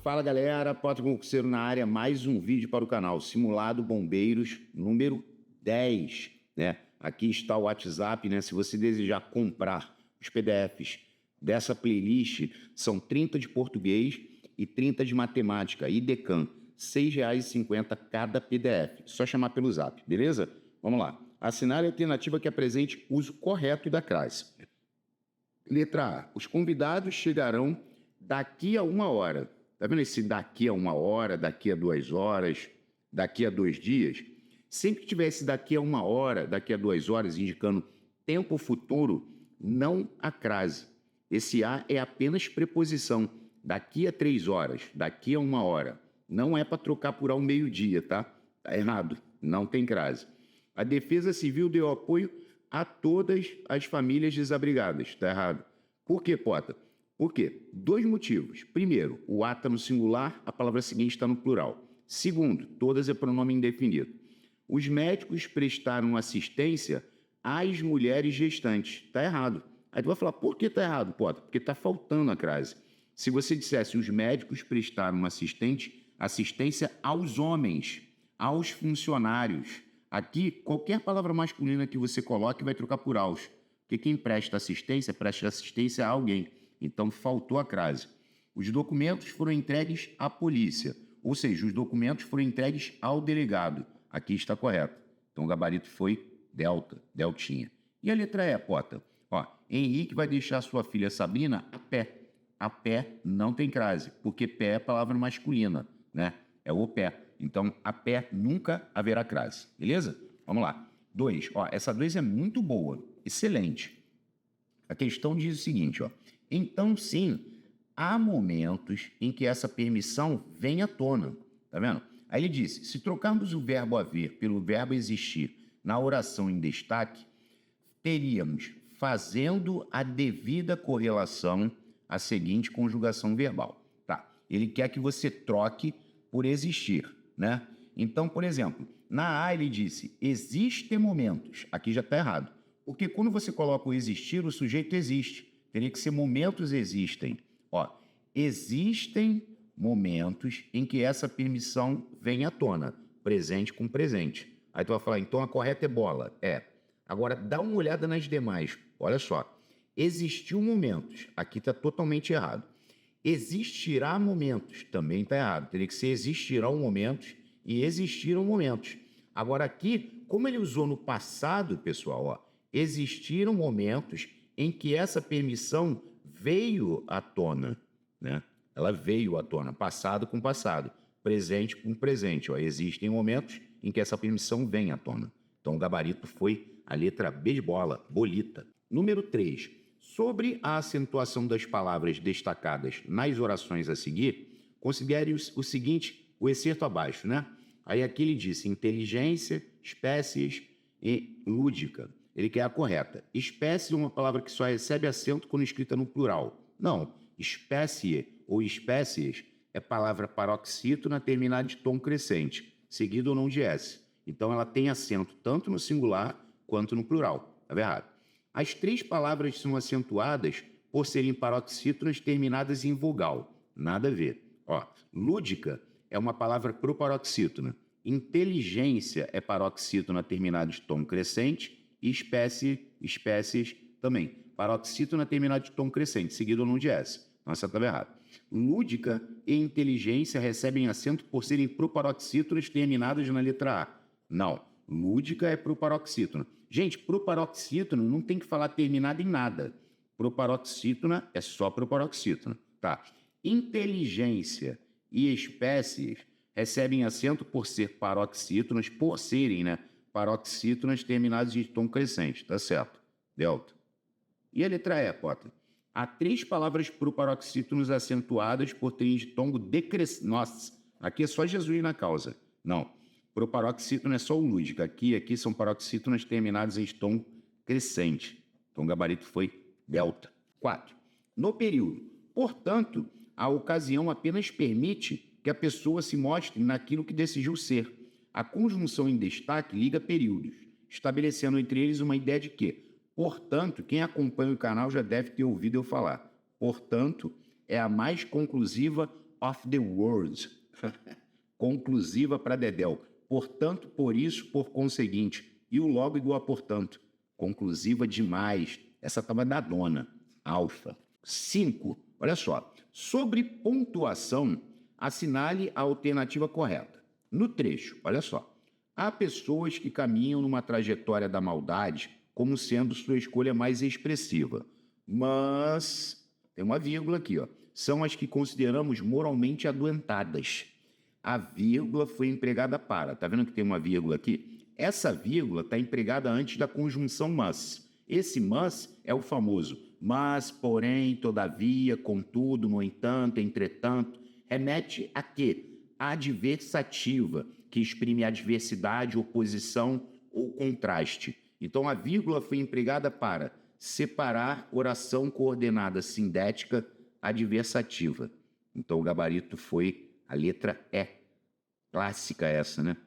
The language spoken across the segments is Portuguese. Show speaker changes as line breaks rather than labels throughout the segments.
Fala galera, Potter Concurseiro na área, mais um vídeo para o canal, Simulado Bombeiros número 10, né? Aqui está o WhatsApp, né? Se você desejar comprar os PDFs dessa playlist, são 30 de português e 30 de matemática, IDECAM, R$ 6,50 cada PDF, só chamar pelo Zap, beleza? Vamos lá, assinar a alternativa que apresente uso correto da classe. Letra A, os convidados chegarão daqui a 1 hora. Tá vendo esse daqui a 1 hora, daqui a 2 horas, daqui a 2 dias? Sempre que tivesse daqui a 1 hora, daqui a 2 horas, indicando tempo futuro, não a crase. Esse a é apenas preposição. Daqui a 3 horas, daqui a 1 hora. Não é para trocar por ao meio-dia, tá? Tá errado, não tem crase. A Defesa Civil deu apoio a todas as famílias desabrigadas. Tá errado. Por que, Potter? Por quê? 2 motivos. Primeiro, o A está no singular, a palavra seguinte está no plural. Segundo, todas é pronome indefinido. Os médicos prestaram assistência às mulheres gestantes. Está errado. Aí tu vai falar, por que está errado, Potter? Porque está faltando a crase. Se você dissesse, os médicos prestaram assistência aos homens, aos funcionários. Aqui, qualquer palavra masculina que você coloque vai trocar por aos. Porque quem presta assistência a alguém. Então, faltou a crase. Os documentos foram entregues à polícia, ou seja, os documentos foram entregues ao delegado. Aqui está correto. Então, o gabarito foi delta, deltinha. E a letra E, Potter? Ó, Henrique vai deixar sua filha Sabrina a pé. A pé não tem crase, porque pé é palavra masculina, né? É o pé. Então, a pé nunca haverá crase, beleza? Vamos lá. 2. Ó, essa 2 é muito boa, excelente. A questão diz o seguinte, ó. Então, sim, há momentos em que essa permissão vem à tona, tá vendo? Aí ele disse, se trocarmos o verbo haver pelo verbo existir na oração em destaque, teríamos fazendo a devida correlação à seguinte conjugação verbal. Tá, ele quer que você troque por existir, né? Então, por exemplo, na A ele disse, existem momentos, aqui já está errado, porque quando você coloca o existir, o sujeito existe. Teria que ser momentos existem. Ó, existem momentos em que essa permissão vem à tona. Presente com presente. Aí tu vai falar, então a correta é bola. É. Agora, dá uma olhada nas demais. Olha só. Existiu momentos. Aqui está totalmente errado. Existirá momentos. Também está errado. Teria que ser existirão momentos e existiram momentos. Agora aqui, como ele usou no passado, pessoal, ó, existiram momentos em que essa permissão veio à tona, né? Ela veio à tona, passado com passado, presente com presente. Ó. Existem momentos em que essa permissão vem à tona. Então, o gabarito foi a letra B de bola, bolita. Número 3. Sobre a acentuação das palavras destacadas nas orações a seguir, considere o seguinte, o excerto abaixo, né? Aí aqui ele disse inteligência, espécies e lúdica. Ele quer a correta. Espécie é uma palavra que só recebe acento quando escrita no plural. Não. Espécie ou espécies é palavra paroxítona terminada de tom crescente, seguido ou não de S. Então ela tem acento tanto no singular quanto no plural. Tá errado. As 3 palavras são acentuadas por serem paroxítonas terminadas em vogal. Nada a ver. Ó, lúdica é uma palavra proparoxítona. Inteligência é paroxítona terminada de tom crescente. E espécies também. Paroxítona terminada de tom crescente, seguido ou não de S. Então, essa estava errada. Lúdica e inteligência recebem acento por serem proparoxítonas terminadas na letra A. Não. Lúdica é proparoxítona. Gente, proparoxítona não tem que falar terminada em nada. Proparoxítona é só proparoxítona. Tá. Inteligência e espécies recebem acento por ser paroxítonas, por serem, né? Paroxítonas terminadas de tom crescente, tá certo? Delta. E a letra E, Potter? Há 3 palavras proparoxítonos acentuadas por terem de tom decrescente. Nossa, aqui é só Jesus na causa. Não. Proparoxítono é só o lúdico. Aqui são paroxítonas terminadas em tom crescente. Então o gabarito foi delta. 4. No período. Portanto, a ocasião apenas permite que a pessoa se mostre naquilo que decidiu ser. A conjunção em destaque liga períodos, estabelecendo entre eles uma ideia de que, portanto, quem acompanha o canal já deve ter ouvido eu falar. Portanto, é a mais conclusiva of the world. Conclusiva para Dedéu. Portanto, por isso, por conseguinte. E o logo igual a portanto. Conclusiva demais. Essa estava da dona. Alfa. 5. Olha só. Sobre pontuação, assinale a alternativa correta. No trecho, olha só. Há pessoas que caminham numa trajetória da maldade como sendo sua escolha mais expressiva. Mas, tem uma vírgula aqui, ó. São as que consideramos moralmente adoentadas. A vírgula foi empregada para. Tá vendo que tem uma vírgula aqui? Essa vírgula está empregada antes da conjunção mas. Esse mas é o famoso mas, porém, todavia, contudo, no entanto, entretanto. Remete a quê? A adversativa, que exprime adversidade, oposição ou contraste. Então, a vírgula foi empregada para separar oração coordenada sindética adversativa. Então, o gabarito foi a letra E. Clássica essa, né?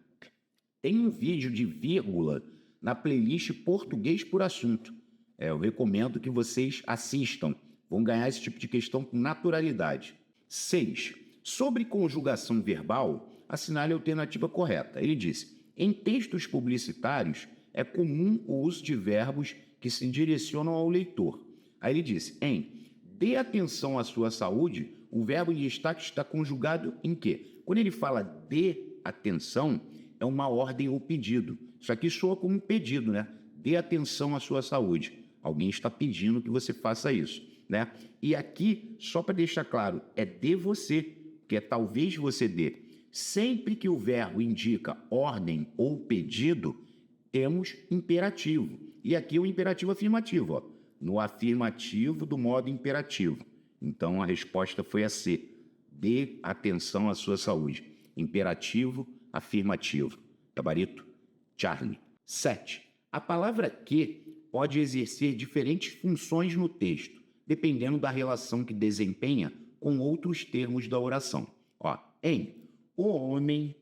Tem um vídeo de vírgula na playlist Português por Assunto. Eu recomendo que vocês assistam. Vão ganhar esse tipo de questão com naturalidade. 6. Sobre conjugação verbal, assinale a alternativa correta. Ele disse: em textos publicitários, é comum o uso de verbos que se direcionam ao leitor. Aí ele disse: dê atenção à sua saúde, o verbo em destaque está conjugado em quê? Quando ele fala dê atenção, é uma ordem ou pedido. Isso aqui soa como um pedido, né? Dê atenção à sua saúde. Alguém está pedindo que você faça isso, né? E aqui, só para deixar claro, é de você, que é talvez você dê. Sempre que o verbo indica ordem ou pedido, temos imperativo. E aqui o imperativo afirmativo, ó. No afirmativo do modo imperativo. Então, a resposta foi a C. Dê atenção à sua saúde. Imperativo, afirmativo. Gabarito, Charlie. 7. A palavra que pode exercer diferentes funções no texto, dependendo da relação que desempenha com outros termos da oração. Ó, o homem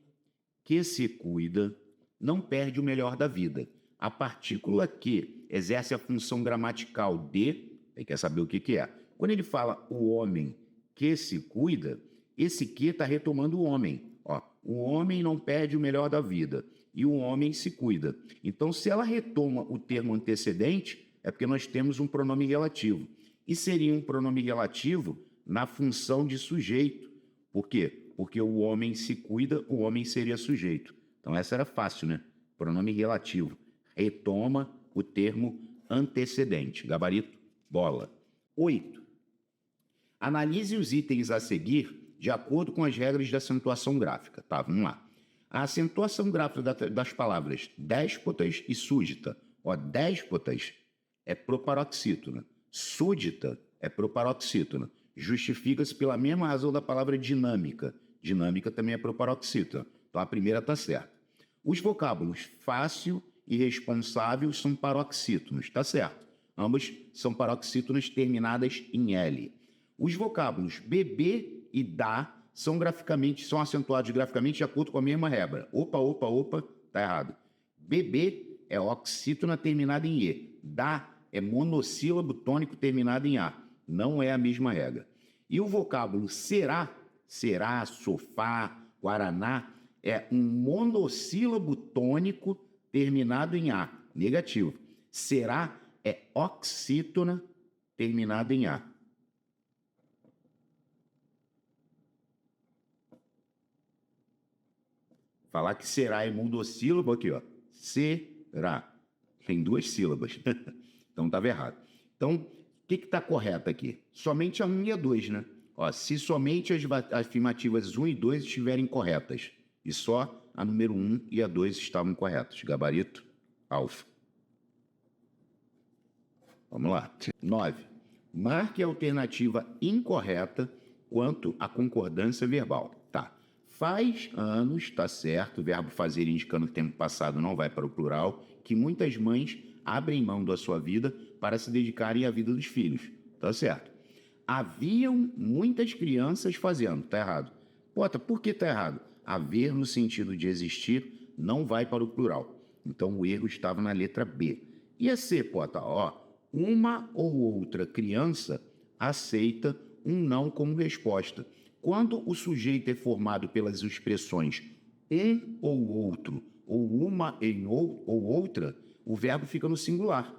que se cuida não perde o melhor da vida. A partícula que exerce a função gramatical de, aí quer saber o que é. Quando ele fala o homem que se cuida, esse que está retomando o homem. Ó, o homem não perde o melhor da vida e o homem se cuida. Então, se ela retoma o termo antecedente, é porque nós temos um pronome relativo. E seria um pronome relativo na função de sujeito. Por quê? Porque o homem se cuida, o homem seria sujeito. Então, essa era fácil, né? Pronome relativo. Retoma o termo antecedente. Gabarito, bola. 8. Analise os itens a seguir de acordo com as regras de acentuação gráfica. Tá, vamos lá. A acentuação gráfica das palavras déspotas e súdita. Ó, déspotas é proparoxítona. Súdita é proparoxítona. Justifica-se pela mesma razão da palavra dinâmica. Dinâmica também é proparoxítona. Então, a primeira está certa. Os vocábulos fácil e responsável são paroxítonos. Está certo. Ambas são paroxítonas terminadas em L. Os vocábulos bebê e dá são acentuados graficamente de acordo com a mesma regra. Opa, tá errado. Bebê é oxítona terminada em E. Dá é monossílabo tônico terminado em A. Não é a mesma regra. E o vocábulo será, sofá, guaraná, é um monossílabo tônico terminado em A. Negativo. Será é oxítona terminada em A. Falar que será é monossílabo aqui, ó. Será. Tem 2 sílabas. Então estava errado. Então, o que está correto aqui? Somente a 1 e a 2, né? Ó, se somente as afirmativas 1 e 2 estiverem corretas, e só a número 1 e a 2 estavam corretas. Gabarito, alfa. Vamos lá. 9. Marque a alternativa incorreta quanto à concordância verbal. Tá. Faz anos, tá certo, o verbo fazer indicando o tempo passado não vai para o plural, que muitas mães abrem mão da sua vida para se dedicarem à vida dos filhos. Tá certo. Haviam muitas crianças fazendo. Tá errado. Pota, por que tá errado? Haver no sentido de existir não vai para o plural. Então o erro estava na letra B. E a C, Pota? Ó, uma ou outra criança aceita um não como resposta. Quando o sujeito é formado pelas expressões um ou outro, ou uma ou outra, o verbo fica no singular,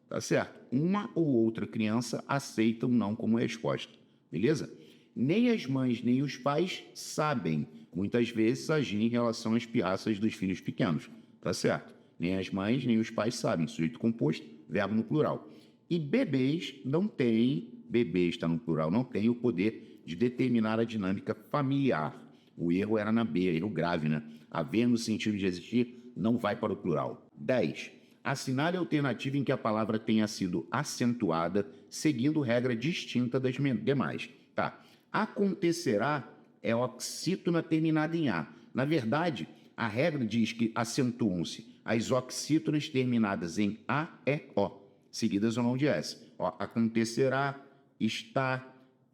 tá certo? Uma ou outra criança aceitam não como resposta, beleza? Nem as mães nem os pais sabem, muitas vezes, agir em relação às pirraças dos filhos pequenos, tá certo? Nem as mães nem os pais sabem, sujeito composto, verbo no plural. E bebês não têm, bebês está no plural, não têm o poder de determinar a dinâmica familiar. O erro era na B, erro grave, né? Haver no sentido de existir não vai para o plural. 10. Assinale a alternativa em que a palavra tenha sido acentuada, seguindo regra distinta das demais. Tá. Acontecerá é oxítona terminada em A. Na verdade, a regra diz que acentuam-se as oxítonas terminadas em A, E, O, seguidas ou não de S. Ó, acontecerá, está,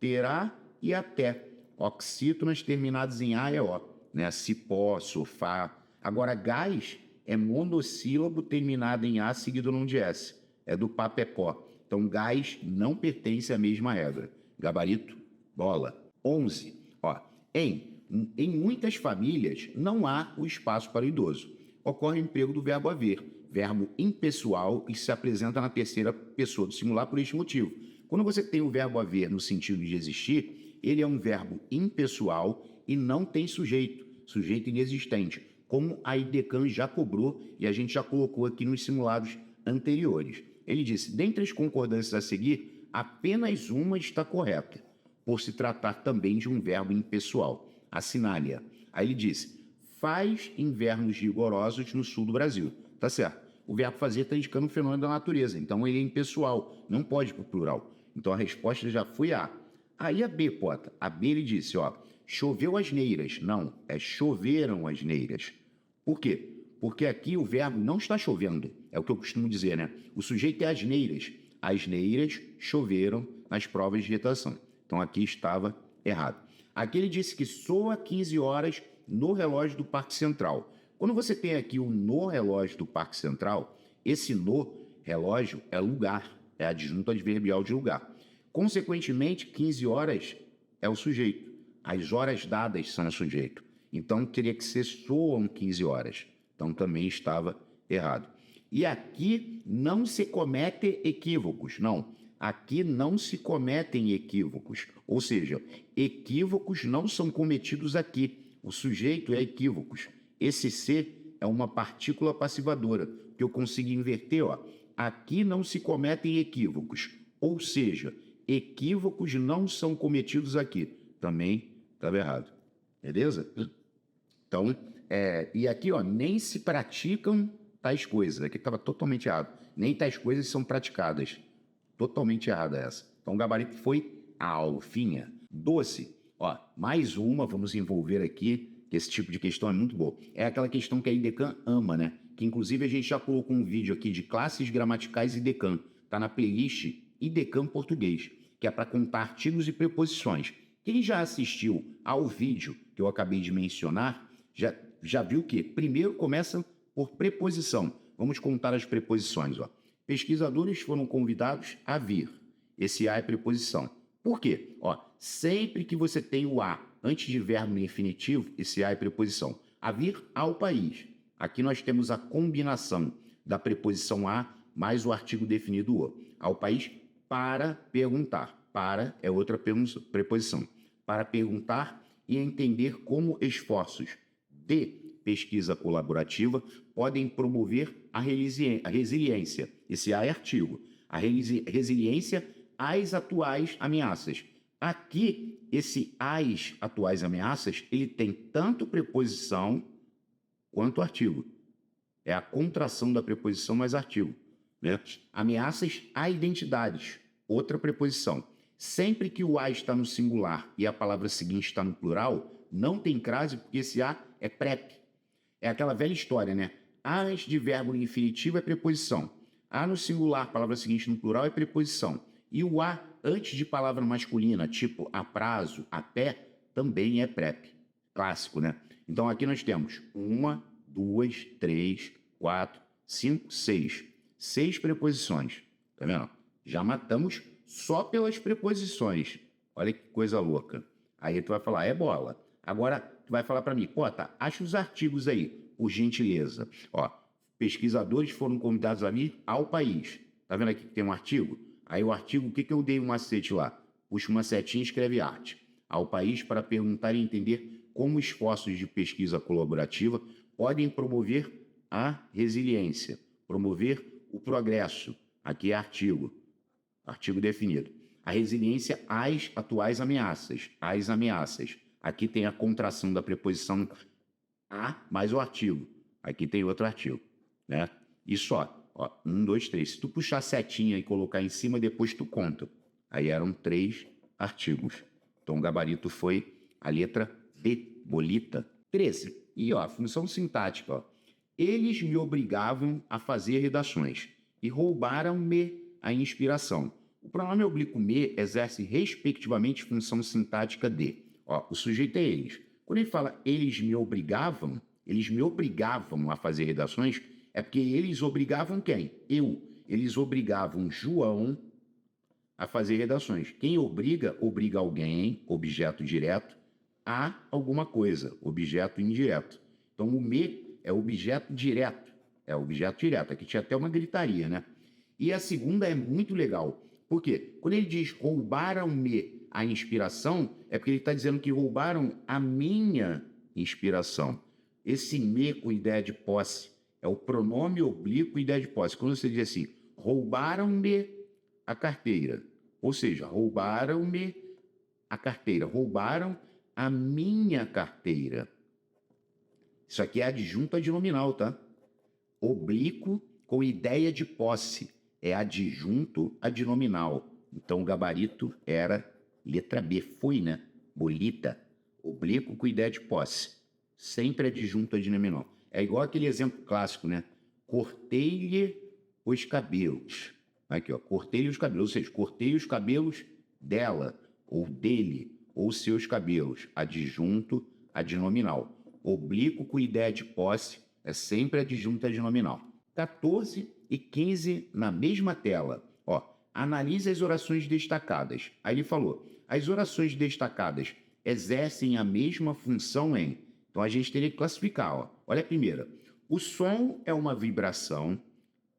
terá e até. Oxítonas terminadas em A e O, né? Cipó, sofá. Agora, gás é monossílabo terminado em A seguido ou não de S. É do papepó. Então, gás não pertence à mesma regra. Gabarito, bola. 11. Ó, em muitas famílias não há o espaço para o idoso. Ocorre o emprego do verbo haver, verbo impessoal e se apresenta na terceira pessoa do singular por este motivo. Quando você tem o verbo haver no sentido de existir, ele é um verbo impessoal e não tem sujeito, sujeito inexistente, como a IDECAN já cobrou e a gente já colocou aqui nos simulados anteriores. Ele disse, dentre as concordâncias a seguir, apenas uma está correta, por se tratar também de um verbo impessoal. Assinale-a. Aí ele disse, faz invernos rigorosos no sul do Brasil. Tá certo. O verbo fazer está indicando um fenômeno da natureza, então ele é impessoal, não pode ir para o plural. Então a resposta já foi A. Aí a B, Pota. A B ele disse, ó, choveu asneiras. Não, é choveram asneiras. Por quê? Porque aqui o verbo não está chovendo, é o que eu costumo dizer, né? O sujeito é asneiras. Asneiras choveram nas provas de redação. Então aqui estava errado. Aqui ele disse que soa 15 horas no relógio do Parque Central. Quando você tem aqui o no relógio do Parque Central, esse no relógio é lugar, é adjunto adverbial de lugar. Consequentemente, 15 horas é o sujeito. As horas dadas são o sujeito. Então, teria que ser soam 15 horas. Então, também estava errado. E aqui não se comete equívocos, não. Aqui não se cometem equívocos. Ou seja, equívocos não são cometidos aqui. O sujeito é equívocos. Esse ser é uma partícula passivadora, que eu consigo inverter, ó. Aqui não se cometem equívocos. Ou seja, equívocos não são cometidos aqui. Também estava errado. Beleza? Então, e aqui, ó, nem se praticam tais coisas. Aqui estava totalmente errado. Nem tais coisas são praticadas. Totalmente errada essa. Então, o gabarito foi a alfinha. 12. Ó, mais uma, vamos envolver aqui, que esse tipo de questão é muito boa. É aquela questão que a IDECAN ama, né? Que, inclusive, a gente já colocou um vídeo aqui de classes gramaticais IDECAN. Está na playlist IDECAN Português, que é para contar artigos e preposições. Quem já assistiu ao vídeo que eu acabei de mencionar, já viu que primeiro começa por preposição. Vamos contar as preposições, ó. Pesquisadores foram convidados a vir. Esse a é preposição. Por quê? Ó, sempre que você tem o a antes de verbo no infinitivo, esse a é preposição. A vir ao país. Aqui nós temos a combinação da preposição a mais o artigo definido o. Ao país para perguntar. Para é outra preposição. Para perguntar e entender como esforços de pesquisa colaborativa podem promover a resiliência. Esse A é artigo. A resiliência às atuais ameaças. Aqui, esse às atuais ameaças, ele tem tanto preposição quanto artigo. É a contração da preposição mais artigo, né? Ameaças a identidades, outra preposição. Sempre que o a está no singular e a palavra seguinte está no plural, não tem crase porque esse a é prep. É aquela velha história, né? As de verbo no infinitivo é preposição. A no singular, palavra seguinte no plural, é preposição. E o a antes de palavra masculina, tipo a prazo, a pé, também é prep. Clássico, né? Então aqui nós temos 1, 2, 3, 4, 5, 6. 6 preposições. Tá vendo? Já matamos só pelas preposições. Olha que coisa louca. Aí tu vai falar, é bola. Agora, tu vai falar para mim, pô, tá, acha os artigos aí, por gentileza. Ó, pesquisadores foram convidados a vir ao país. Tá vendo aqui que tem um artigo? Aí o artigo, o que eu dei um macete lá? Puxa uma setinha e escreve arte. Ao país para perguntar e entender como esforços de pesquisa colaborativa podem promover a resiliência, promover o progresso. Aqui é artigo definido. A resiliência às atuais ameaças, às ameaças. Aqui tem a contração da preposição a mais o artigo. Aqui tem outro artigo, né? E só, ó, 1, 2, 3. Se tu puxar a setinha e colocar em cima, depois tu conta. Aí eram 3 artigos. Então o gabarito foi a letra B, bolita. 13. E ó, função sintática, ó. Eles me obrigavam a fazer redações e roubaram-me a inspiração. O pronome oblíquo me exerce respectivamente função sintática de. Ó, o sujeito é eles. Quando ele fala eles me obrigavam a fazer redações, é porque eles obrigavam quem? Eu. Eles obrigavam João a fazer redações. Quem obriga, obriga alguém, objeto direto, a alguma coisa, objeto indireto. Então, o me é objeto direto. É objeto direto. Aqui tinha até uma gritaria, né? E a segunda é muito legal. Por quê? Quando ele diz roubaram-me a inspiração, é porque ele está dizendo que roubaram a minha inspiração. Esse me com ideia de posse é o pronome oblíquo ideia de posse. Quando você diz assim, roubaram-me a carteira, ou seja, roubaram-me a carteira, roubaram a minha carteira. Isso aqui é adjunto adnominal, tá? Oblíquo com ideia de posse. É adjunto adnominal. Então, o gabarito era letra B. Foi, né? Bolita. Oblíquo com ideia de posse. Sempre adjunto adnominal. É igual aquele exemplo clássico, né? Cortei-lhe os cabelos. Aqui, ó. Cortei-lhe os cabelos. Ou seja, cortei os cabelos dela, ou dele, ou seus cabelos. Adjunto adnominal. Oblíquo com ideia de posse é sempre adjunto adnominal. 14 e 15 na mesma tela. Ó, analise as orações destacadas. Aí ele falou, as orações destacadas exercem a mesma função em... Então a gente teria que classificar. Ó. Olha a primeira. O som é uma vibração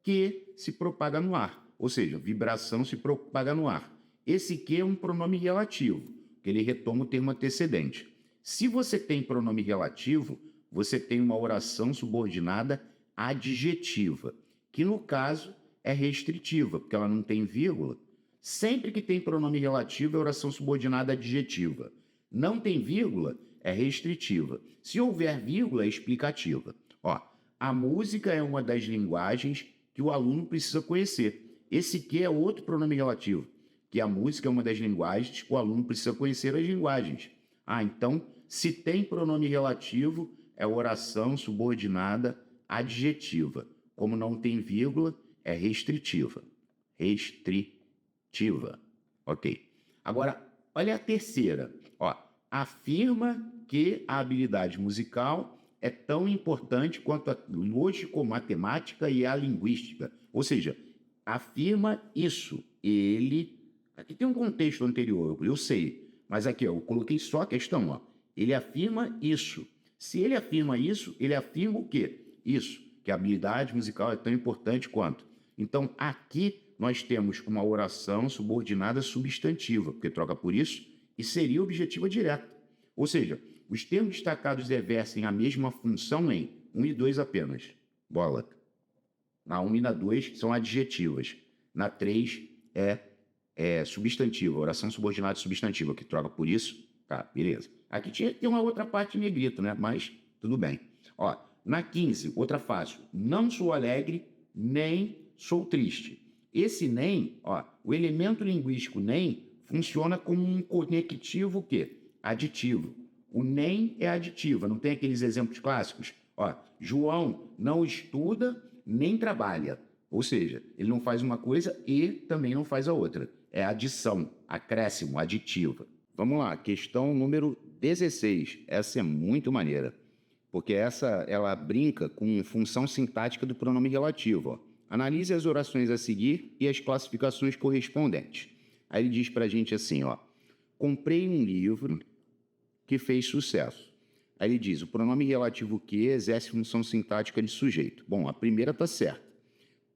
que se propaga no ar. Ou seja, vibração se propaga no ar. Esse que é um pronome relativo, que ele retoma o termo antecedente. Se você tem pronome relativo, você tem uma oração subordinada adjetiva, que no caso é restritiva, porque ela não tem vírgula. Sempre que tem pronome relativo é oração subordinada adjetiva. Não tem vírgula, é restritiva. Se houver vírgula, é explicativa. Ó, a música é uma das linguagens que o aluno precisa conhecer. Esse que é outro pronome relativo, que a música é uma das linguagens que o aluno precisa conhecer as linguagens. Ah, então, se tem pronome relativo, é oração subordinada adjetiva. Como não tem vírgula, é restritiva. Restritiva. Ok. Agora, olha a terceira. Ó, afirma que a habilidade musical é tão importante quanto a lógico-matemática e a linguística. Ou seja, afirma isso. Ele... Aqui tem um contexto anterior, eu sei. Mas aqui, ó, eu coloquei só a questão. Ó. Ele afirma isso. Se ele afirma isso, ele afirma o quê? Isso, que a habilidade musical é tão importante quanto. Então, aqui nós temos uma oração subordinada substantiva, porque troca por isso, e seria objetiva direta. Ou seja, os termos destacados exercem a mesma função em 1 e 2 apenas. Bola. Na 1 e na 2 são adjetivas. Na 3 é substantiva, oração subordinada substantiva, que troca por isso. Tá, beleza. Aqui tem uma outra parte em negrito, né? Mas tudo bem. Ó, na 15, outra fácil. Não sou alegre, nem sou triste. Esse nem, ó, o elemento linguístico nem funciona como um conectivo o quê? Aditivo. O nem é aditiva, não tem aqueles exemplos clássicos? Ó, João não estuda nem trabalha. Ou seja, ele não faz uma coisa e também não faz a outra. É adição, acréscimo, aditiva. Vamos lá, questão número 16. Essa é muito maneira, porque ela brinca com função sintática do pronome relativo. Ó. Analise as orações a seguir e as classificações correspondentes. Aí ele diz para a gente assim, ó, comprei um livro que fez sucesso. Aí ele diz, o pronome relativo que exerce função sintática de sujeito. Bom, a primeira está certa.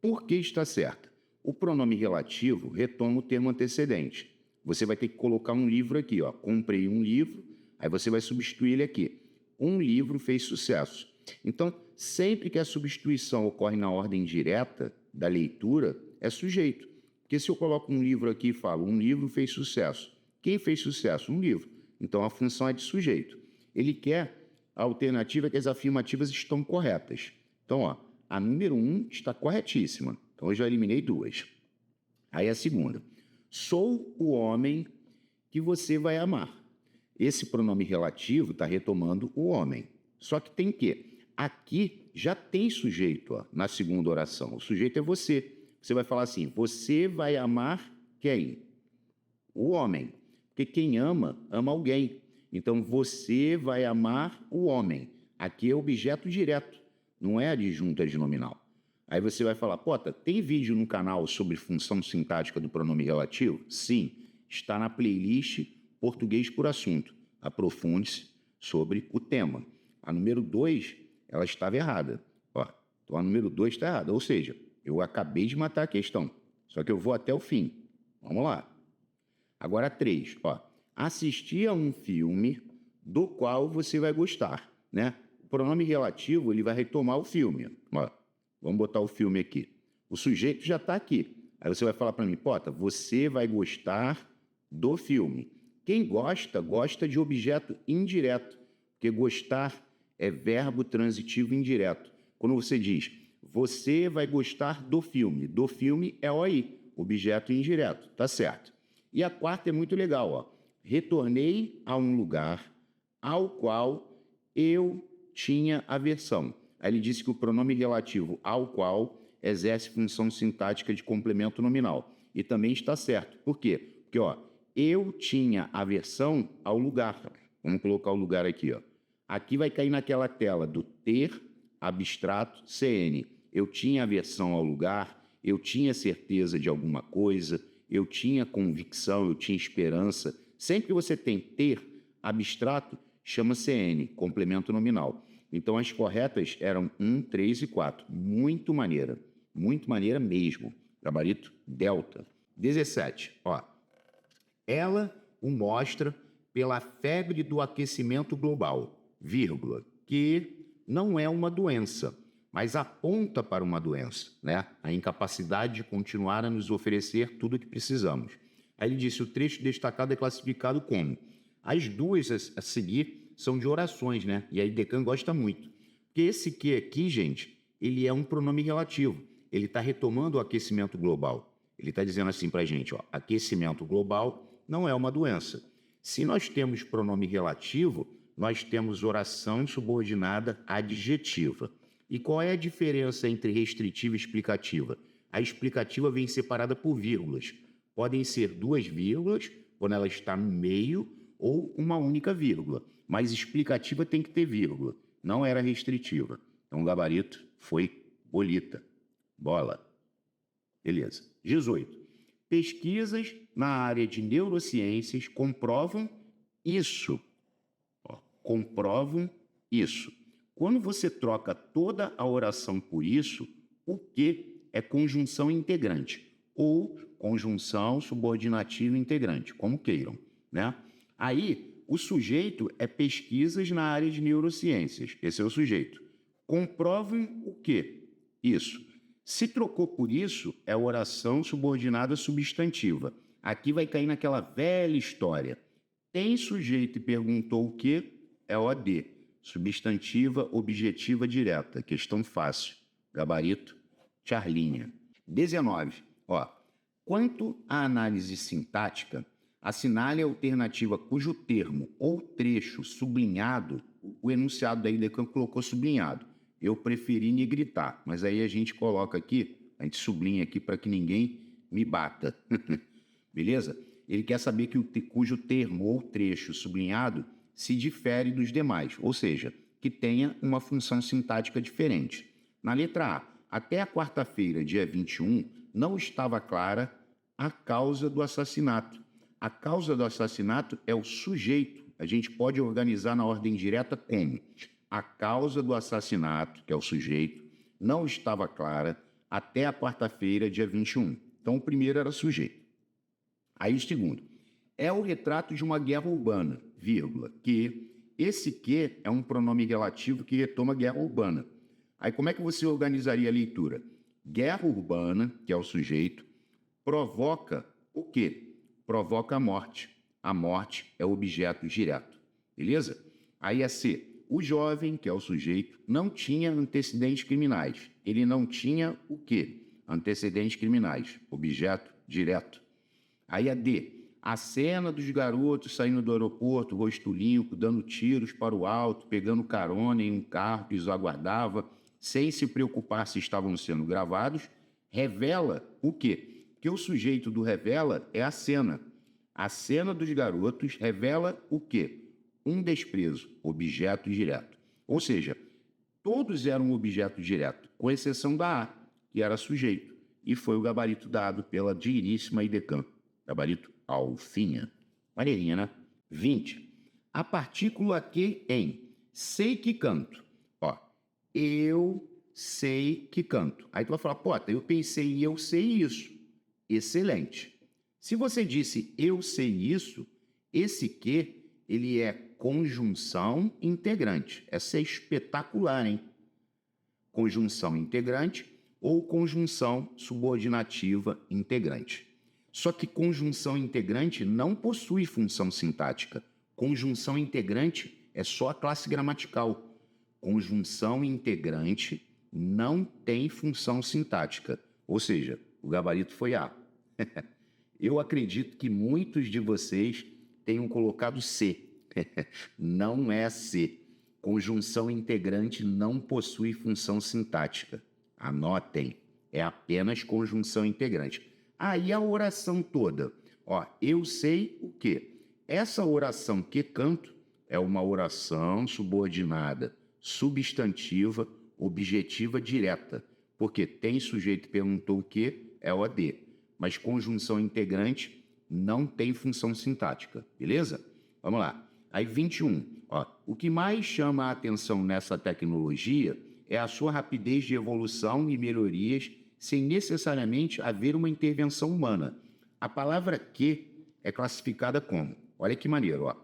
Por que está certa? O pronome relativo retoma o termo antecedente. Você vai ter que colocar um livro aqui, ó. Comprei um livro, aí você vai substituir ele aqui. Um livro fez sucesso. Então, sempre que a substituição ocorre na ordem direta da leitura, é sujeito. Porque se eu coloco um livro aqui e falo, um livro fez sucesso. Quem fez sucesso? Um livro. Então, a função é de sujeito. Ele quer a alternativa que as afirmativas estão corretas. Então, ó, a número 1 está corretíssima. Então, eu já eliminei 2. Aí a segunda. Sou o homem que você vai amar. Esse pronome relativo está retomando o homem. Só que tem que, aqui já tem sujeito, ó, na segunda oração. O sujeito é você. Você vai falar assim, você vai amar quem? O homem. Porque quem ama, ama alguém. Então, você vai amar o homem. Aqui é objeto direto, não é adjunto adnominal. Aí você vai falar, Pota, tem vídeo no canal sobre função sintática do pronome relativo? Sim, está na playlist Português por Assunto. Aprofunde-se sobre o tema. A número 2, ela estava errada. Ó, então a número 2 está errada. Ou seja, eu acabei de matar a questão. Só que eu vou até o fim. Vamos lá. Agora 3, ó. Assistir a um filme do qual você vai gostar, né? O pronome relativo, ele vai retomar o filme. Ó, vamos botar o filme aqui. O sujeito já está aqui. Aí você vai falar para mim, Pota, você vai gostar do filme. Quem gosta, gosta de objeto indireto, porque gostar é verbo transitivo indireto. Quando você diz, você vai gostar do filme é OI, objeto indireto, tá certo. E a quarta é muito legal, ó. Retornei a um lugar ao qual eu tinha aversão. Aí ele disse que o pronome relativo ao qual exerce função sintática de complemento nominal. E também está certo. Por quê? Porque, ó, eu tinha aversão ao lugar. Vamos colocar o lugar aqui, ó. Aqui vai cair naquela tela do ter, abstrato, CN. Eu tinha aversão ao lugar, eu tinha certeza de alguma coisa, eu tinha convicção, eu tinha esperança. Sempre que você tem ter, abstrato, chama CN, complemento nominal. Então, as corretas eram 1, 3 e 4. Muito maneira mesmo. Gabarito delta. 17, ó. Ela o mostra pela febre do aquecimento global, vírgula, que não é uma doença, mas aponta para uma doença, né? A incapacidade de continuar a nos oferecer tudo o que precisamos. Aí ele disse, o trecho destacado é classificado como? As duas a seguir são de orações, né? E aí Decan gosta muito. Porque esse que aqui, gente, ele é um pronome relativo. Ele está retomando o aquecimento global. Ele está dizendo assim para a gente, ó, aquecimento global não é uma doença. Se nós temos pronome relativo, nós temos oração subordinada adjetiva. E qual é a diferença entre restritiva e explicativa? A explicativa vem separada por vírgulas. Podem ser 2 vírgulas, quando ela está no meio, ou uma única vírgula. Mas explicativa tem que ter vírgula. Não era restritiva. Então o gabarito foi bolita. Bola. Beleza. 18. Pesquisas na área de neurociências comprovam isso. Ó, comprovam isso. Quando você troca toda a oração por isso, o que é conjunção integrante ou conjunção subordinativa integrante, como queiram, né? Aí, o sujeito é pesquisas na área de neurociências. Esse é o sujeito. Comprovam o quê? Isso. Se trocou por isso, é oração subordinada substantiva. Aqui vai cair naquela velha história. Tem sujeito e perguntou o quê? É OD. Substantiva objetiva direta. Questão fácil. Gabarito, charlinha. 19. Ó, quanto à análise sintática, assinale a alternativa cujo termo ou trecho sublinhado, o enunciado daí Decan colocou sublinhado. Eu preferi negritar, mas aí a gente coloca aqui, a gente sublinha aqui para que ninguém me bata. Beleza? Ele quer saber cujo termo ou trecho sublinhado se difere dos demais, ou seja, que tenha uma função sintática diferente. Na letra A, até a quarta-feira, dia 21, não estava clara a causa do assassinato. A causa do assassinato é o sujeito a gente pode organizar na ordem direta como a causa do assassinato, que é o sujeito, não estava clara até a quarta-feira, dia 21. Então, o primeiro era sujeito. Aí o segundo, é o retrato de uma guerra urbana, vírgula, que esse que é um pronome relativo que retoma guerra urbana. Aí como é que você organizaria a leitura? Guerra urbana, que é o sujeito, provoca o quê? Provoca a morte. A morte é o objeto direto, beleza? Aí é C. O jovem, que é o sujeito, não tinha antecedentes criminais. Ele não tinha o quê? Antecedentes criminais, objeto direto. Aí é D. A cena dos garotos saindo do aeroporto, rosto limpo, dando tiros para o alto, pegando carona em um carro que os aguardava, sem se preocupar se estavam sendo gravados, revela o quê? Que o sujeito do revela é a cena. A cena dos garotos revela o quê? Um desprezo, objeto direto. Ou seja, todos eram objeto direto, com exceção da A, que era sujeito, e foi o gabarito dado pela digníssima Idecam. Gabarito alfinha. Maneirinha, né? 20. A partícula que em sei que canto. Ó, eu sei que canto. Aí tu vai falar, pô, eu pensei em eu sei isso. Excelente. Se você disse eu sei isso, esse que, ele é conjunção integrante. Essa é espetacular, hein? Conjunção integrante ou conjunção subordinativa integrante. Só que conjunção integrante não possui função sintática. Conjunção integrante é só a classe gramatical. Conjunção integrante não tem função sintática. Ou seja, o gabarito foi A. Eu acredito que muitos de vocês tenham colocado C. Não é C. Conjunção integrante não possui função sintática. Anotem, é apenas conjunção integrante. Aí a oração toda. Ó, eu sei o quê? Essa oração que canto é uma oração subordinada, substantiva, objetiva direta. Porque tem sujeito que perguntou o quê? É o AD. Mas conjunção integrante não tem função sintática, beleza? Vamos lá. Aí 21. Ó, o que mais chama a atenção nessa tecnologia é a sua rapidez de evolução e melhorias sem necessariamente haver uma intervenção humana. A palavra que é classificada como, olha que maneiro, ó.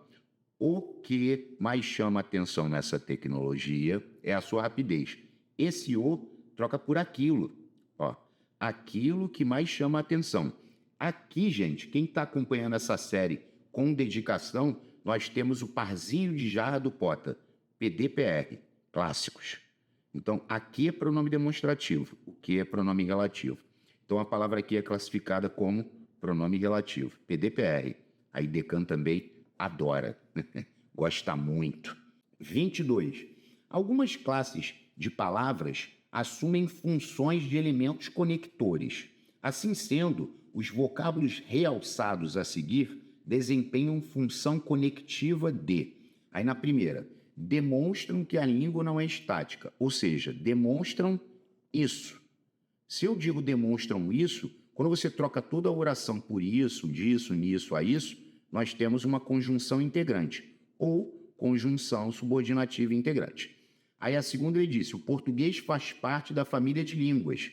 O que mais chama a atenção nessa tecnologia é a sua rapidez. Esse o troca por aquilo, ó. Aquilo que mais chama a atenção. Aqui, gente, quem está acompanhando essa série com dedicação, nós temos o parzinho de jarra do Pota, PDPR, clássicos. Então, aqui é pronome demonstrativo, o que é pronome relativo. Então, a palavra aqui é classificada como pronome relativo, PDPR. A Idecam também adora, gosta muito. 22. Algumas classes de palavras assumem funções de elementos conectores. Assim sendo, os vocábulos realçados a seguir desempenham função conectiva de. Aí na primeira, demonstram que a língua não é estática, ou seja, demonstram isso. Se eu digo demonstram isso, quando você troca toda a oração por isso, disso, nisso, a isso, nós temos uma conjunção integrante, ou conjunção subordinativa integrante. Aí a segunda ele disse, o português faz parte da família de línguas,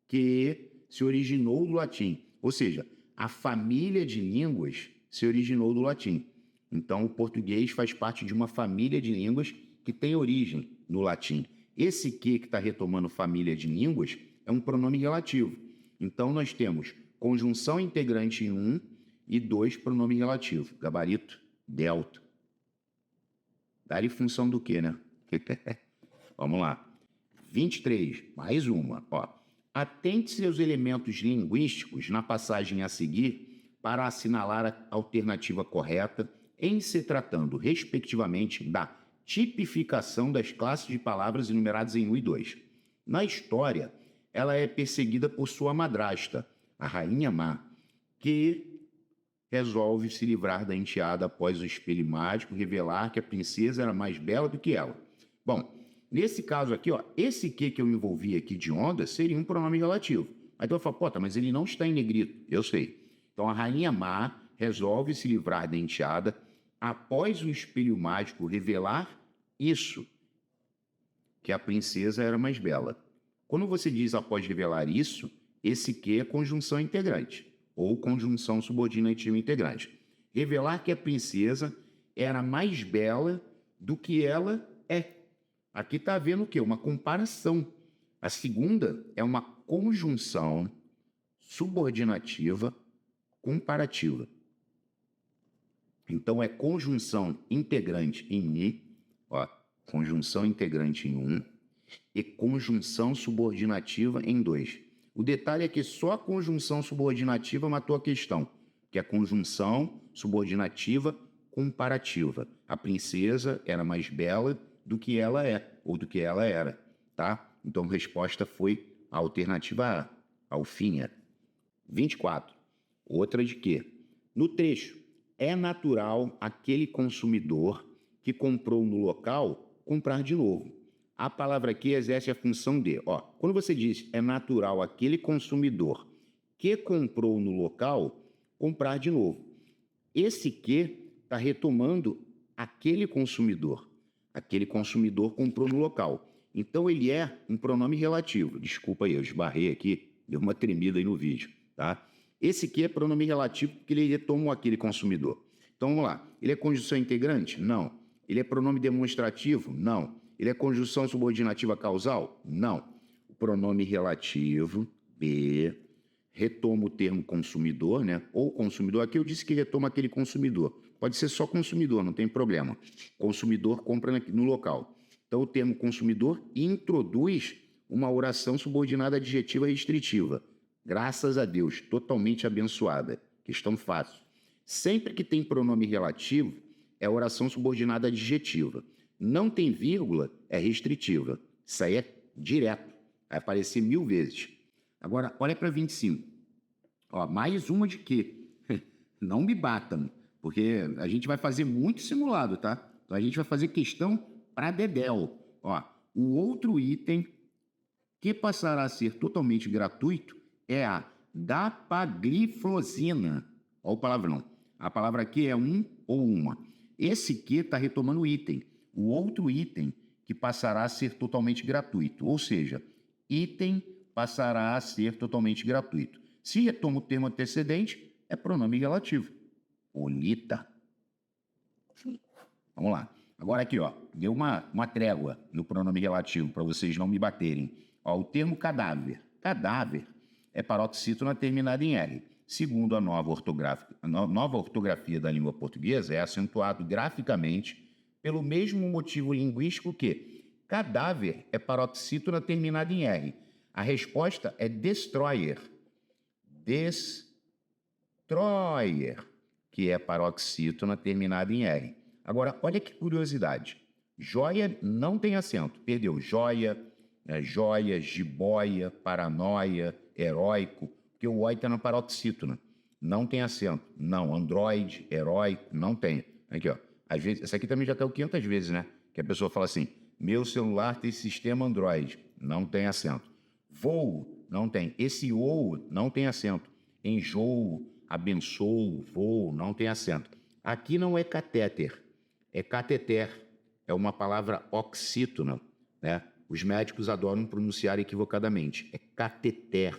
que se originou do latim. Ou seja, a família de línguas se originou do latim. Então, o português faz parte de uma família de línguas que tem origem no latim. Esse que está retomando família de línguas é um pronome relativo. Então, nós temos conjunção integrante em 1 e 2 pronome relativo. Gabarito, delta. Dá-lhe função do quê, né? Vamos lá. 23, mais uma. Ó. Atente-se aos elementos linguísticos na passagem a seguir para assinalar a alternativa correta em se tratando, respectivamente, da tipificação das classes de palavras enumeradas em 1 e 2. Na história, ela é perseguida por sua madrasta, a rainha má, que resolve se livrar da enteada após o espelho mágico revelar que a princesa era mais bela do que ela. Bom, nesse caso aqui, ó, esse que eu envolvi aqui de onda seria um pronome relativo. Aí tu vai falar, pô, mas ele não está em negrito. Eu sei. Então a rainha má resolve se livrar da enteada após o espelho mágico revelar isso, que a princesa era mais bela. Quando você diz após revelar isso, esse que é conjunção integrante, ou conjunção subordinativa integrante. Revelar que a princesa era mais bela do que ela é. Aqui está havendo o quê? Uma comparação. A segunda é uma conjunção subordinativa comparativa. Então, é conjunção integrante em I, ó, conjunção integrante em 1 e conjunção subordinativa em 2. O detalhe é que só a conjunção subordinativa matou a questão, que é a conjunção subordinativa comparativa. A princesa era mais bela do que ela é, ou do que ela era, tá? Então, a resposta foi a alternativa A, Alfinha. 24. Outra de quê? No trecho, é natural aquele consumidor que comprou no local comprar de novo. A palavra aqui exerce a função de. Ó, quando você diz é natural aquele consumidor que comprou no local comprar de novo. Esse que está retomando aquele consumidor. Aquele consumidor comprou no local. Então, ele é um pronome relativo. Desculpa aí, eu esbarrei aqui, deu uma tremida aí no vídeo, tá? Esse que é pronome relativo porque ele retoma aquele consumidor. Então, vamos lá. Ele é conjunção integrante? Não. Ele é pronome demonstrativo? Não. Ele é conjunção subordinativa causal? Não. O pronome relativo, B, retoma o termo consumidor, né? Ou consumidor. Aqui eu disse que retoma aquele consumidor. Pode ser só consumidor, não tem problema. Consumidor compra no local. Então, o termo consumidor introduz uma oração subordinada adjetiva restritiva. Graças a Deus, totalmente abençoada. Questão fácil. Sempre que tem pronome relativo, é oração subordinada adjetiva. Não tem vírgula, é restritiva. Isso aí é direto. Vai aparecer 1000 vezes. Agora, olha para 25. Ó, mais uma de quê? Não me batam, porque a gente vai fazer muito simulado, tá? Então, a gente vai fazer questão para dedéu. Ó, o outro item que passará a ser totalmente gratuito é a dapagliflozina. Olha o palavrão. A palavra aqui é um ou uma. Esse que está retomando o item. O outro item que passará a ser totalmente gratuito. Ou seja, item passará a ser totalmente gratuito. Se retoma o termo antecedente, é pronome relativo. Olita. Vamos lá. Agora aqui, ó, deu uma trégua no pronome relativo para vocês não me baterem. Ó, o termo cadáver. Cadáver é paroxítona terminada em R. Segundo a nova ortografia da língua portuguesa, é acentuado graficamente pelo mesmo motivo linguístico que cadáver é paroxítona terminada em R. A resposta é destroyer. Destroyer, que é paroxítona terminada em R. Agora, olha que curiosidade. Joia não tem acento. Perdeu joia, joia, jiboia, paranoia, heróico, porque o oi está na paroxítona. Não tem acento. Não, androide, heróico, não tem. Aqui, ó. Às vezes, essa aqui também já caiu 500 vezes, né? Que a pessoa fala assim, meu celular tem sistema Android. Não tem acento. Voo, não tem. Esse ou não tem acento. Enjoo, abençoo, voo, não tem acento. Aqui não é catéter, é cateter. É uma palavra oxítona, né? Os médicos adoram pronunciar equivocadamente. É cateter,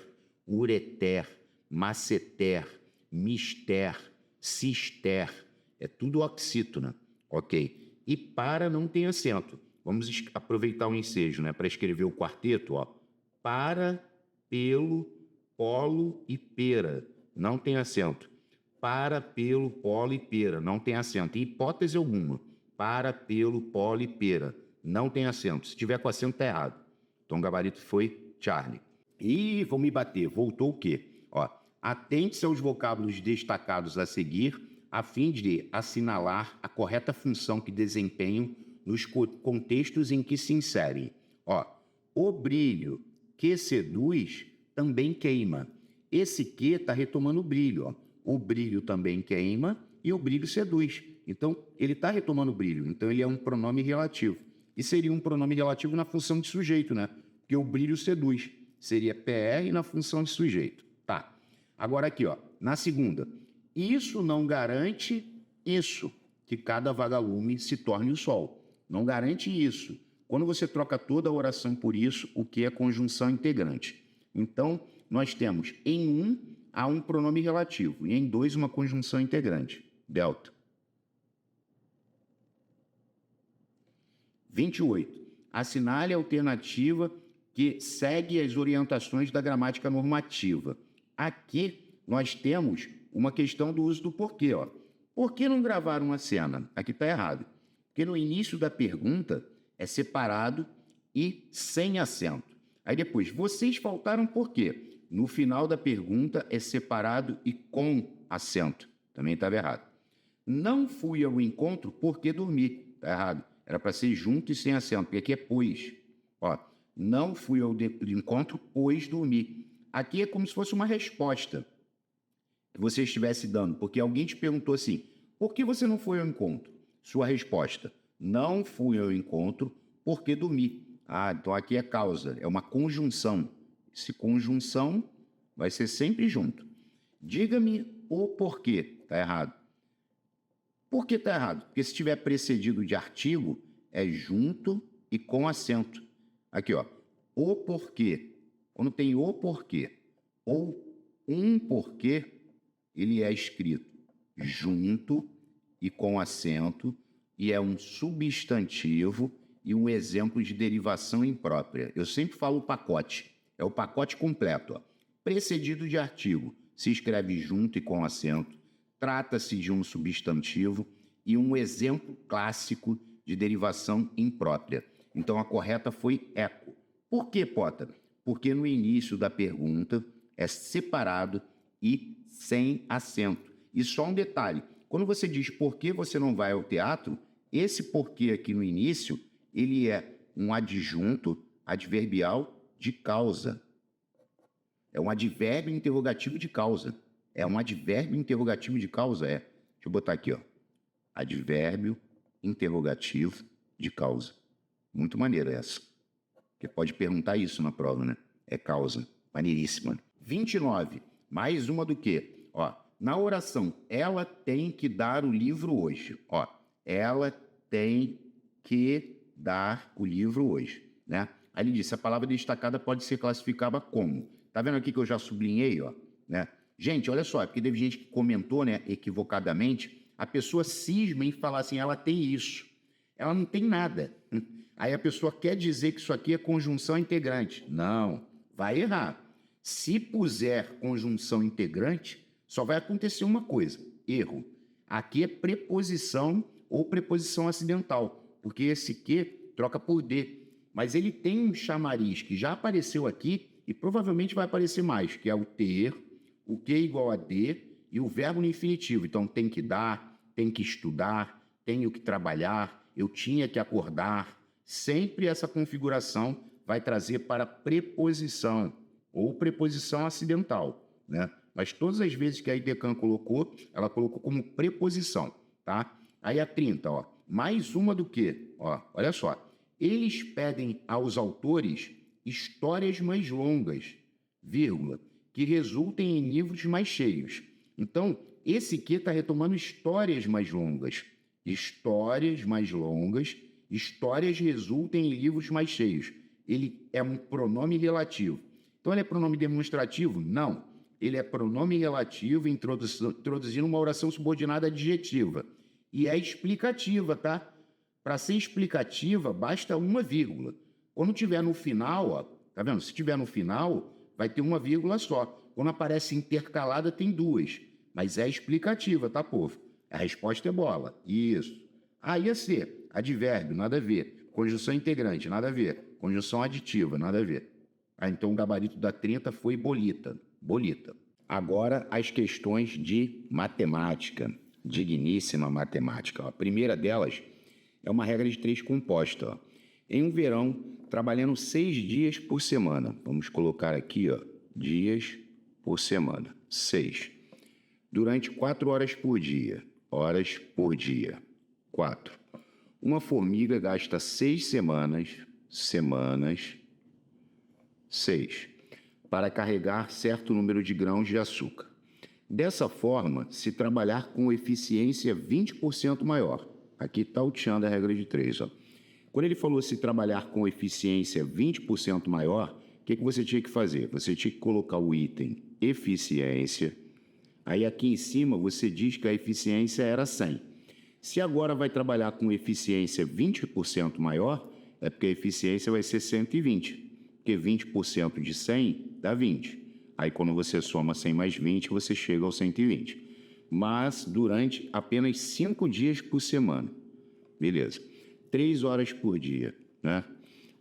ureter, masseter, mister, cister. É tudo oxítona, ok? E para não tem acento. Vamos aproveitar o ensejo, né? Para escrever o quarteto, ó. Para, pelo, polo e pera. Não tem acento. Para, pelo, polo e pera. Não tem acento. Em hipótese alguma. Para, pelo, polo e pera. Não tem acento. Se tiver com acento, tá errado. Então, o gabarito foi Charlie. Ih, vão me bater. Voltou o quê? Ó, atente-se aos vocábulos destacados a seguir, a fim de assinalar a correta função que desempenham nos contextos em que se inserem. Ó, o brilho que seduz também queima. Esse que está retomando o brilho. Ó. O brilho também queima e o brilho seduz. Então, ele está retomando o brilho. Então, ele é um pronome relativo. E seria um pronome relativo na função de sujeito, né? Porque o brilho seduz. Seria PR na função de sujeito. Tá. Agora aqui, ó, na segunda. Isso não garante isso. que cada vagalume se torne o Sol. Não garante isso. Quando você troca toda a oração por isso, o que é conjunção integrante? Então, nós temos em 1 há um pronome relativo e em 2 uma conjunção integrante. Delta. 28. Assinale a alternativa que segue as orientações da gramática normativa. Aqui nós temos uma questão do uso do porquê. Ó. Por que não gravar uma cena? Aqui está errado. Porque no início da pergunta é separado e sem acento. Aí depois, vocês faltaram por quê? No final da pergunta é separado e com acento. Também estava errado. Não fui ao encontro porque dormi. Está errado. Era para ser junto e sem acento, porque aqui é pois. Ó, não fui ao encontro pois dormi. Aqui é como se fosse uma resposta que você estivesse dando, porque alguém te perguntou assim, por que você não foi ao encontro? Sua resposta, não fui ao encontro porque dormi. Ah, então aqui é causa, é uma conjunção. Essa conjunção vai ser sempre junto. Diga-me o porquê. Está errado. Por que está errado? Porque se estiver precedido de artigo, é junto e com acento. Aqui, ó, o porquê. Quando tem o porquê ou um porquê, ele é escrito junto e com acento e é um substantivo e um exemplo de derivação imprópria. Eu sempre falo o pacote. É o pacote completo. Ó. Precedido de artigo, se escreve junto e com acento. Trata-se de um substantivo e um exemplo clássico de derivação imprópria. Então, a correta foi eco. Por que, Potter? Porque no início da pergunta é separado e sem acento. E só um detalhe, quando você diz por que você não vai ao teatro, esse porquê aqui no início, ele é um adjunto adverbial de causa. É um advérbio interrogativo de causa. É um advérbio interrogativo de causa, é. Deixa eu botar aqui, ó. Advérbio interrogativo de causa. Muito maneiro essa. Porque pode perguntar isso na prova, né? É causa. Maneiríssima. 29. Mais uma do que? Ó, na oração, ela tem que dar o livro hoje. Ó, ela tem que dar o livro hoje, né? Aí ele disse, a palavra destacada pode ser classificada como? Tá vendo aqui que eu já sublinhei, ó, né? Gente, olha só, porque teve gente que comentou, né, equivocadamente, a pessoa cisma em falar assim, ela tem isso. Ela não tem nada. Aí a pessoa quer dizer que isso aqui é conjunção integrante. Não, vai errar. Se puser conjunção integrante, só vai acontecer uma coisa, erro. Aqui é preposição ou preposição acidental, porque esse que troca por D. Mas ele tem um chamariz que já apareceu aqui e provavelmente vai aparecer mais, que é o ter, o que é igual a D e o verbo no infinitivo. Então, tem que dar, tem que estudar, tenho que trabalhar, eu tinha que acordar. Sempre essa configuração vai trazer para preposição ou preposição acidental, né? Mas todas as vezes que a IDECAN colocou, ela colocou como preposição, tá? Aí a 30, ó, mais uma do que, ó, olha só. Eles pedem aos autores histórias mais longas, vírgula, que resultem em livros mais cheios. Então, esse que está retomando histórias mais longas. Histórias mais longas, histórias resultem em livros mais cheios. Ele é um pronome relativo. Então, ele é pronome demonstrativo? Não. Ele é pronome relativo introduzindo uma oração subordinada adjetiva. E é explicativa, tá? Para ser explicativa, basta uma vírgula. Quando tiver no final, ó, tá vendo? Se tiver no final, vai ter uma vírgula só. Quando aparece intercalada, tem duas. Mas é explicativa, tá, povo? A resposta é bola. Isso. Ah, ia ser advérbio, nada a ver. Conjunção integrante, nada a ver. Conjunção aditiva, nada a ver. Ah, então o gabarito da 30 foi bolita. Bolita. Agora as questões de matemática. Digníssima matemática. Ó. A primeira delas é uma regra de 3 composta. Ó. Em um verão, trabalhando 6 dias por semana. Vamos colocar aqui, ó, dias por semana. 6. Durante 4 horas por dia. Horas por dia. 4. Uma formiga gasta 6 semanas. 6. Para carregar certo número de grãos de açúcar. Dessa forma, se trabalhar com eficiência 20% maior, aqui está o tchan da regra de 3, ó. Quando ele falou se trabalhar com eficiência 20% maior, o que você tinha que fazer? Você tinha que colocar o item eficiência, aí aqui em cima você diz que a eficiência era 100. Se agora vai trabalhar com eficiência 20% maior, é porque a eficiência vai ser 120, porque 20% de 100 dá 20. Aí quando você soma 100 mais 20, você chega ao 120. Mas durante apenas 5 dias por semana. Beleza. 3 horas por dia, né?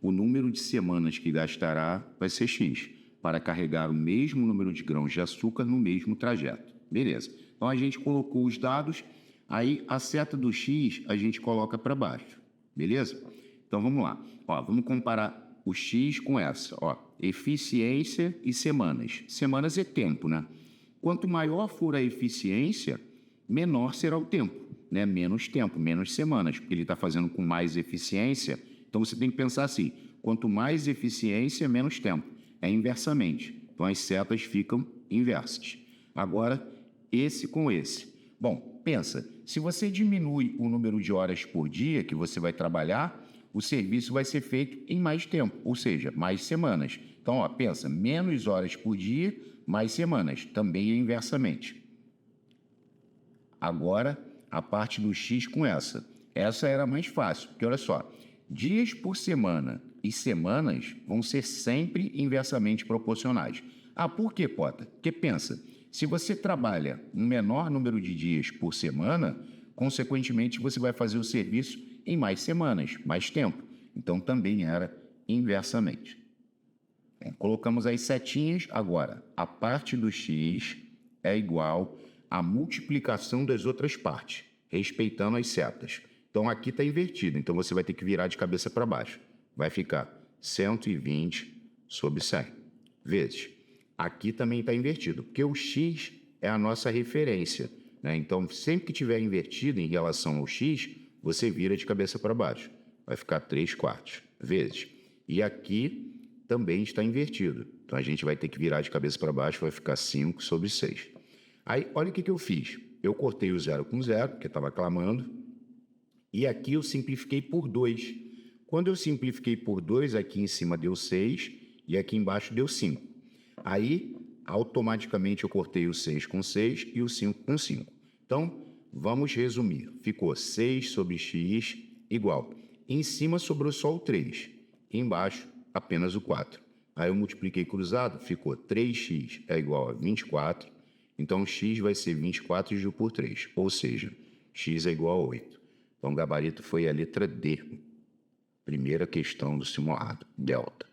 O número de semanas que gastará vai ser X, para carregar o mesmo número de grãos de açúcar no mesmo trajeto. Beleza. Então a gente colocou os dados, aí a seta do X a gente coloca para baixo. Beleza? Então vamos lá. Ó, vamos comparar o X com essa, ó, eficiência e semanas. Semanas é tempo, né? Quanto maior for a eficiência, menor será o tempo, né? Menos tempo, menos semanas, porque ele está fazendo com mais eficiência. Então você tem que pensar assim: quanto mais eficiência, menos tempo. É inversamente. Então as setas ficam inversas. Agora, esse com esse. Bom, pensa, se você diminui o número de horas por dia que você vai trabalhar, o serviço vai ser feito em mais tempo, ou seja, mais semanas. Então, ó, pensa, menos horas por dia, mais semanas, também é inversamente. Agora, a parte do X com essa. Essa era mais fácil, porque olha só, dias por semana e semanas vão ser sempre inversamente proporcionais. Ah, por quê, Pota? Porque pensa, se você trabalha um menor número de dias por semana, consequentemente você vai fazer o serviço em mais semanas, mais tempo. Então também era inversamente. Bem, colocamos as setinhas. Agora, a parte do X é igual à multiplicação das outras partes, respeitando as setas. Então aqui está invertido, então você vai ter que virar de cabeça para baixo. Vai ficar 120 sobre 100 vezes. Aqui também está invertido, porque o X é a nossa referência, né? Então, sempre que tiver invertido em relação ao X, você vira de cabeça para baixo. Vai ficar 3/4 vezes. E aqui também está invertido. Então, a gente vai ter que virar de cabeça para baixo, vai ficar 5 sobre 6. Aí, olha o que eu fiz. Eu cortei o 0 com 0, porque estava clamando. E aqui eu simplifiquei por 2. Quando eu simplifiquei por 2, aqui em cima deu 6 e aqui embaixo deu 5. Aí, automaticamente, eu cortei o 6 com 6 e o 5 com 5. Então, vamos resumir. Ficou 6 sobre x igual. Em cima sobrou só o 3. Embaixo, apenas o 4. Aí eu multipliquei cruzado, ficou 3x é igual a 24. Então, x vai ser 24 dividido por 3. Ou seja, x é igual a 8. Então, o gabarito foi a letra D. Primeira questão do simulado, delta.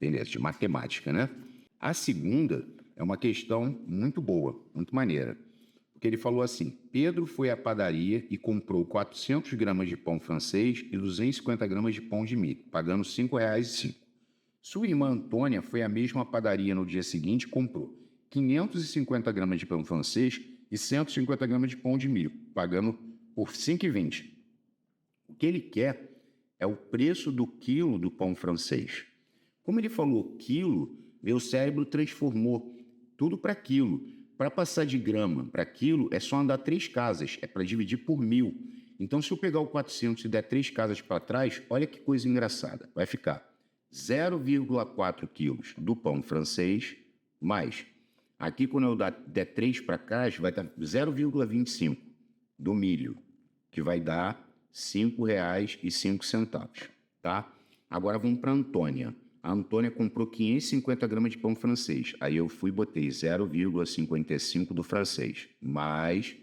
Beleza, de matemática, né? A segunda é uma questão muito boa, muito maneira. Porque ele falou assim: Pedro foi à padaria e comprou 400 gramas de pão francês e 250 gramas de pão de milho, pagando R$ 5,05. Sua irmã Antônia foi à mesma padaria no dia seguinte e comprou 550 gramas de pão francês e 150 gramas de pão de milho, pagando por R$ 5,20. O que ele quer é o preço do quilo do pão francês. Como ele falou quilo, meu cérebro transformou tudo para quilo. Para passar de grama para quilo, é só andar 3 casas, é para dividir por 1.000. Então, se eu pegar o 400 e der 3 casas para trás, olha que coisa engraçada. Vai ficar 0,4 quilos do pão francês, mais, aqui quando eu der 3 para cá, vai dar 0,25 do milho, que vai dar R$ 5,05, tá? Agora vamos para a Antônia. A Antônia comprou 550 gramas de pão francês. Aí eu fui e botei 0,55 do francês. Mais,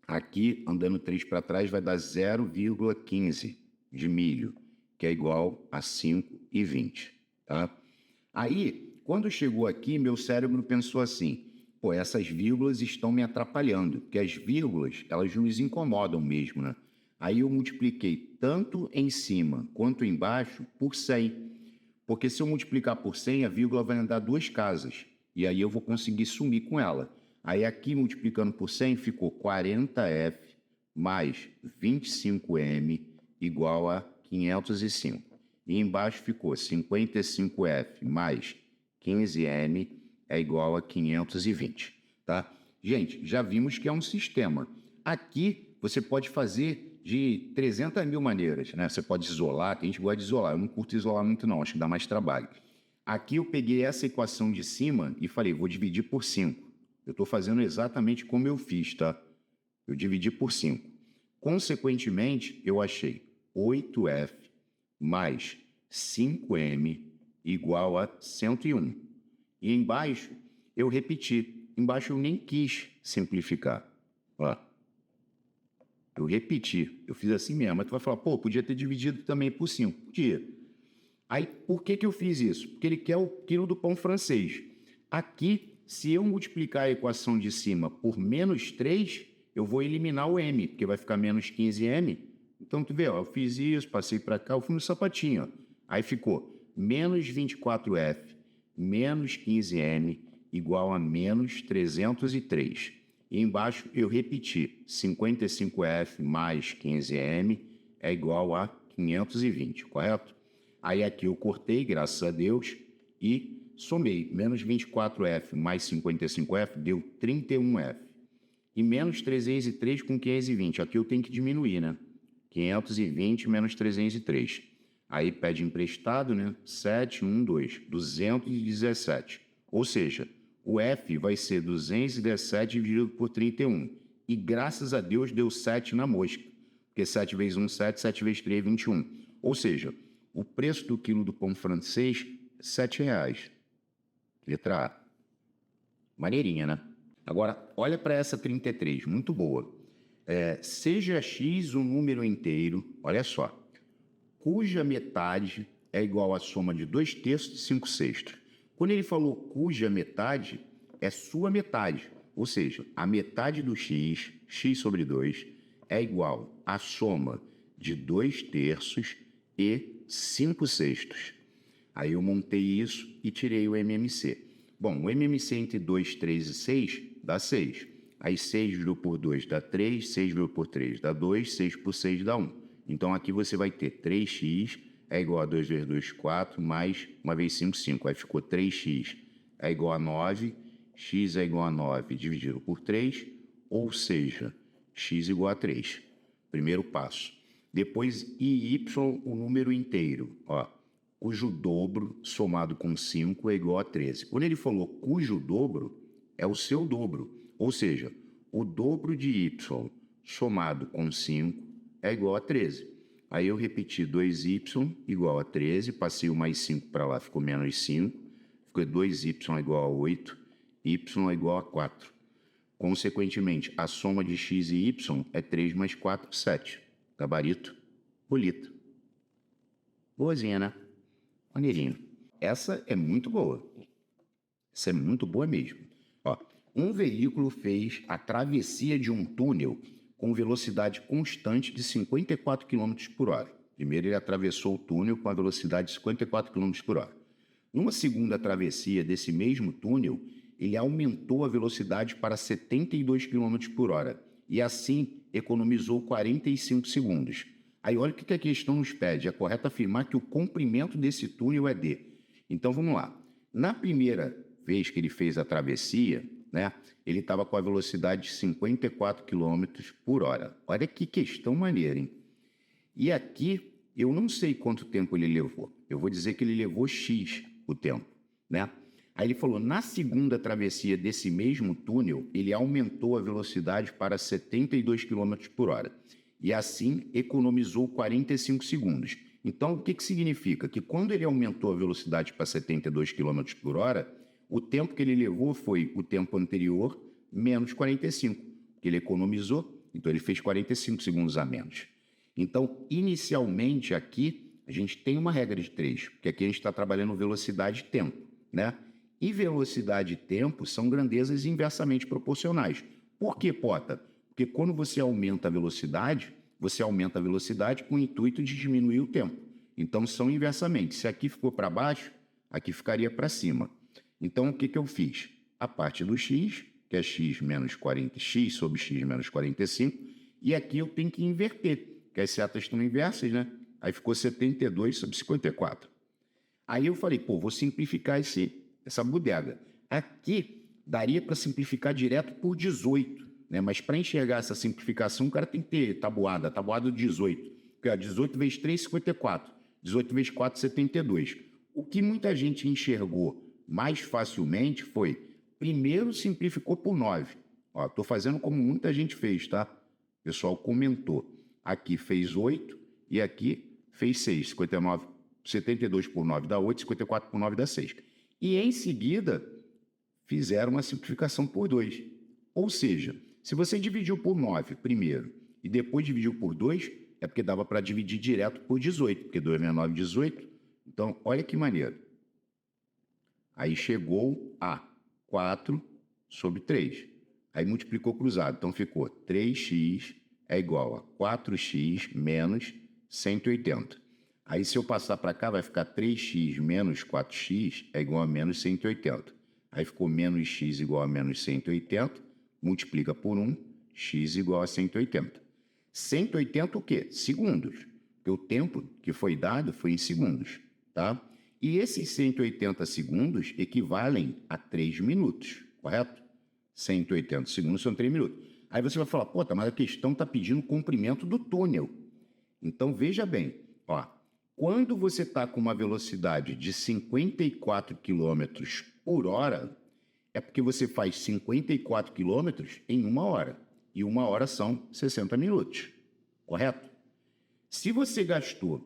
aqui, andando 3 para trás, vai dar 0,15 de milho, que é igual a 5,20, tá? Aí, quando chegou aqui, meu cérebro pensou assim: pô, essas vírgulas estão me atrapalhando, porque as vírgulas, elas nos incomodam mesmo, né? Aí eu multipliquei tanto em cima quanto embaixo por 100. Porque se eu multiplicar por 100, a vírgula vai andar 2 casas. E aí eu vou conseguir sumir com ela. Aí aqui, multiplicando por 100, ficou 40F mais 25M igual a 505. E embaixo ficou 55F mais 15M é igual a 520. tá? Gente, já vimos que é um sistema. Aqui você pode fazer de 300 mil maneiras, né? Você pode isolar, tem gente que gosta de isolar. Eu não curto isolar muito não, acho que dá mais trabalho. Aqui eu peguei essa equação de cima e falei, vou dividir por 5. Eu estou fazendo exatamente como eu fiz, tá? Eu dividi por 5. Consequentemente, eu achei 8F mais 5M igual a 101. E embaixo, eu repeti. Embaixo eu nem quis simplificar. Ó, eu repeti. Eu fiz assim mesmo. Mas tu vai falar, pô, podia ter dividido também por 5. Podia. Aí, por que eu fiz isso? Porque ele quer o quilo do pão francês. Aqui, se eu multiplicar a equação de cima por menos 3, eu vou eliminar o m, porque vai ficar menos 15m. Então, tu vê, ó, eu fiz isso, passei para cá, eu fui no sapatinho. Ó. Aí ficou menos 24F menos 15m igual a menos 303. E embaixo eu repeti, 55F mais 15m é igual a 520, correto? Aí aqui eu cortei, graças a Deus, e somei. Menos 24F mais 55F deu 31F. E menos 303 com 520. Aqui eu tenho que diminuir, né? 520 menos 303. Aí pede emprestado, né? 7, 1, 2. 217. Ou seja, o F vai ser 217 dividido por 31. E graças a Deus deu 7 na mosca. Porque 7 vezes 1, 7, 7 vezes 3, 21. Ou seja, o preço do quilo do pão francês, R$ 7,00. Letra A. Maneirinha, né? Agora, olha para essa 33, muito boa. Seja x um número inteiro, olha só, cuja metade é igual à soma de 2/3 e 5/6. Quando ele falou cuja metade, é sua metade. Ou seja, a metade do x, x sobre 2, é igual à soma de 2/3 e 5/6. Aí eu montei isso e tirei o MMC. Bom, o MMC entre 2, 3 e 6 dá 6. Aí 6 dividido por 2 dá 3, 6 dividido por 3 dá 2, 6 por 6 dá 1. Então aqui você vai ter 3x é igual a 2 vezes 2, 4, mais 1 vezes 5, 5. Aí ficou 3x é igual a 9, x é igual a 9 dividido por 3, ou seja, x igual a 3. Primeiro passo. Depois, y, o número inteiro, ó, cujo dobro somado com 5 é igual a 13. Quando ele falou cujo dobro, é o seu dobro, ou seja, o dobro de y somado com 5 é igual a 13. Aí eu repeti 2y igual a 13, passei o mais 5 para lá, ficou menos 5, ficou 2y igual a 8, y é igual a 4. Consequentemente, a soma de x e y é 3 mais 4, 7. Gabarito, bolita. Boazinha, né? Maneirinho. Essa é muito boa. Essa é muito boa mesmo. Ó, um veículo fez a travessia de um túnel com velocidade constante de 54 km por hora. Primeiro ele atravessou o túnel com a velocidade de 54 km por hora. Numa segunda travessia desse mesmo túnel, ele aumentou a velocidade para 72 km por hora e assim economizou 45 segundos. Aí olha o que a questão nos pede. É correto afirmar que o comprimento desse túnel é D. Então vamos lá. Na primeira vez que ele fez a travessia, né, ele estava com a velocidade de 54 km por hora. Olha que questão maneira, hein? E aqui eu não sei quanto tempo ele levou. Eu vou dizer que ele levou X o tempo, né? Aí ele falou, na segunda travessia desse mesmo túnel, ele aumentou a velocidade para 72 km por hora. E assim economizou 45 segundos. Então, o que significa? Que quando ele aumentou a velocidade para 72 km por hora, o tempo que ele levou foi o tempo anterior menos 45, que ele economizou, então ele fez 45 segundos a menos. Então, inicialmente aqui, a gente tem uma regra de 3, porque aqui a gente está trabalhando velocidade e tempo, né? E velocidade e tempo são grandezas inversamente proporcionais. Por que, Pota? Porque quando você aumenta a velocidade com o intuito de diminuir o tempo. Então, são inversamente. Se aqui ficou para baixo, aqui ficaria para cima. Então, o que eu fiz? A parte do x, que é x menos 40, x sobre x menos 45, e aqui eu tenho que inverter, que as setas estão inversas, né? Aí ficou 72 sobre 54. Aí eu falei, pô, vou simplificar essa bodega. Aqui daria para simplificar direto por 18, né? Mas para enxergar essa simplificação, o cara tem que ter tabuada, tabuada do 18. Porque, ó, 18 vezes 3, 54. 18 vezes 4, 72. O que muita gente enxergou mais facilmente foi, primeiro simplificou por 9. Estou fazendo como muita gente fez, tá? O pessoal comentou. Aqui fez 8 e aqui fez 6. 59, 72 por 9 dá 8, 54 por 9 dá 6. E em seguida, fizeram uma simplificação por 2. Ou seja, se você dividiu por 9 primeiro e depois dividiu por 2, é porque dava para dividir direto por 18, porque 2 vezes 9 é 18. Então, olha que maneiro. Aí chegou a 4 sobre 3. Aí multiplicou cruzado. Então, ficou 3x é igual a 4x menos 180. Aí, se eu passar para cá, vai ficar 3x menos 4x é igual a menos 180. Aí ficou menos x igual a menos 180. Multiplica por 1, x igual a 180. 180 o quê? Segundos. Porque o tempo que foi dado foi em segundos, tá? E esses 180 segundos equivalem a 3 minutos, correto? 180 segundos são 3 minutos. Aí você vai falar, pô, mas a questão está pedindo o comprimento do túnel. Então, veja bem, ó, quando você está com uma velocidade de 54 km por hora, é porque você faz 54 km em 1 hora. E 1 hora são 60 minutos, correto? Se você gastou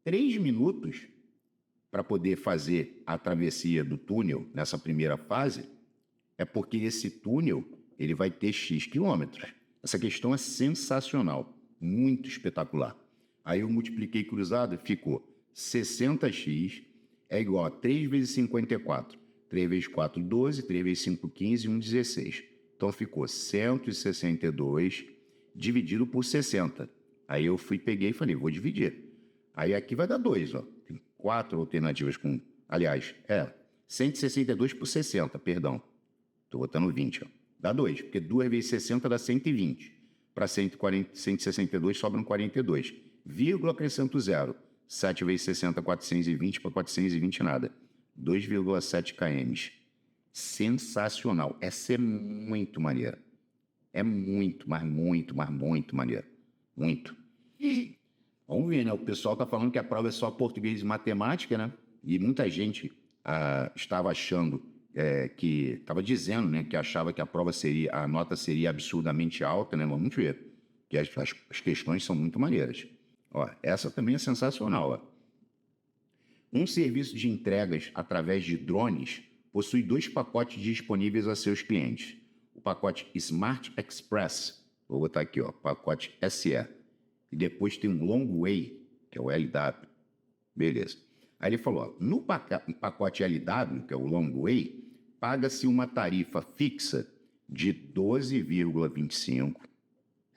3 minutos para poder fazer a travessia do túnel nessa primeira fase, é porque esse túnel ele vai ter X quilômetros. Essa questão é sensacional, muito espetacular. Aí eu multipliquei cruzado e ficou 60x é igual a 3 vezes 54. 3 vezes 4, 12. 3 vezes 5, 15. 1, 16. Então ficou 162 dividido por 60. Aí eu peguei e falei, vou dividir. Aí aqui vai dar 2, ó. Tem 4 alternativas com... Aliás, 162 por 60, perdão. Estou botando 20, ó. Dá 2, porque 2 vezes 60 dá 120. Para 162 sobram 42. Vírgula, acrescento 0. 7 vezes 60, 420. Para 420, nada. 2,7 km. Sensacional. Essa é muito maneira. É muito, mas muito, mas muito maneira. Muito. Vamos ver, né? O pessoal está falando que a prova é só português e matemática, né? E muita gente estava achando... estava dizendo, né, que achava que a nota seria absurdamente alta, né? Vamos ver, que as questões são muito maneiras. Ó, essa também é sensacional. Ó. Um serviço de entregas através de drones possui 2 pacotes disponíveis a seus clientes. O pacote Smart Express, vou botar aqui, ó, pacote SE, e depois tem um Long Way, que é o LW. Beleza. Aí ele falou, ó, no pacote LW, que é o Long Way, paga-se uma tarifa fixa de 12,25.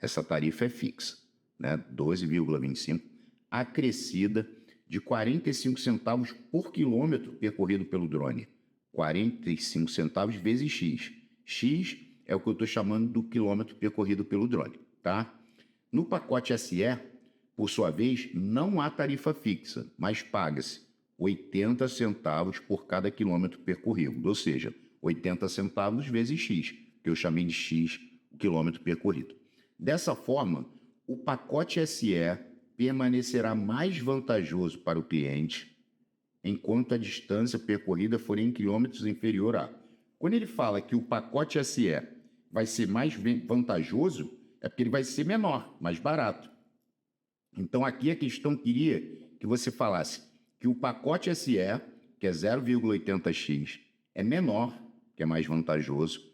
Essa tarifa é fixa, né? 12,25, acrescida de 45 centavos por quilômetro percorrido pelo drone. 45 centavos vezes X. X é o que eu estou chamando do quilômetro percorrido pelo drone, tá? No pacote SE, por sua vez, não há tarifa fixa, mas paga-se 80 centavos por cada quilômetro percorrido, ou seja, 80 centavos vezes X, que eu chamei de X o quilômetro percorrido. Dessa forma, o pacote SE permanecerá mais vantajoso para o cliente enquanto a distância percorrida for em quilômetros inferior a. Quando ele fala que o pacote SE vai ser mais vantajoso, é porque ele vai ser menor, mais barato. Então, aqui a questão queria que você falasse que o pacote SE, que é 0,80x, é menor, que é mais vantajoso,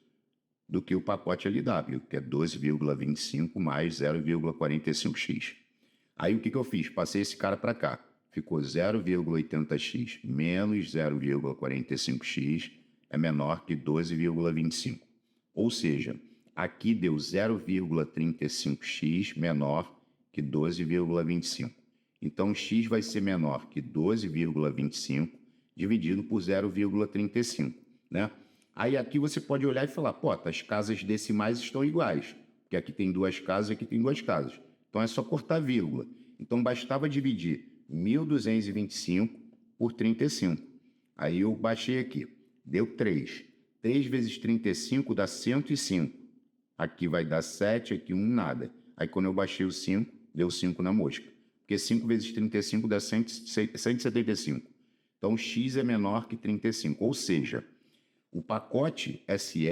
do que o pacote LW, que é 12,25 mais 0,45x. Aí, o que eu fiz? Passei esse cara para cá. Ficou 0,80x menos 0,45x é menor que 12,25. Ou seja, aqui deu 0,35x menor que 12,25. Então, x vai ser menor que 12,25 dividido por 0,35, né? Aí aqui você pode olhar e falar, pô, as casas decimais estão iguais, porque aqui tem 2 casas, aqui tem 2 casas. Então, é só cortar vírgula. Então, bastava dividir 1.225 por 35. Aí eu baixei aqui, deu 3. 3 vezes 35 dá 105. Aqui vai dar 7, aqui 1, nada. Aí quando eu baixei o 5, deu 5 na mosca. Porque 5 vezes 35 dá 175. Então, x é menor que 35. Ou seja, o pacote SE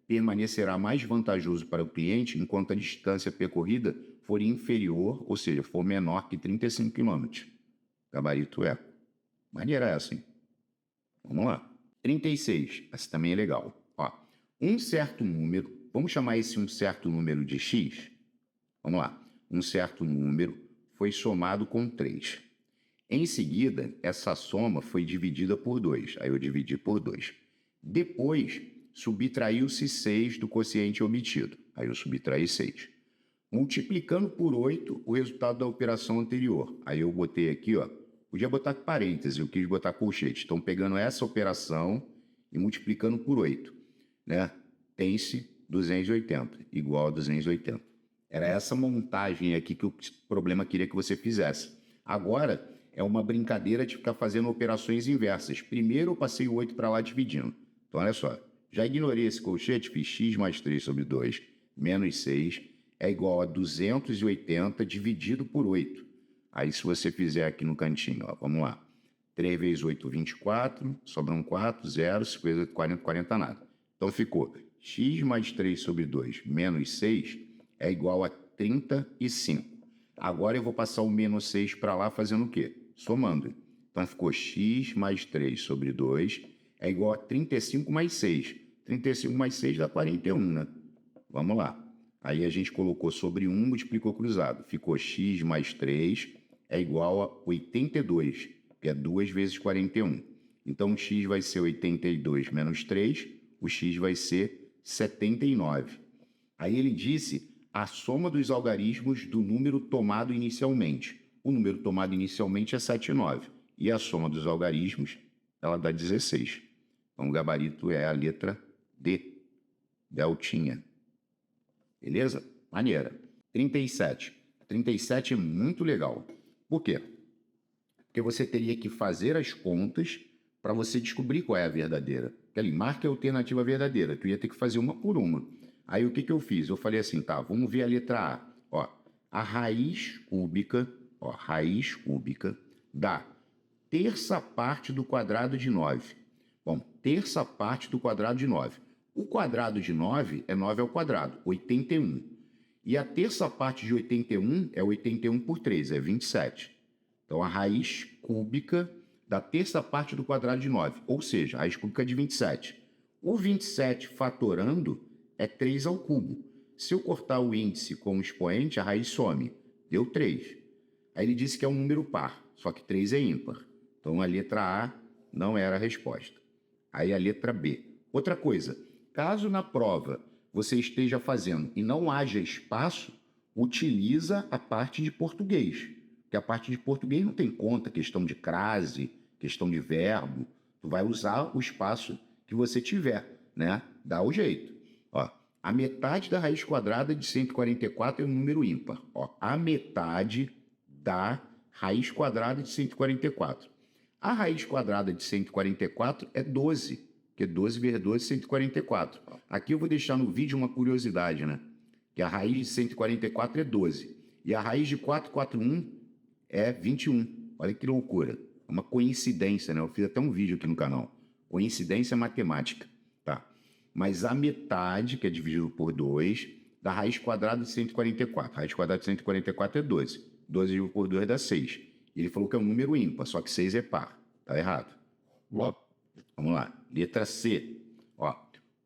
permanecerá mais vantajoso para o cliente enquanto a distância percorrida for inferior, ou seja, for menor que 35 km. Gabarito é. Maneira essa, hein? Vamos lá. 36. Essa também é legal. Ó, um certo número, vamos chamar esse um certo número de x? Vamos lá. Um certo número foi somado com 3. Em seguida, essa soma foi dividida por 2. Aí eu dividi por 2. Depois, subtraiu-se 6 do quociente obtido. Aí eu subtraí 6. Multiplicando por 8 o resultado da operação anterior. Aí eu botei aqui, ó. Podia botar parênteses, eu quis botar colchete. Então, pegando essa operação e multiplicando por 8, né? Tem-se 280, igual a 280. Era essa montagem aqui que o problema queria que você fizesse. Agora, é uma brincadeira de ficar fazendo operações inversas. Primeiro eu passei o 8 para lá dividindo. Então, olha só. Já ignorei esse colchete, fiz x mais 3 sobre 2 menos 6 é igual a 280 dividido por 8. Aí, se você fizer aqui no cantinho, ó, vamos lá. 3 vezes 8, 24, sobram 4, 0, 58, 40, 40 nada. Então, ficou x mais 3 sobre 2 menos 6 é igual a 35. Agora eu vou passar o menos 6 para lá fazendo o quê? Somando. Então, ficou x mais 3 sobre 2 é igual a 35 mais 6. 35 mais 6 dá 41, né? Vamos lá. Aí a gente colocou sobre 1, multiplicou cruzado. Ficou x mais 3 é igual a 82, que é 2 vezes 41. Então, o x vai ser 82 menos 3, o x vai ser 79. Aí ele disse a soma dos algarismos do número tomado inicialmente. O número tomado inicialmente é 79. E a soma dos algarismos, ela dá 16. Então, o gabarito é a letra D. Deltinha. Beleza? Maneira. 37. 37 é muito legal. Por quê? Porque você teria que fazer as contas para você descobrir qual é a verdadeira. Ali, marca a alternativa verdadeira. Tu ia ter que fazer uma por uma. Aí o que eu fiz? Eu falei assim, tá, vamos ver a letra A. Ó, a raiz cúbica dá terça parte do quadrado de 9. Bom, terça parte do quadrado de 9. O quadrado de 9 é 9 ao quadrado, 81. E a terça parte de 81 é 81 por 3, é 27. Então, a raiz cúbica da terça parte do quadrado de 9, ou seja, a raiz cúbica de 27. O 27 fatorando é 3 ao cubo. Se eu cortar o índice com o expoente, a raiz some. Deu 3. Aí ele disse que é um número par, só que 3 é ímpar. Então, a letra A não era a resposta. Aí a letra B. Outra coisa, caso na prova você esteja fazendo e não haja espaço, utiliza a parte de português. Porque a parte de português não tem conta, questão de crase, questão de verbo. Tu vai usar o espaço que você tiver, né? Dá o jeito. Ó, a metade da raiz quadrada de 144 é um número ímpar. Ó, a metade da raiz quadrada de 144. A raiz quadrada de 144 é 12, que é 12 vezes 12, 144. Aqui eu vou deixar no vídeo uma curiosidade, né? Que a raiz de 144 é 12. E a raiz de 441 é 21. Olha que loucura. É uma coincidência, né? Eu fiz até um vídeo aqui no canal. Coincidência matemática, tá? Mas a metade, que é dividido por 2, da raiz quadrada de 144. A raiz quadrada de 144 é 12. 12 dividido por 2 dá 6. Ele falou que é um número ímpar, só que 6 é par. Tá errado. Ó, vamos lá. Letra C. Ó,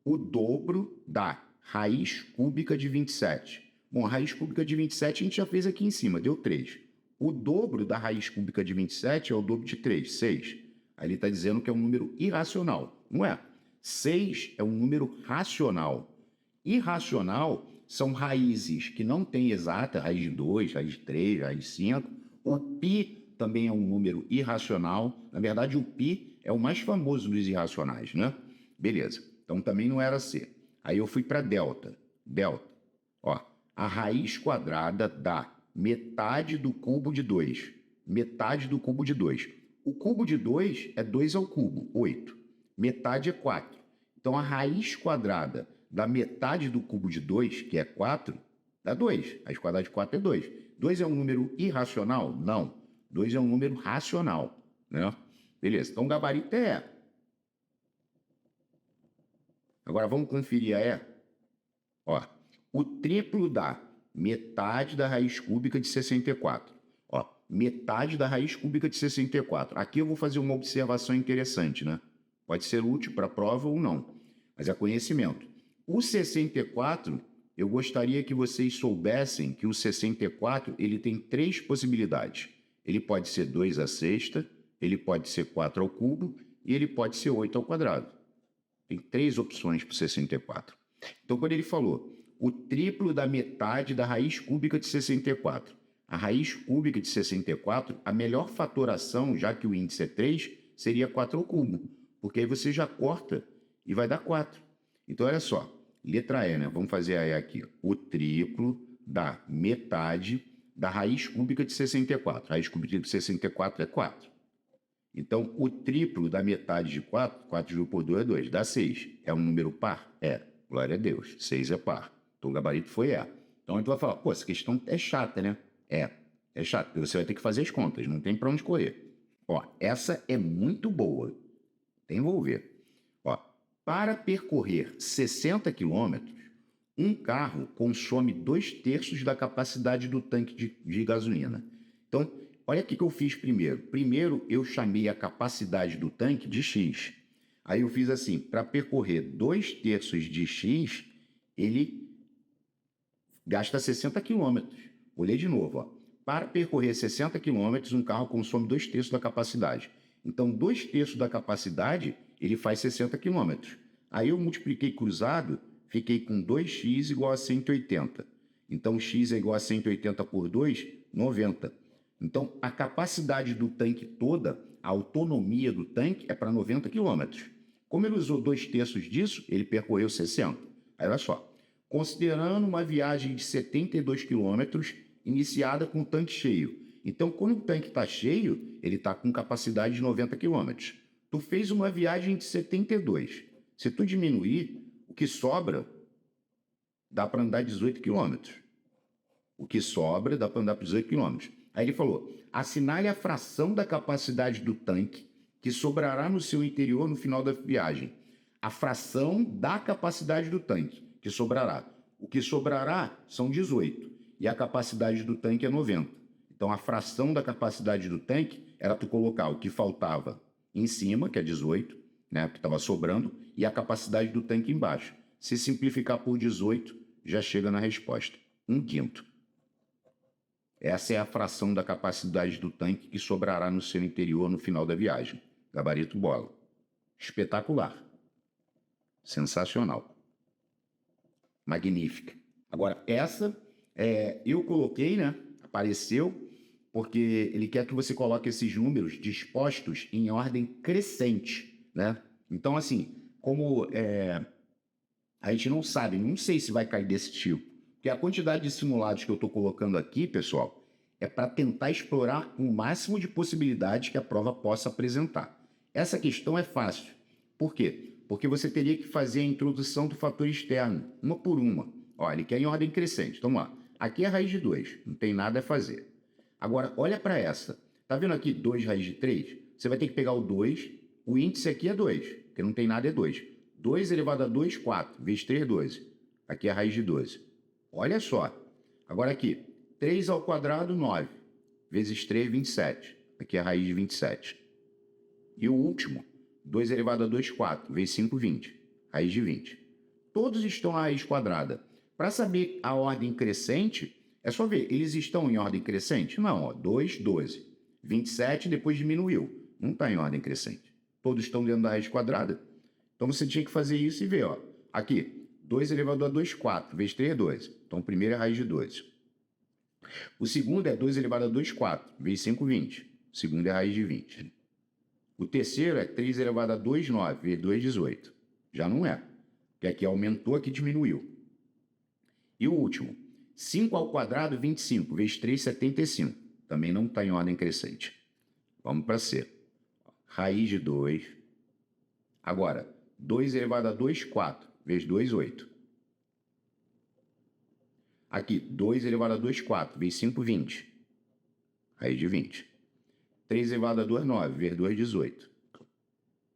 o dobro da raiz cúbica de 27. Bom, a raiz cúbica de 27 a gente já fez aqui em cima, deu 3. O dobro da raiz cúbica de 27 é o dobro de 3, 6. Aí ele está dizendo que é um número irracional. Não é? 6 é um número racional. Irracional são raízes que não têm exata, raiz de 2, raiz de 3, raiz de 5. O π também é um número irracional. Na verdade, o π é o mais famoso dos irracionais, né? Beleza. Então, também não era C. Aí eu fui para delta. Delta. Ó, a raiz quadrada dá metade do cubo de 2. Metade do cubo de 2. O cubo de 2 é 2 ao cubo, 8. Metade é 4. Então, a raiz quadrada da metade do cubo de 2, que é 4, dá 2. Raiz quadrada de 4 é 2. 2 é um número irracional? Não. 2 é um número racional, né? Beleza, então o gabarito é E. Agora, vamos conferir a E? Ó, o triplo dá metade da raiz cúbica de 64. Ó, metade da raiz cúbica de 64. Aqui eu vou fazer uma observação interessante, né? Pode ser útil para a prova ou não, mas é conhecimento. O 64, eu gostaria que vocês soubessem que o 64 ele tem 3 possibilidades. Ele pode ser 2 à sexta, ele pode ser 4 ao cubo e ele pode ser 8 ao quadrado. Tem 3 opções para o 64. Então, quando ele falou o triplo da metade da raiz cúbica de 64, a raiz cúbica de 64, a melhor fatoração, já que o índice é 3, seria 4 ao cubo, porque aí você já corta e vai dar 4. Então, olha só, letra E, né? Vamos fazer a E aqui. O triplo da metade da raiz cúbica de 64. A raiz cúbica de 64 é 4. Então, o triplo da metade de 4, 4 dividido por 2 é 2, dá 6. É um número par? É. Glória a Deus, 6 é par. Então, o gabarito foi E. Então, a gente vai falar, pô, essa questão é chata, né? É chato, porque você vai ter que fazer as contas, não tem para onde correr. Ó, essa é muito boa. Tem que ver. Ó, para percorrer 60 quilômetros, um carro consome 2/3 da capacidade do tanque de gasolina. Então, olha o que eu fiz primeiro. Primeiro, eu chamei a capacidade do tanque de X. Aí eu fiz assim, para percorrer 2/3 de X, ele gasta 60 quilômetros. Olhei de novo, ó. Para percorrer 60 quilômetros, um carro consome 2/3 da capacidade. Então, 2/3 da capacidade, ele faz 60 quilômetros. Aí eu multipliquei cruzado, fiquei com 2x igual a 180. Então, x é igual a 180 por 2, 90. Então, a capacidade do tanque toda, a autonomia do tanque é para 90 quilômetros. Como ele usou 2/3 disso, ele percorreu 60. Aí, olha só. Considerando uma viagem de 72 quilômetros, iniciada com o tanque cheio. Então, quando o tanque está cheio, ele está com capacidade de 90 quilômetros. Tu fez uma viagem de 72. Se tu diminuir, o que sobra dá para andar 18 quilômetros. O que sobra dá para andar 18 quilômetros. Aí ele falou, assinale a fração da capacidade do tanque que sobrará no seu interior no final da viagem. A fração da capacidade do tanque que sobrará. O que sobrará são 18 e a capacidade do tanque é 90. Então, a fração da capacidade do tanque era tu colocar o que faltava em cima, que é 18, né, que estava sobrando, e a capacidade do tanque embaixo. Se simplificar por 18, já chega na resposta. 1/5. Essa é a fração da capacidade do tanque que sobrará no seu interior no final da viagem. Gabarito bola. Espetacular. Sensacional. Magnífica. Agora, essa eu coloquei, né? Apareceu, porque ele quer que você coloque esses números dispostos em ordem crescente, né? Então, assim, como a gente não sabe, não sei se vai cair desse tipo, porque a quantidade de simulados que eu estou colocando aqui, pessoal, é para tentar explorar o máximo de possibilidades que a prova possa apresentar. Essa questão é fácil. Por quê? Porque você teria que fazer a introdução do fator externo, uma por uma. Olha, ele quer em ordem crescente. Então, vamos lá. Aqui é a raiz de 2, não tem nada a fazer. Agora, olha para essa. Tá vendo aqui 2 raiz de 3? Você vai ter que pegar o 2, o índice aqui é 2, porque não tem nada, é 2. 2 elevado a 2, 4, vezes 3, 12. Aqui é a raiz de 12. Olha só. Agora aqui, 3 ao quadrado, 9, vezes 3, 27. Aqui é a raiz de 27. E o último, 2 elevado a 2, 4, vezes 5, 20. Raiz de 20. Todos estão na raiz quadrada. Para saber a ordem crescente, é só ver, eles estão em ordem crescente? Não, ó, 2, 12. 27 depois diminuiu. Não está em ordem crescente. Todos estão dentro da raiz quadrada. Então você tinha que fazer isso e ver, ó. Aqui, 2 elevado a 2, 4, vezes 3 é 12. Então o primeiro é a raiz de 12. O segundo é 2 elevado a 2, 4, vezes 5, 20. O segundo é a raiz de 20. O terceiro é 3 elevado a 2, 9, vezes 2, 18. Já não é. Porque aqui aumentou, aqui diminuiu. E o último, 5 ao quadrado, 25, vezes 3, 75. Também não está em ordem crescente. Vamos para C. Raiz de 2. Agora, 2 elevado a 2, 4. Vezes 2, 8. Aqui, 2 elevado a 2, 4. Vezes 5, 20. Raiz de 20. 3 elevado a 2, 9. Vezes 2, 18.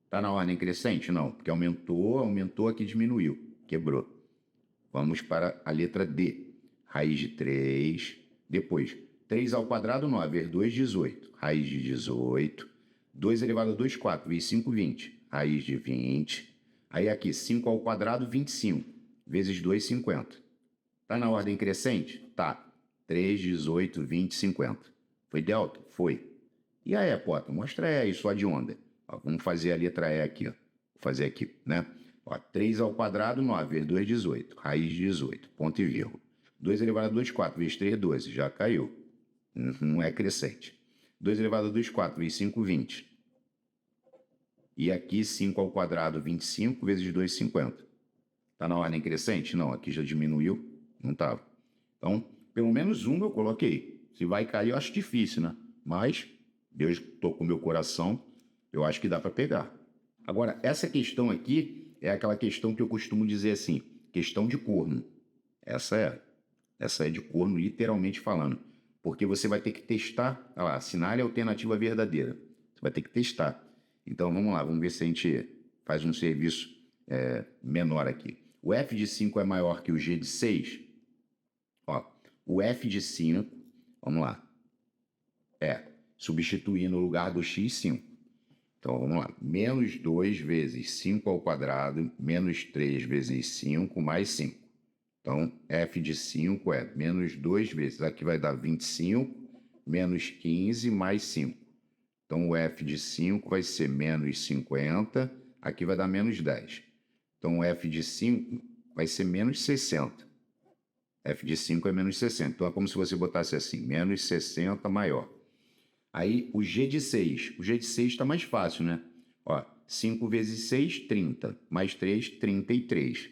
Está na ordem crescente? Não, porque aumentou, aqui diminuiu. Quebrou. Vamos para a letra D. Raiz de 3. Depois, 3 ao quadrado, 9. Vezes 2, 18. Raiz de 18. 2 elevado a 2, 4. Vezes 5, 20. Raiz de 20. Aí aqui, 5 ao quadrado, 25. Vezes 2, 50. Está na ordem crescente? Tá. 3, 18, 20, 50. Foi delta? Foi. E a E, Potter? Mostra a E aí, só de onda. Ó, vamos fazer a letra E aqui. Ó. Vou fazer aqui, né? Ó, 3 ao quadrado, 9. Vezes 2, 18. Raiz de 18. Ponto e vírgula. 2 elevado a 2, 4. Vezes 3, 12. Já caiu. Não é crescente. 2 elevado a 2, 4. Vezes 5, 20. E aqui, 5 ao quadrado, 25. Vezes 2, 50. Está na ordem crescente? Não, aqui já diminuiu. Não estava. Então, pelo menos uma eu coloquei. Se vai cair, eu acho difícil, né? Mas, Deus tocou meu coração, eu acho que dá para pegar. Agora, essa questão aqui é aquela questão que eu costumo dizer assim, questão de corno. Essa é de corno, literalmente falando. Porque você vai ter que testar, olha lá, assinale a alternativa verdadeira. Você vai ter que testar. Então, vamos lá, vamos ver se a gente faz um serviço menor aqui. O f de 5 é maior que o g de 6? Ó, o f de 5, vamos lá, substituir no lugar do x, 5. Então, vamos lá, menos 2 vezes 5 ao quadrado, menos 3 vezes 5, mais 5. Então, f de 5 é menos 2 vezes, aqui vai dar 25, menos 15, mais 5. Então, o f de 5 vai ser menos 50, aqui vai dar menos 10. Então, o f de 5 vai ser menos 60. F de 5 é menos 60. Então, é como se você botasse assim, menos 60 maior. Aí, o G de 6. O G de 6 está mais fácil, né? Ó, 5 vezes 6, 30. Mais 3, 33.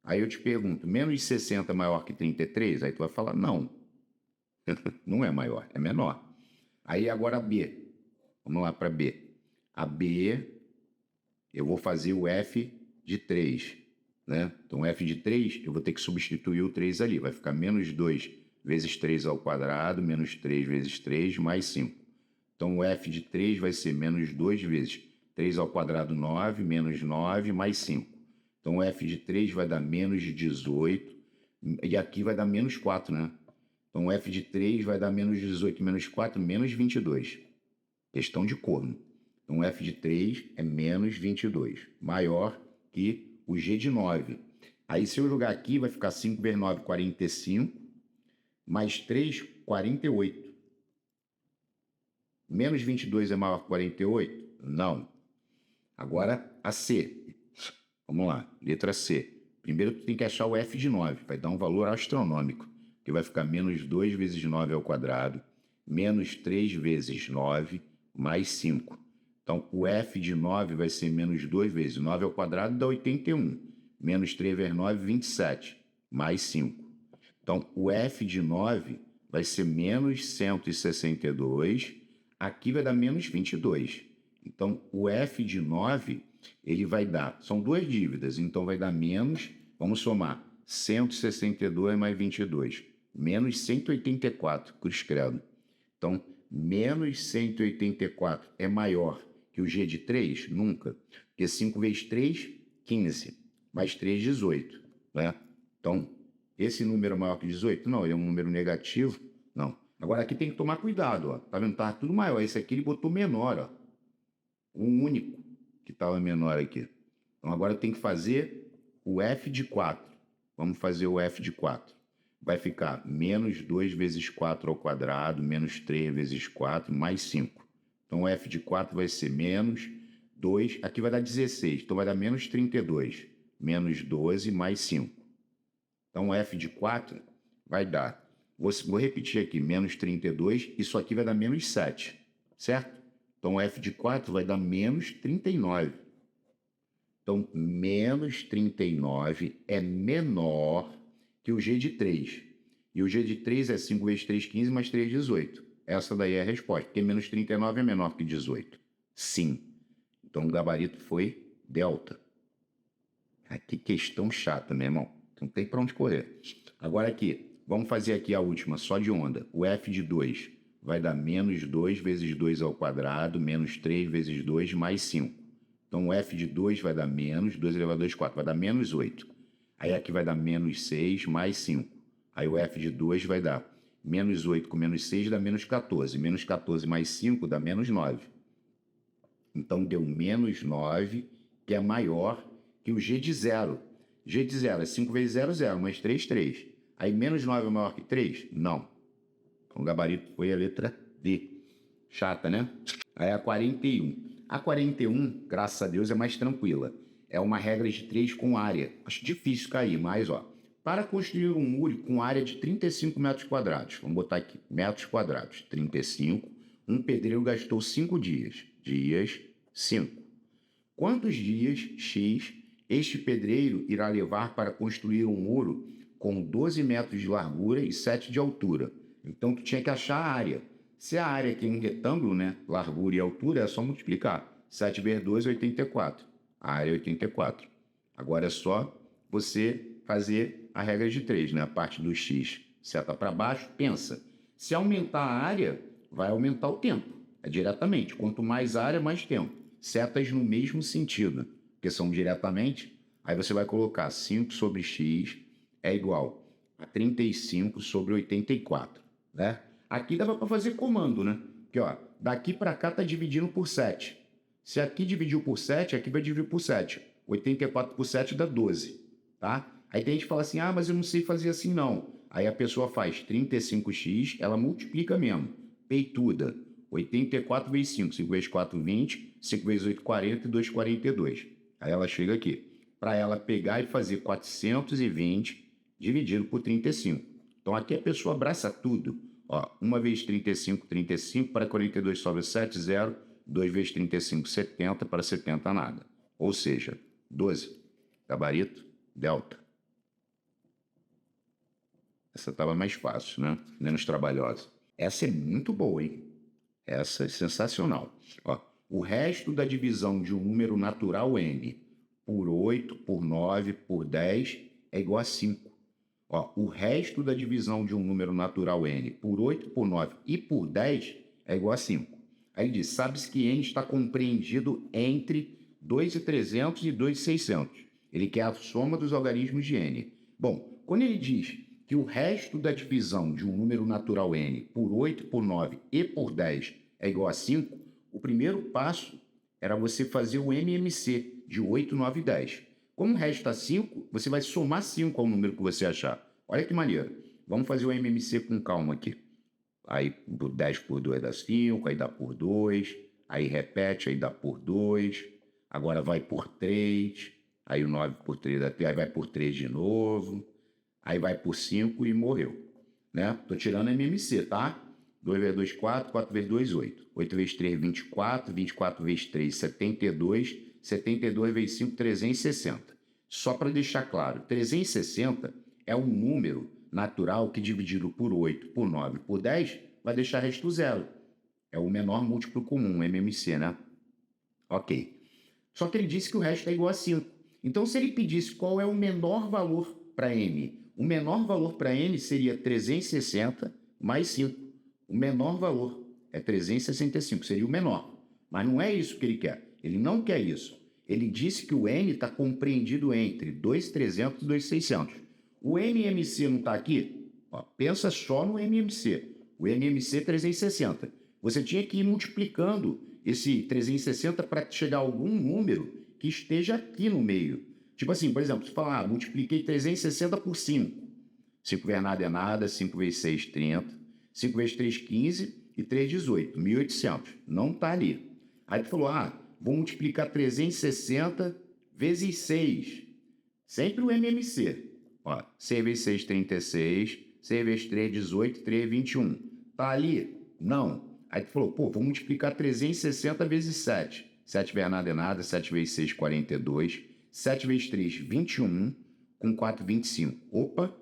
Aí eu te pergunto, menos 60 é maior que 33? Aí tu vai falar, não. Não é maior, é menor. Aí, agora a B. Vamos lá para B. A B, eu vou fazer o F de 3. Né? Então, f de 3, eu vou ter que substituir o 3 ali. Vai ficar menos 2 vezes 3 ao quadrado, menos 3 vezes 3, mais 5. Então, o f de 3 vai ser menos 2 vezes 3 ao quadrado, 9, menos 9, mais 5. Então, o f de 3 vai dar menos 18, e aqui vai dar menos 4, né? Então, o f de 3 vai dar menos 18, menos 4, menos 22. Questão de corno. Então, o f de 3 é menos 22, maior que o G de 9. Aí, se eu jogar aqui, vai ficar 5 vezes 9, 45, mais 3, 48. Menos 22 é maior que 48? Não. Agora, a C. Vamos lá, letra C. Primeiro, tu tem que achar o F de 9. Vai dar um valor astronômico, que vai ficar menos 2 vezes 9 ao quadrado, menos 3 vezes 9, mais 5. Então, o f de 9 vai ser menos 2 vezes 9 ao quadrado, dá 81. Menos 3 vezes 9, 27. Mais 5. Então, o f de 9 vai ser menos 162. Aqui vai dar menos 22. Então, o f de 9, ele vai dar... São duas dívidas, então vai dar menos... Vamos somar. 162 mais 22. Menos 184, cruz credo. Então, menos 184 é maior que o G de 3? Nunca. Porque 5 vezes 3, 15. Mais 3, 18. Né? Então, esse número é maior que 18? Não, ele é um número negativo. Não. Agora, aqui tem que tomar cuidado. Ó. Tá vendo? Tá tudo maior. Esse aqui ele botou menor. Ó. Um único que estava menor aqui. Então, agora tem que fazer o F de 4. Vamos fazer o F de 4. Vai ficar menos 2 vezes 4 ao quadrado, menos 3 vezes 4, mais 5. Então, o f de 4 vai ser menos 2, aqui vai dar 16, então vai dar menos 32, menos 12, mais 5. Então, o f de 4 vai dar, vou repetir aqui, menos 32, isso aqui vai dar menos 7, certo? Então, o f de 4 vai dar menos 39. Então, menos 39 é menor que o G de 3. E o G de 3 é 5 vezes 3, 15, mais 3, 18. Essa daí é a resposta, porque menos 39 é menor que 18. Sim. Então, o gabarito foi delta. Que questão chata, meu irmão. Não tem para onde correr. Agora aqui, vamos fazer aqui a última, só de onda. O f de 2 vai dar menos 2 vezes 2 ao quadrado, menos 3 vezes 2, mais 5. Então, o f de 2 vai dar menos 2 elevado a 2, 4, vai dar menos 8. Aí aqui vai dar menos 6 mais 5. Aí o f de 2 vai dar menos 8 com menos 6 dá menos 14. Menos 14 mais 5 dá menos 9. Então, deu menos 9, que é maior que o g de 0. G de 0 é 5 vezes 0, 0, mais 3, 3. Aí, menos 9 é maior que 3? Não. Então, o gabarito foi a letra D. Chata, né? Aí, a 41. A 41, graças a Deus, é mais tranquila. É uma regra de 3 com área. Acho difícil cair, mas, ó, para construir um muro com área de 35 metros quadrados, vamos botar aqui, metros quadrados, 35, um pedreiro gastou 5 dias. Dias, 5. Quantos dias, x, este pedreiro irá levar para construir um muro com 12 metros de largura e 7 de altura? Então, tu tinha que achar a área. Se a área aqui é um retângulo, né, largura e altura, é só multiplicar. 7 vezes 2 é 84. A área é 84. Agora é só você fazer a regra de 3, né? A parte do x seta para baixo, pensa. Se aumentar a área, vai aumentar o tempo. É diretamente. Quanto mais área, mais tempo. Setas no mesmo sentido, porque são diretamente. Aí você vai colocar 5 sobre x é igual a 35 sobre 84, né? Aqui dava para fazer comando, né? Porque, ó, daqui para cá está dividindo por 7. Se aqui dividiu por 7, aqui vai dividir por 7. 84 por 7 dá 12, tá? Aí tem gente que fala assim, ah, mas eu não sei fazer assim não. Aí a pessoa faz 35x, ela multiplica mesmo, peituda. 84 vezes 5, 5 vezes 4, 20, 5 vezes 8, 40 e 2, 42. Aí ela chega aqui, para ela pegar e fazer 420 dividido por 35. Então aqui a pessoa abraça tudo. Ó, 1 vezes 35, 35, para 42 sobra 7, 0. 2 vezes 35, 70, para 70 nada. Ou seja, 12. Gabarito, delta. Essa estava mais fácil, né? Menos trabalhosa. Essa é muito boa, hein? Essa é sensacional. Ó, o resto da divisão de um número natural n por 8, por 9, por 10 é igual a 5. Ó, o resto da divisão de um número natural n por 8, por 9 e por 10 é igual a 5. Aí ele diz, sabe-se que n está compreendido entre 2.300 e 2.600. Ele quer a soma dos algarismos de n. Bom, quando ele diz que o resto da divisão de um número natural n por 8, por 9 e por 10 é igual a 5, o primeiro passo era você fazer o MMC de 8, 9 e 10. Como resta 5, você vai somar 5 ao número que você achar. Olha que maneiro. Vamos fazer o MMC com calma aqui. Aí 10 por 2 dá 5, aí dá por 2, aí repete, aí dá por 2, agora vai por 3, aí o 9 por 3 dá 3, aí vai por 3 de novo, aí vai por 5 e morreu, né? Tô tirando MMC, tá? 2 vezes 2, 4, 4 vezes 2, 8. 8 vezes 3, 24, 24 vezes 3, 72, 72 vezes 5, 360. Só para deixar claro, 360 é um número natural que dividido por 8, por 9, por 10, vai deixar resto zero. É o menor múltiplo comum, MMC, né? Ok. Só que ele disse que o resto é igual a 5. Então, se ele pedisse qual é o menor valor para m, o menor valor para n seria 360 mais 5. O menor valor é 365, seria o menor. Mas não é isso que ele quer. Ele não quer isso. Ele disse que o n está compreendido entre 2.300 e 2.600. O MMC não está aqui? Ó, pensa só no MMC. O MMC 360. Você tinha que ir multiplicando esse 360 para chegar a algum número que esteja aqui no meio. Tipo assim, por exemplo, você fala, multipliquei 360 por 5. 5 vezes nada é nada, 5 vezes 6, 30. 5 vezes 3, 15 e 3, 18. 1.800. Não está ali. Aí tu falou, vou multiplicar 360 vezes 6. Sempre o MMC. Ó, 6 vezes 6, 36. 6 vezes 3, 18. 3, 21. Tá ali? Não. Aí tu falou, vou multiplicar 360 vezes 7. 7 vezes nada é nada. 7 vezes 6, 42. 7 vezes 3, 21. Com 4, 25. Opa,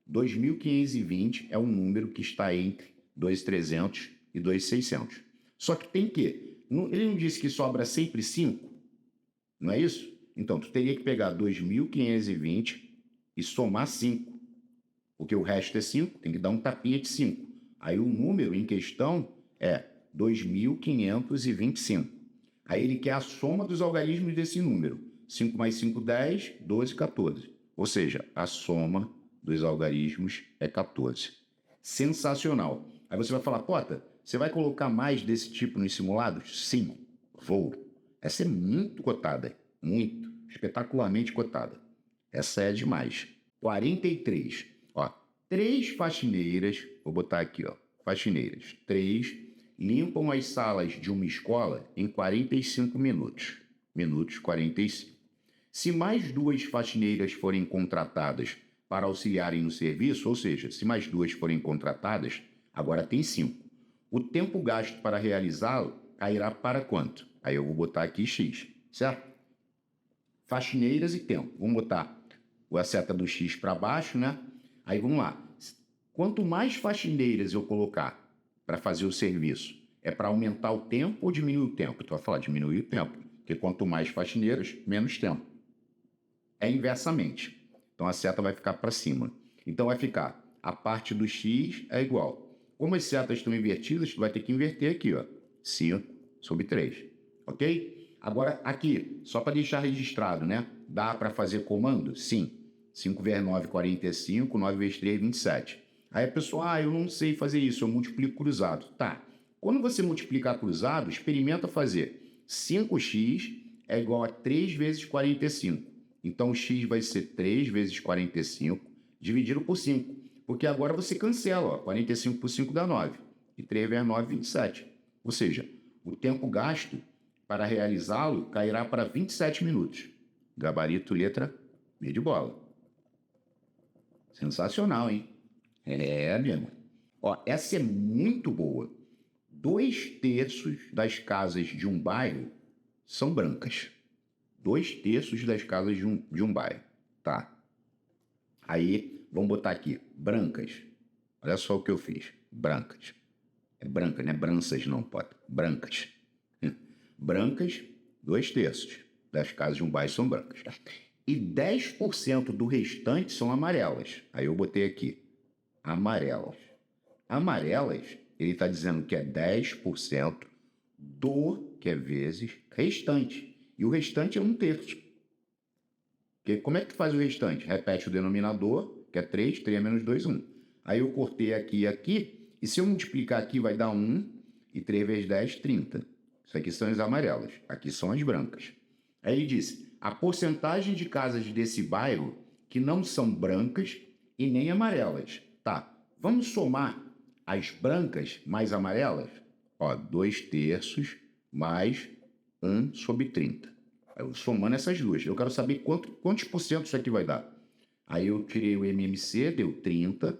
2.520 é um número que está entre 2.300 e 2.600. Só que tem que... Ele não disse que sobra sempre 5? Não é isso? Então, tu teria que pegar 2.520 e somar 5, porque o resto é 5, tem que dar um tapinha de 5. Aí o número em questão é 2.525. Aí ele quer a soma dos algarismos desse número. 5 mais 5, 10, 12, 14. Ou seja, a soma dos algarismos é 14. Sensacional. Aí você vai falar, Pota, você vai colocar mais desse tipo nos simulados? Sim, vou. Essa é muito cotada, muito, espetacularmente cotada. Essa é demais. 43. Ó, 3 faxineiras, vou botar aqui, ó, faxineiras. 3 limpam as salas de uma escola em 45 minutos. Minutos 45. Se mais 2 faxineiras forem contratadas para auxiliarem no serviço, ou seja, se mais 2 forem contratadas, agora tem 5. O tempo gasto para realizá-lo cairá para quanto? Aí eu vou botar aqui X, certo? Faxineiras e tempo. Vamos botar a seta do X para baixo, né? Aí vamos lá. Quanto mais faxineiras eu colocar para fazer o serviço, é para aumentar o tempo ou diminuir o tempo? Tu vai falar diminuir o tempo, porque quanto mais faxineiras, menos tempo. É inversamente. Então a seta vai ficar para cima. Então vai ficar a parte do X é igual. Como as setas estão invertidas, tu vai ter que inverter aqui, ó. 5 sobre 3. Ok? Agora aqui, só para deixar registrado, né? Dá para fazer comando? Sim. 5 vezes 9, 45. 9 vezes 3, 27. Aí a pessoa, eu não sei fazer isso, eu multiplico cruzado. Tá. Quando você multiplicar cruzado, experimenta fazer 5x é igual a 3 vezes 45. Então, o x vai ser 3 vezes 45 dividido por 5. Porque agora você cancela, ó, 45 por 5 dá 9. E 3 vezes 9, 27. Ou seja, o tempo gasto para realizá-lo cairá para 27 minutos. Gabarito, letra B de bola. Sensacional, hein? É, mesmo. Ó, essa é muito boa. 2/3 das casas de um bairro são brancas. 2/3 das casas de um bairro, tá? Aí, vamos botar aqui, brancas. Olha só o que eu fiz, brancas. É branca, não é branças não, pode. Brancas. Brancas, 2/3 das casas de um bairro são brancas. E 10% do restante são amarelas. Aí eu botei aqui, amarelas. Amarelas, ele está dizendo que é 10% do, que é vezes, restante. E o restante é 1/3. Porque como é que tu faz o restante? Repete o denominador, que é 3, 3 menos 2, 1. Aí eu cortei aqui e aqui, e se eu multiplicar aqui vai dar 1, e 3 vezes 10, 30. Isso aqui são as amarelas, aqui são as brancas. Aí ele disse, a porcentagem de casas desse bairro que não são brancas e nem amarelas. Tá, vamos somar as brancas mais amarelas? Ó, 2/3 mais 1 sobre 30. Eu somando essas duas. Eu quero saber quantos por cento isso aqui vai dar. Aí eu tirei o MMC, deu 30,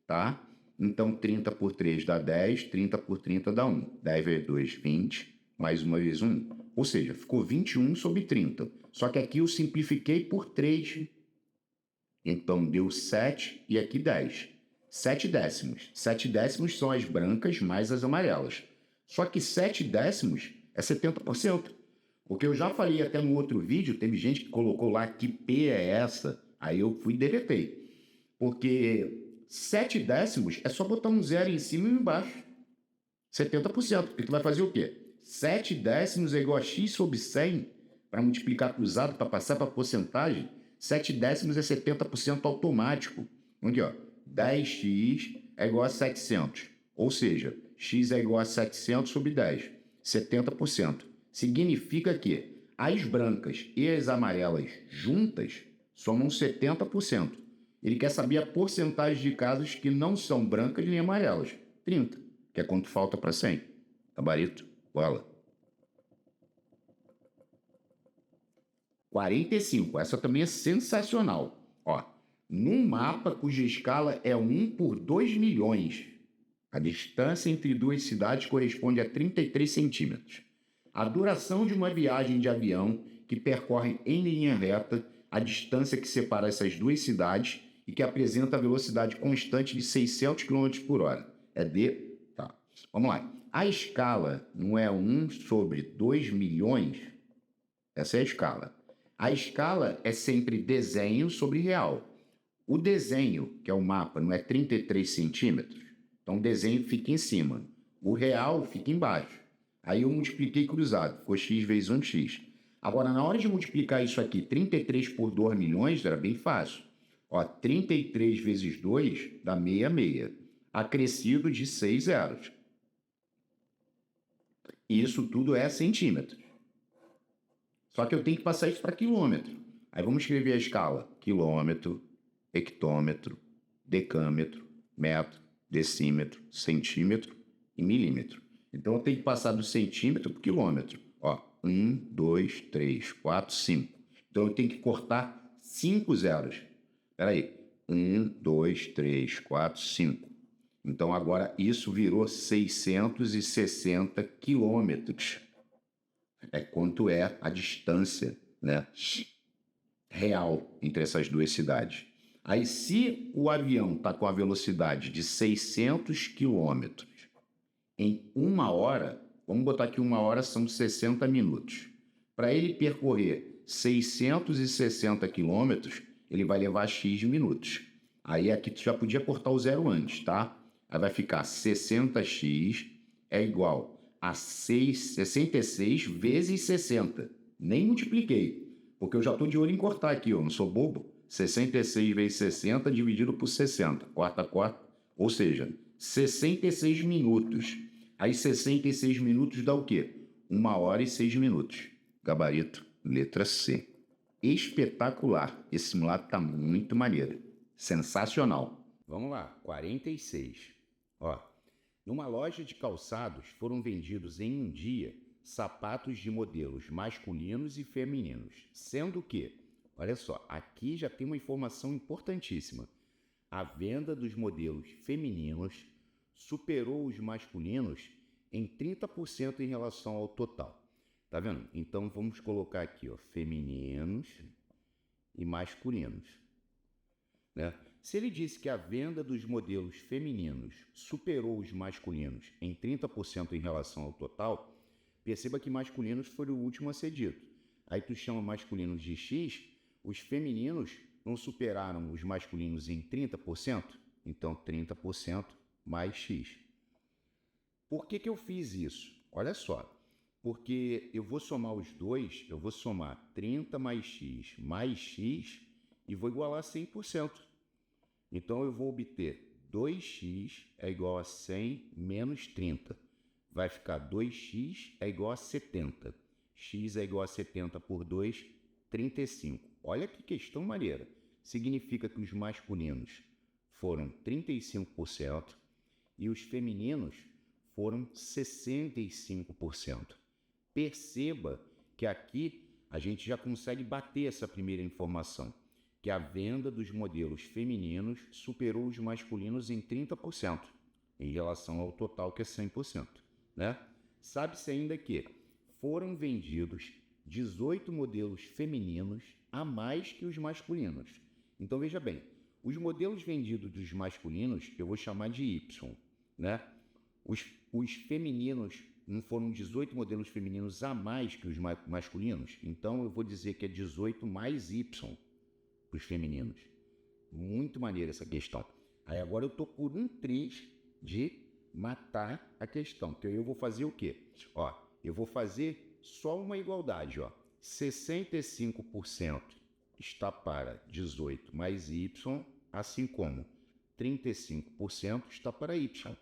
tá? Então 30 por 3 dá 10, 30 por 30 dá 1. 10 vezes 2, 20, mais uma vez 1. Ou seja, ficou 21 sobre 30. Só que aqui eu simplifiquei por 3. Então deu 7 e aqui 10. 7 décimos. 7 décimos são as brancas mais as amarelas. Só que 7 décimos é 70%. Porque eu já falei até no outro vídeo, teve gente que colocou lá que P é essa, aí eu fui e deletei. Porque 7 décimos é só botar um zero em cima e embaixo. 70%. Porque tu vai fazer o quê? 7 décimos é igual a x sobre 100, para multiplicar cruzado, para passar para porcentagem. 7 décimos é 70% automático. Aqui, ó, 10x é igual a 700. Ou seja, x é igual a 700 sobre 10. 70%. Significa que as brancas e as amarelas juntas somam 70%. Ele quer saber a porcentagem de casas que não são brancas nem amarelas. 30, que é quanto falta para 100. Gabarito, bola. 45, essa também é sensacional. Ó, num mapa cuja escala é 1 por 2 milhões, a distância entre duas cidades corresponde a 33 centímetros. A duração de uma viagem de avião que percorre em linha reta a distância que separa essas duas cidades e que apresenta a velocidade constante de 600 km por hora. É D. Tá. Vamos lá. A escala não é 1 sobre 2 milhões? Essa é a escala. A escala é sempre desenho sobre real. O desenho, que é o mapa, não é 33 centímetros, então o desenho fica em cima. O real fica embaixo. Aí eu multipliquei cruzado, ficou x vezes 1x. Agora, na hora de multiplicar isso aqui, 33 por 2 milhões, era bem fácil. Ó, 33 vezes 2 dá 66, acrescido de 6 zeros. E isso tudo é centímetros. Só que eu tenho que passar isso para quilômetro. Aí vamos escrever a escala: quilômetro, hectômetro, decâmetro, metro, decímetro, centímetro e milímetro. Então eu tenho que passar do centímetro para o quilômetro. Ó, 1, 2, 3, 4, 5. Então eu tenho que cortar 5 zeros. Espera aí. 1, 2, 3, 4, 5. Então agora isso virou 660 quilômetros. É quanto é a distância, né, real entre essas duas cidades. Aí, se o avião está com a velocidade de 600 quilômetros em 1 hora, vamos botar que 1 hora são 60 minutos. Para ele percorrer 660 quilômetros, ele vai levar X minutos. Aí aqui tu já podia cortar o zero antes, tá? Aí vai ficar 60x é igual a 66 vezes 60. Nem multipliquei, porque eu já estou de olho em cortar aqui, eu não sou bobo. 66 vezes 60 dividido por 60. Corta, ou seja, 66 minutos. Aí 66 minutos dá o quê? 1 hora e 6 minutos. Gabarito, letra C. Espetacular. Esse simulado está muito maneiro. Sensacional. Vamos lá, 46. Ó, numa loja de calçados foram vendidos em um dia sapatos de modelos masculinos e femininos, sendo que, olha só, aqui já tem uma informação importantíssima. A venda dos modelos femininos superou os masculinos em 30% em relação ao total. Tá vendo? Então vamos colocar aqui, ó, femininos e masculinos, né? Se ele disse que a venda dos modelos femininos superou os masculinos em 30% em relação ao total, perceba que masculinos foi o último a ser dito. Aí tu chama masculinos de X, os femininos não superaram os masculinos em 30%? Então 30% mais X. Por que eu fiz isso? Olha só, porque eu vou somar os dois, eu vou somar 30 mais X e vou igualar 100%. Então, eu vou obter 2x é igual a 100 menos 30. Vai ficar 2x é igual a 70. X é igual a 70 por 2, 35. Olha que questão maneira. Significa que os masculinos foram 35% e os femininos foram 65%. Perceba que aqui a gente já consegue bater essa primeira informação, que a venda dos modelos femininos superou os masculinos em 30%, em relação ao total, que é 100%. Né? Sabe-se ainda que foram vendidos 18 modelos femininos a mais que os masculinos. Então, veja bem, os modelos vendidos dos masculinos eu vou chamar de Y. Né? Os femininos não foram 18 modelos femininos a mais que os masculinos? Então, eu vou dizer que é 18 mais Y para os femininos. Muito maneira essa questão. Aí agora eu tô por um 3 de matar a questão. Então eu vou fazer o quê? Ó, eu vou fazer só uma igualdade, ó. 65% está para 18 mais Y, assim como 35% está para Y.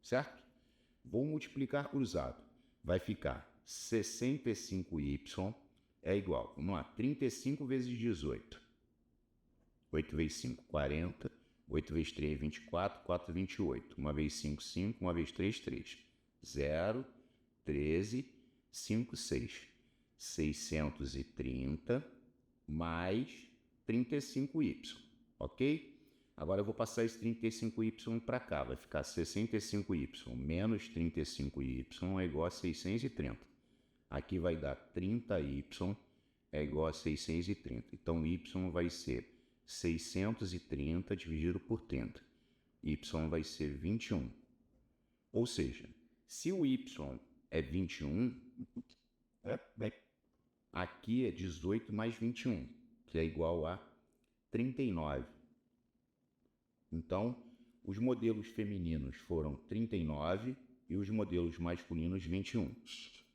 Certo? Vou multiplicar cruzado. Vai ficar 65Y é igual, vamos lá, 35 vezes 18. 8 vezes 5, 40. 8 vezes 3, 24. 4, 28. 1 vezes 5, 5. 1 vezes 3, 3. 0, 13, 5, 6. 630 mais 35Y, ok? Agora eu vou passar esse 35Y para cá, vai ficar 65Y menos 35Y é igual a 630. Aqui vai dar 30y é igual a 630. Então, y vai ser 630 dividido por 30. Y vai ser 21. Ou seja, se o y é 21, Aqui é 18 mais 21, que é igual a 39. Então, os modelos femininos foram 39 e os modelos masculinos 21.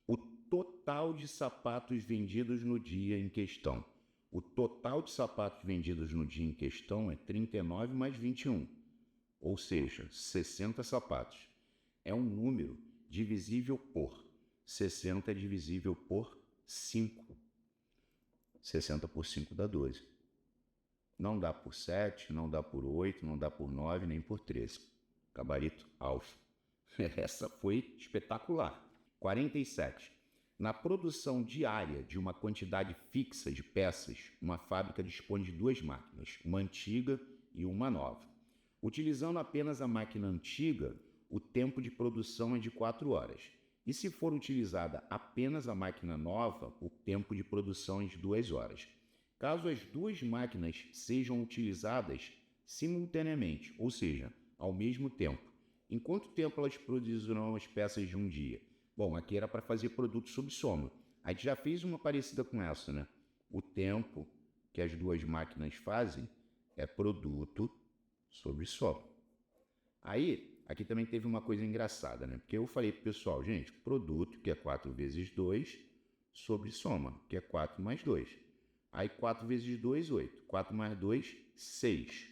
O total de sapatos vendidos no dia em questão. O total de sapatos vendidos no dia em questão é 39 mais 21, ou seja, 60 sapatos. É um número divisível por 60 é divisível por 5. 60 por 5 dá 12. Não dá por 7, não dá por 8, não dá por 9, nem por 13. Gabarito alfa. Essa foi espetacular. 47. Na produção diária de uma quantidade fixa de peças, uma fábrica dispõe de 2 máquinas, uma antiga e uma nova. Utilizando apenas a máquina antiga, o tempo de produção é de 4 horas. E se for utilizada apenas a máquina nova, o tempo de produção é de 2 horas. Caso as 2 máquinas sejam utilizadas simultaneamente, ou seja, ao mesmo tempo, em quanto tempo elas produzirão as peças de um dia? Bom, aqui era para fazer produto sob soma. A gente já fez uma parecida com essa, né? O tempo que as 2 máquinas fazem é produto sobre soma. Aí, aqui também teve uma coisa engraçada, né? Porque eu falei pro pessoal, gente, produto, que é 4 vezes 2, sobre soma, que é 4 mais 2. Aí 4 vezes 2, 8. 4 mais 2, 6.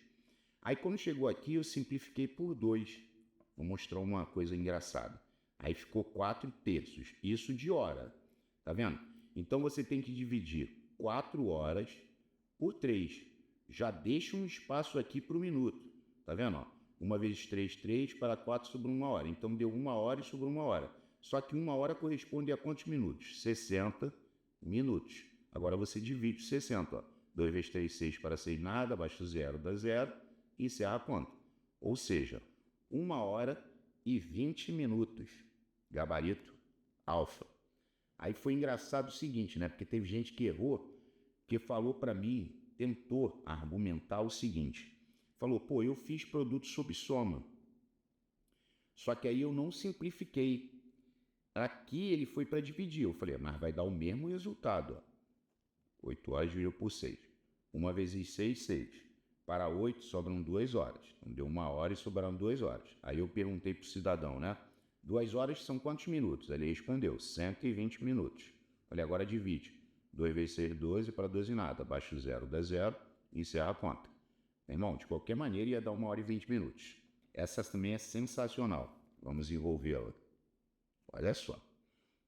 Aí quando chegou aqui, eu simplifiquei por 2. Vou mostrar uma coisa engraçada. Aí ficou 4 terços. Isso de hora. Tá vendo? Então você tem que dividir 4 horas por 3. Já deixa um espaço aqui para o minuto. Tá vendo? 1 vezes 3, 3, para 4 sobre 1 hora. Então deu 1 hora e sobrou 1 hora. Só que 1 hora corresponde a quantos minutos? 60 minutos. Agora você divide 60. 2 vezes 3, 6, para 6 nada, abaixo do zero dá zero e encerra a conta. Ou seja, 1 hora e 20 minutos. Gabarito alfa. Aí foi engraçado o seguinte, né? Porque teve gente que errou, que falou para mim, tentou argumentar o seguinte. Falou, pô, eu fiz produto sob soma. Só que aí eu não simplifiquei. Aqui ele foi para dividir. Eu falei, mas vai dar o mesmo resultado. Ó. 8 horas dividido por 6. 1 vezes 6, 6. Para 8 sobram 2 horas. Então deu 1 hora e sobraram 2 horas. Aí eu perguntei para o cidadão, né? 2 horas são quantos minutos? Ele respondeu, 120 minutos. Falei, agora divide. 2 vezes 6, 12, para 12 nada. Abaixo do zero dá zero e encerra a conta. Irmão, de qualquer maneira ia dar 1 hora e 20 minutos. Essa também é sensacional. Vamos envolvê-la. Olha só.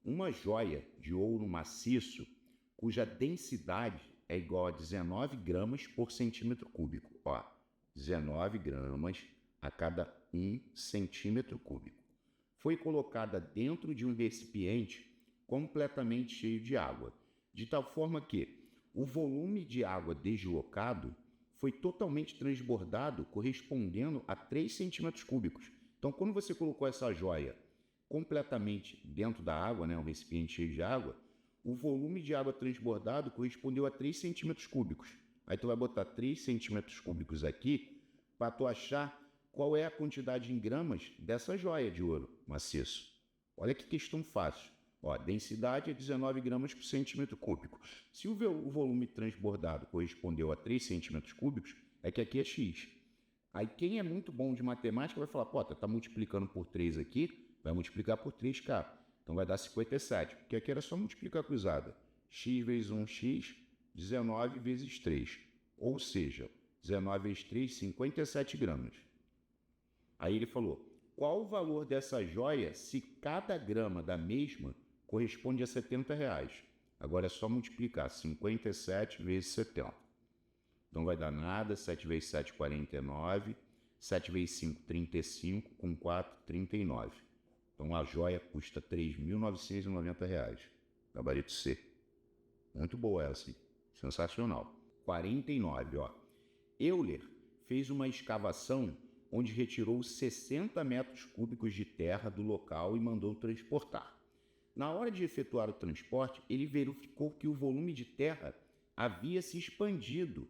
Uma joia de ouro maciço, cuja densidade é igual a 19 gramas por centímetro cúbico. Ó, 19 gramas a cada 1 centímetro cúbico. Foi colocada dentro de um recipiente completamente cheio de água, de tal forma que o volume de água deslocado foi totalmente transbordado, correspondendo a 3 centímetros cúbicos. Então, quando você colocou essa joia completamente dentro da água, né, um recipiente cheio de água, o volume de água transbordado correspondeu a 3 centímetros cúbicos. Aí tu vai botar 3 centímetros cúbicos aqui para tu achar qual é a quantidade em gramas dessa joia de ouro maciço. Olha que questão fácil. Ó, a densidade é 19 gramas por centímetro cúbico. Se o volume transbordado correspondeu a 3 centímetros cúbicos, é que aqui é X. Aí quem é muito bom de matemática vai falar, pô, tá multiplicando por 3 aqui, vai multiplicar por 3K. Então vai dar 57, porque aqui era só multiplicar cruzada. X vezes 1x, 19 vezes 3. Ou seja, 19 vezes 3, 57 gramas. Aí ele falou, qual o valor dessa joia se cada grama da mesma corresponde a R$70? Agora é só multiplicar 57 vezes 70. Então vai dar nada, 7 vezes 7, 49. 7 vezes 5, 35. Com 4, 39. Então a joia custa R$3.990. Gabarito C. Muito boa essa, hein? Sensacional. 49, ó. Euler fez uma escavação onde retirou 60 metros cúbicos de terra do local e mandou transportar. Na hora de efetuar o transporte, ele verificou que o volume de terra havia se expandido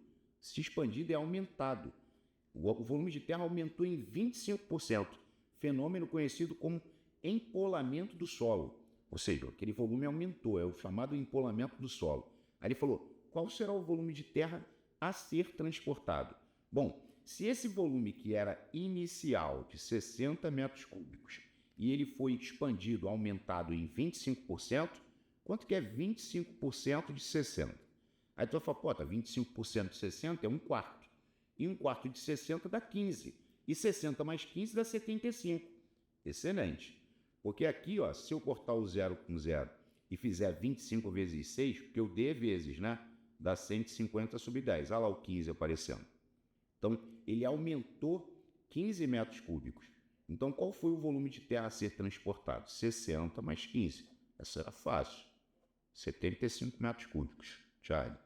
e aumentado. O volume de terra aumentou em 25%, fenômeno conhecido como empolamento do solo. Ou seja, aquele volume aumentou, é o chamado empolamento do solo. Aí ele falou, qual será o volume de terra a ser transportado? Bom, se esse volume que era inicial de 60 metros cúbicos e ele foi expandido, aumentado em 25%, quanto que é 25% de 60? Aí tu vai falar, pô, tá 25% de 60 é um quarto. E um quarto de 60 dá 15. E 60 mais 15 dá 75. Excelente. Porque aqui, ó, se eu cortar o 0 com 0 e fizer 25 vezes 6, porque eu D vezes, né? Dá 150 sobre 10. Olha lá o 15 aparecendo. Então, ele aumentou 15 metros cúbicos. Então, qual foi o volume de terra a ser transportado? 60 mais 15. Essa era fácil. 75 metros cúbicos. Charlie.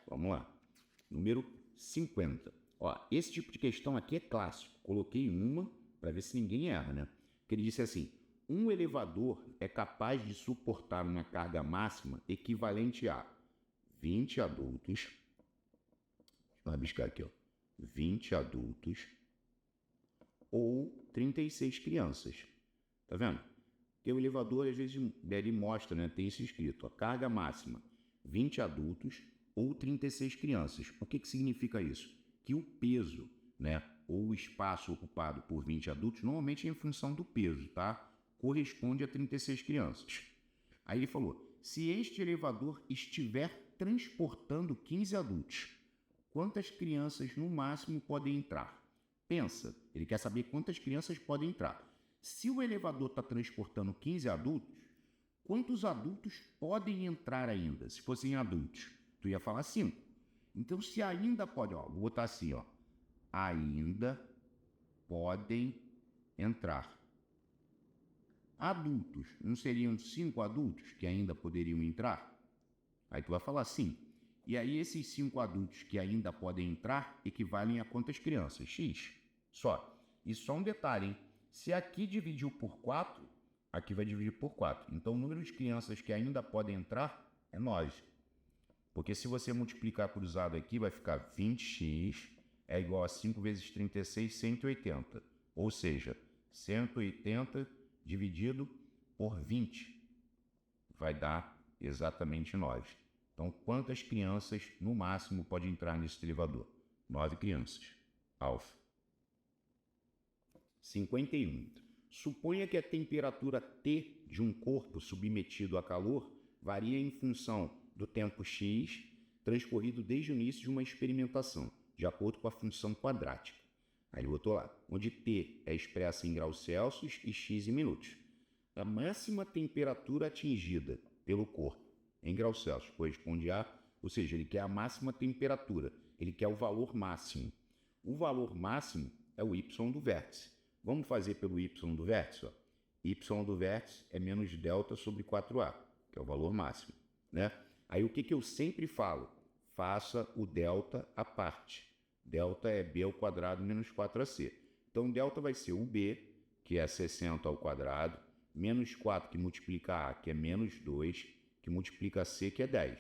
Vamos lá. Número 50. Ó, esse tipo de questão aqui é clássico. Coloquei uma para ver se ninguém erra, né? Que ele disse assim, um elevador é capaz de suportar uma carga máxima equivalente a 20 adultos. Deixa eu rabiscar aqui, ó. 20 adultos ou 36 crianças. Tá vendo? Porque o elevador, às vezes, ele mostra, né? Tem isso escrito, a carga máxima, 20 adultos ou 36 crianças. O que significa isso? Que o peso, né? Ou o espaço ocupado por 20 adultos, normalmente é em função do peso, tá? Corresponde a 36 crianças. Aí ele falou, se este elevador estiver transportando 15 adultos, quantas crianças no máximo podem entrar? Pensa, ele quer saber quantas crianças podem entrar. Se o elevador está transportando 15 adultos, quantos adultos podem entrar ainda? Se fossem adultos, tu ia falar 5. Então, se ainda pode, ó, vou botar assim, ó, ainda podem entrar. Adultos, não seriam 5 adultos que ainda poderiam entrar? Aí tu vai falar sim. E aí esses 5 adultos que ainda podem entrar equivalem a quantas crianças? X. Só. E só um detalhe, hein? Se aqui dividiu por 4, aqui vai dividir por 4. Então o número de crianças que ainda podem entrar é 9. Porque se você multiplicar cruzado aqui, vai ficar 20x é igual a 5 vezes 36, 180. Ou seja, 180 dividido por 20 vai dar exatamente 9. Então, quantas crianças no máximo pode entrar nesse elevador? 9 crianças. Alfa. 51. Suponha que a temperatura T de um corpo submetido a calor varia em função do tempo x transcorrido desde o início de uma experimentação, de acordo com a função quadrática. Aí ele botou lá, onde T é expressa em graus Celsius e x em minutos. A máxima temperatura atingida pelo corpo em graus Celsius corresponde a, ou seja, ele quer a máxima temperatura, ele quer o valor máximo. O valor máximo é o y do vértice. Vamos fazer pelo y do vértice? Ó. Y do vértice é menos delta sobre 4a, que é o valor máximo. Né? Aí o que eu sempre falo? Faça o delta à parte. Delta é b ao quadrado menos 4ac. Então, delta vai ser o b, que é 60 ao quadrado, menos 4 que multiplica a, que é menos 2, que multiplica c, que é 10.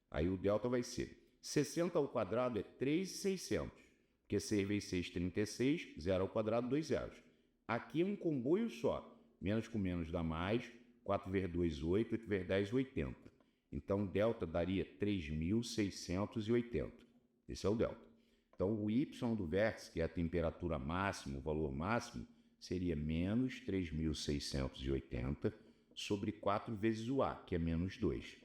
Aí o delta vai ser 60 ao quadrado é 3.600, porque 6 vezes 6, 36, 0 ao quadrado, 2 zeros. Aqui é um comboio só, menos com menos dá mais, 4 vezes 2, 8, 8 vezes 10, 80. Então, delta daria 3.680. Esse é o delta. Então, o y do vértice, que é a temperatura máxima, o valor máximo, seria menos 3.680 sobre 4 vezes o A, que é menos 2.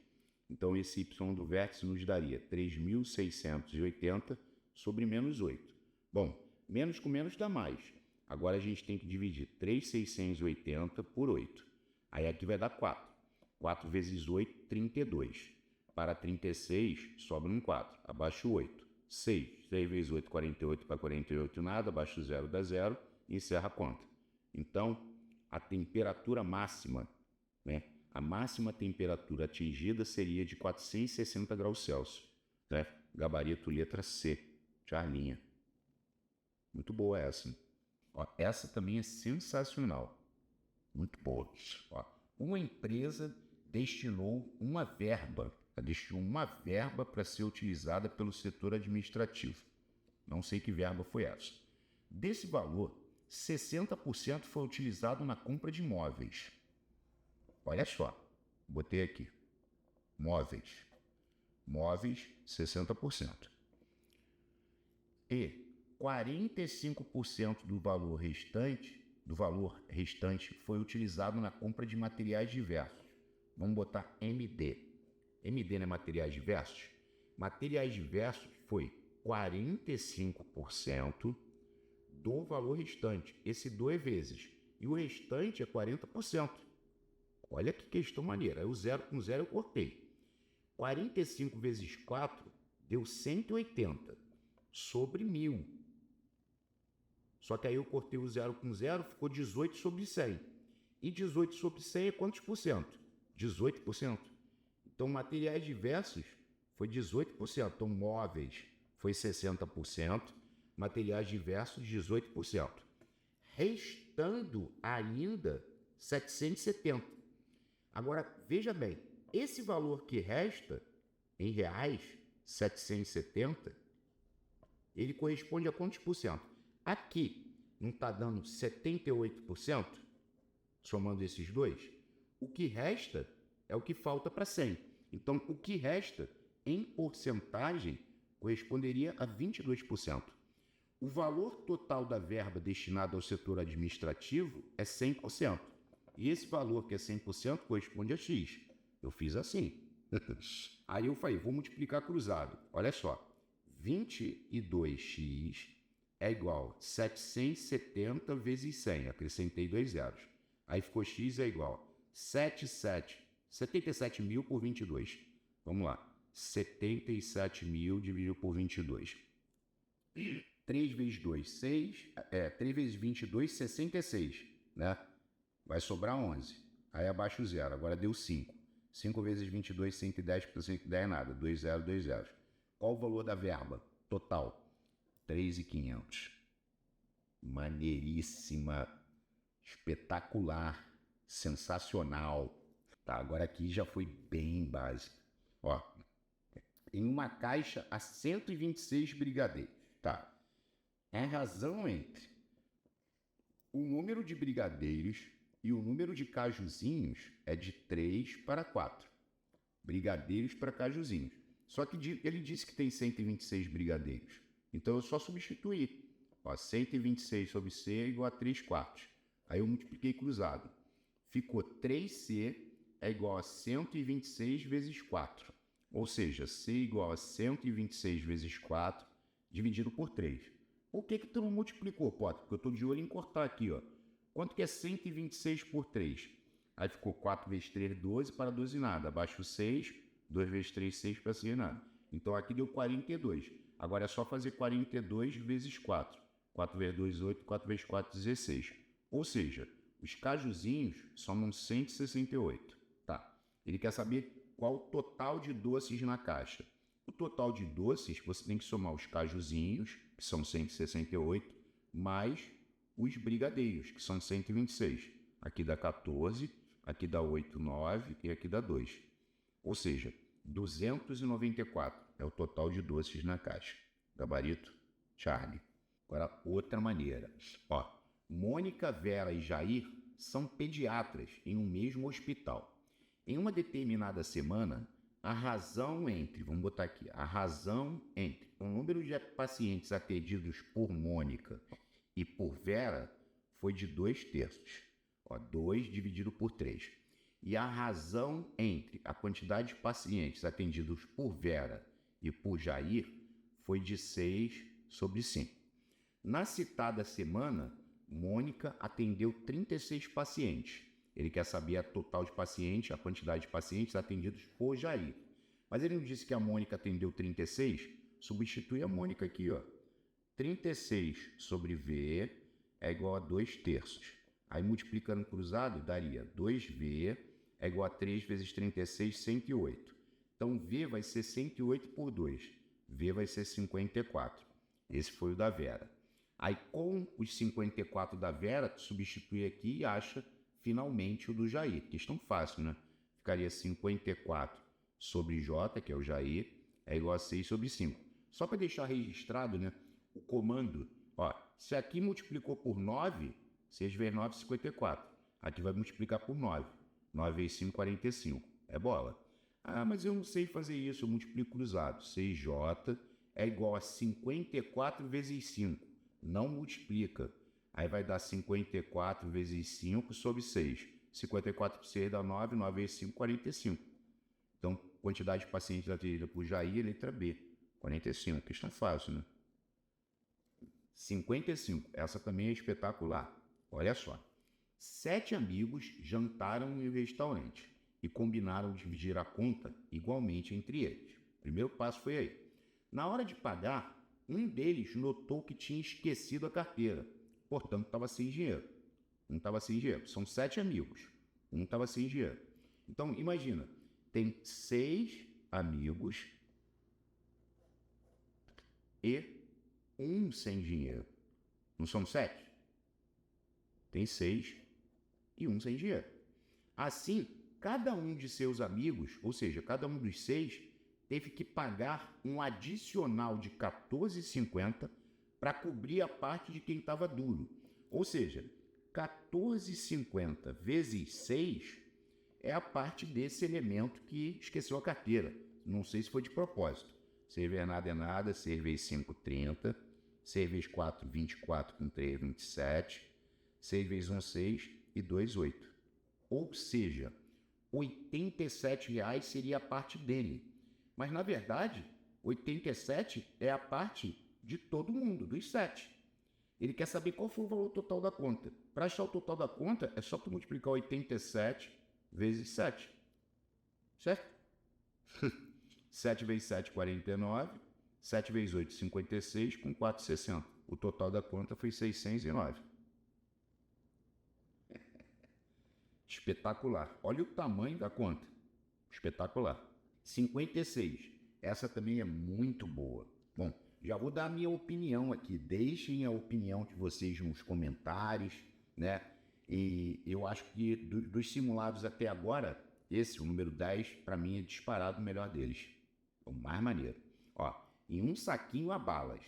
Então, esse y do vértice nos daria 3.680 sobre menos 8. Bom, menos com menos dá mais. Agora a gente tem que dividir 3.680 por 8. Aí aqui vai dar 4. 4 vezes 8, 32. Para 36, sobra um 4. Abaixo 8. 6. 6 vezes 8, 48. Para 48, nada. Abaixo 0 dá 0. E encerra a conta. Então, a temperatura máxima, né? A máxima temperatura atingida seria de 460 graus Celsius. Né? Gabarito letra C. Charlinha. Muito boa essa. Ó, essa também é sensacional. Muito boa. Ó, uma empresa destinou uma verba para ser utilizada pelo setor administrativo. Não sei que verba foi essa. Desse valor, 60% foi utilizado na compra de imóveis. Olha só, botei aqui, móveis, 60%. E 45% do valor restante foi utilizado na compra de materiais diversos. Vamos botar MD. MD não é materiais diversos? Materiais diversos foi 45% do valor restante. Esse 2 vezes. E o restante é 40%. Olha que questão maneira. O 0 com 0 eu cortei. 45 vezes 4 deu 180 sobre 1.000. Só que aí eu cortei o 0 com 0, ficou 18 sobre 100. E 18 sobre 100 é quantos por cento? 18%. Então, materiais diversos foi 18%. Então, móveis foi 60%, materiais diversos 18%. Restando ainda 770. Agora, veja bem, esse valor que resta, em reais, 770, ele corresponde a quantos por cento? Aqui, não está dando 78%, somando esses dois? O que resta é o que falta para 100. Então, o que resta, em porcentagem, corresponderia a 22%. O valor total da verba destinada ao setor administrativo é 100%. E esse valor, que é 100%, corresponde a X. Eu fiz assim. Aí eu falei, vou multiplicar cruzado. Olha só, 22x é igual a 770 vezes 100. Acrescentei 2 zeros. Aí ficou x é igual a 77 mil por 22. Vamos lá. 77 mil dividido por 22. 3 vezes 2, 6. 3 vezes 22, 66. Né? Vai sobrar 11. Aí abaixo o zero. Agora deu 5. 5 vezes 22, 110, porque 110 é nada. 2 zeros, 2 zeros. Qual o valor da verba total? 3.500. Maneiríssima. Espetacular. Sensacional. Tá, agora aqui já foi bem básico. Ó, em uma caixa há 126 brigadeiros. Tá. A razão entre o número de brigadeiros e o número de cajuzinhos é de 3 para 4. Brigadeiros para cajuzinhos. Só que ele disse que tem 126 brigadeiros. Então eu só substituí. Ó, 126 sobre C é igual a 3 quartos. Aí eu multipliquei cruzado. Ficou 3C é igual a 126 vezes 4. Ou seja, C igual a 126 vezes 4 dividido por 3. Por que tu não multiplicou, Potter? Porque eu estou de olho em cortar aqui, ó. Quanto que é 126 por 3? Aí ficou 4 vezes 3, 12, para 12 nada. Abaixo 6, 2 vezes 3, 6, para 6 nada. Então aqui deu 42. Agora é só fazer 42 vezes 4. 4 vezes 2, 8, 4 vezes 4, 16. Ou seja, os cajuzinhos somam 168. Tá. Ele quer saber qual o total de doces na caixa. O total de doces, você tem que somar os cajuzinhos, que são 168, mais os brigadeiros, que são 126. Aqui dá 14, aqui dá 8, 9 e aqui dá 2. Ou seja, 294 é o total de doces na caixa. Gabarito, Charlie. Agora, outra maneira. Ó, Mônica, Vera e Jair são pediatras em um mesmo hospital. Em uma determinada semana, a razão entre o número de pacientes atendidos por Mônica e por Vera foi de 2/3. 2 dividido por 3. E a razão entre a quantidade de pacientes atendidos por Vera e por Jair foi de 6 sobre 5. Na citada semana, Mônica atendeu 36 pacientes. Ele quer saber a total de pacientes, a quantidade de pacientes atendidos por Jair. Mas ele não disse que a Mônica atendeu 36? Substitui a Mônica aqui, ó. 36 sobre V é igual a 2/3. Aí multiplicando cruzado, daria 2V é igual a 3 vezes 36, 108. Então V vai ser 108 por 2. V vai ser 54. Esse foi o da Vera. Aí com os 54 da Vera, tu substitui aqui e acha finalmente o do Jair. Questão fácil, né? Ficaria 54 sobre J, que é o Jair, é igual a 6 sobre 5. Só para deixar registrado, né? O comando, ó, se aqui multiplicou por 9, 6 vezes 9, 54. Aqui vai multiplicar por 9. 9 vezes 5, 45. É bola. Ah, mas eu não sei fazer isso, eu multiplico cruzado. 6J é igual a 54 vezes 5. Não multiplica. Aí vai dar 54 vezes 5 sobre 6. 54 por 6 dá 9, 9 vezes 5, 45. Então, quantidade de pacientes atendida por Jair, letra B. 45. Questão fácil, né? 55. Essa também é espetacular. Olha só. 7 amigos jantaram em um restaurante e combinaram dividir a conta igualmente entre eles. O primeiro passo foi aí. Na hora de pagar, um deles notou que tinha esquecido a carteira. Portanto, estava sem dinheiro. Um estava sem dinheiro. São 7 amigos. Um estava sem dinheiro. Então, imagina, tem 6 amigos e um sem dinheiro. Não são 7? Tem 6 e um sem dinheiro. Assim, cada um de seus amigos, ou seja, cada um dos 6, teve que pagar um adicional de 14,50 para cobrir a parte de quem estava duro. Ou seja, 14,50 vezes 6 é a parte desse elemento que esqueceu a carteira. Não sei se foi de propósito. 6 vezes nada é nada, 6 vezes 5, 30. 6 vezes 4, 24, com 3, 27. 6 vezes 1, 6 e 2, 8. Ou seja, R$ 87,00 seria a parte dele. Mas, na verdade, 87 é a parte de todo mundo, dos 7. Ele quer saber qual foi o valor total da conta. Para achar o total da conta, é só tu multiplicar 87 vezes 7. Certo? 7 vezes 7, 49. 7 vezes 8, 56, com 4, 60. O total da conta foi 609. Espetacular. Olha o tamanho da conta. Espetacular. 56. Essa também é muito boa. Bom, já vou dar a minha opinião aqui. Deixem a opinião de vocês nos comentários, né? E eu acho que dos simulados até agora, esse, o número 10, para mim é disparado o melhor deles. O mais maneiro. Ó, em um saquinho há balas.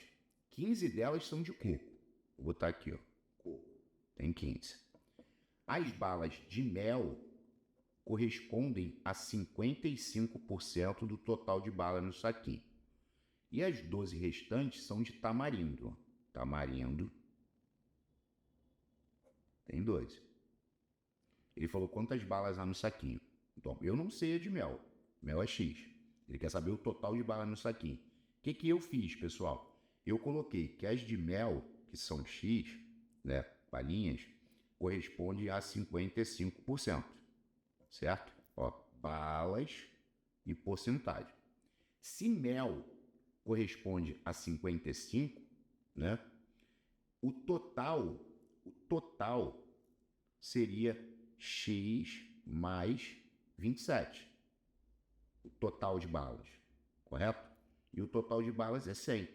15 delas são de coco. Vou botar aqui, ó. Coco. Tem 15. As balas de mel correspondem a 55% do total de bala no saquinho. E as 12 restantes são de tamarindo. Tamarindo. Tem 12. Ele falou quantas balas há no saquinho. Então, eu não sei a de mel. Mel é X. Ele quer saber o total de bala no saquinho. O que eu fiz, pessoal? Eu coloquei que as de mel, que são X, né, balinhas, correspondem a 55%. Certo? Ó, balas e porcentagem. Se mel corresponde a 55, né, o total seria X mais 27. O total de balas, correto? E o total de balas é 100.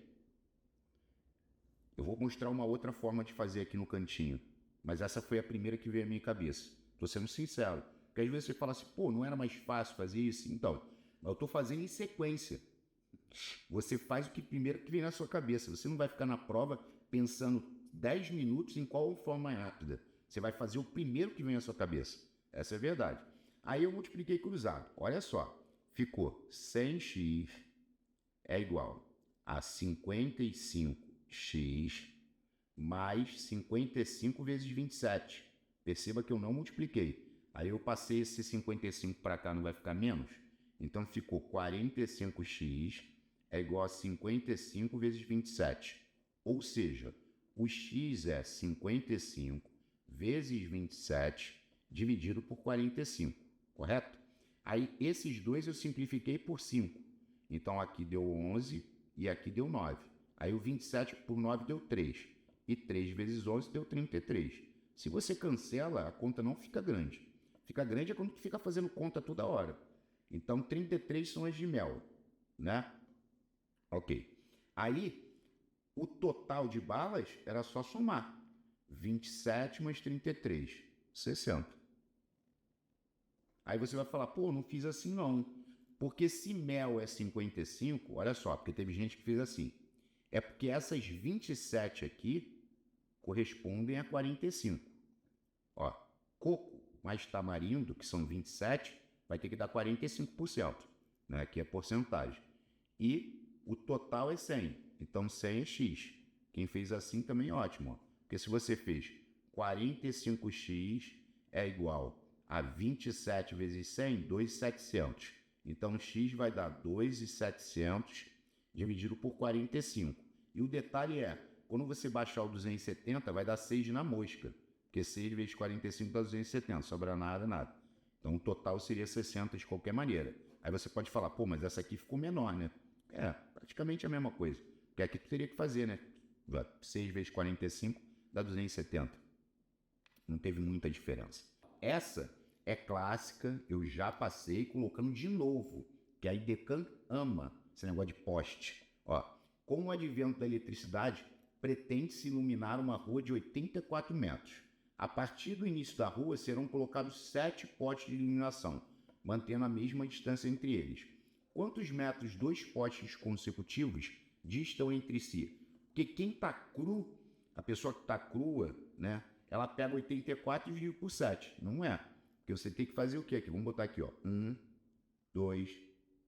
Eu vou mostrar uma outra forma de fazer aqui no cantinho, mas essa foi a primeira que veio à minha cabeça. Estou sendo sincero, porque às vezes você fala assim, pô, não era mais fácil fazer isso? Então, eu estou fazendo em sequência. Você faz o que primeiro que vem na sua cabeça. Você não vai ficar na prova pensando 10 minutos em qual forma mais rápida. Você vai fazer o primeiro que vem na sua cabeça. Essa é a verdade. Aí eu multipliquei cruzado. Olha só, ficou 100x é igual a 55x mais 55 vezes 27. Perceba que eu não multipliquei. Aí eu passei esse 55 para cá, não vai ficar menos? Então ficou 45x é igual a 55 vezes 27. Ou seja, o x é 55 vezes 27 dividido por 45, correto? Aí esses dois eu simplifiquei por 5. Então aqui deu 11 e aqui deu 9. Aí o 27 por 9 deu 3. E 3 vezes 11 deu 33. Se você cancela, a conta não fica grande. Fica grande é quando tu fica fazendo conta toda hora. Então 33 são as de mel, né? Ok. Aí o total de balas era só somar. 27 mais 33, 60. Aí você vai falar, pô, não fiz assim não. Porque se mel é 55, olha só, porque teve gente que fez assim. É porque essas 27 aqui correspondem a 45. Ó, coco, mais tamarindo, que são 27, vai ter que dar 45%, né? Aqui é porcentagem. E o total é 100. Então, 100 é x. Quem fez assim também é ótimo. Ó. Porque se você fez 45x é igual a 27 vezes 100, 2.700. Então, x vai dar 2.700 dividido por 45. E o detalhe é, quando você baixar o 270, vai dar 6 na mosca. Porque 6 vezes 45 dá 270, sobra nada, nada. Então, o total seria 60 de qualquer maneira. Aí você pode falar, pô, mas essa aqui ficou menor, né? É, praticamente a mesma coisa. Porque aqui tu teria que fazer, né? 6 vezes 45 dá 270. Não teve muita diferença. Essa é clássica, eu já passei colocando de novo, que a IDECAN ama esse negócio de poste. Ó, com o advento da eletricidade, pretende-se iluminar uma rua de 84 metros. A partir do início da rua serão colocados 7 postes de iluminação, mantendo a mesma distância entre eles. Quantos metros 2 postes consecutivos distam entre si? Porque quem está cru, a pessoa que está crua, né, ela pega 84 e divide por 7. Não é. Porque você tem que fazer o quê aqui? Vamos botar aqui, ó. 1, 2,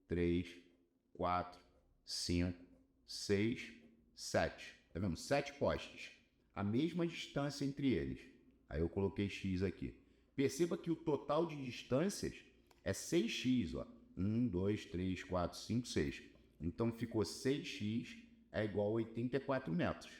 3, 4, 5, 6, 7. Tá vendo? 7 postes. A mesma distância entre eles. Aí eu coloquei x aqui. Perceba que o total de distâncias é 6x, ó. 1, 2, 3, 4, 5, 6. Então ficou 6x é igual a 84 metros.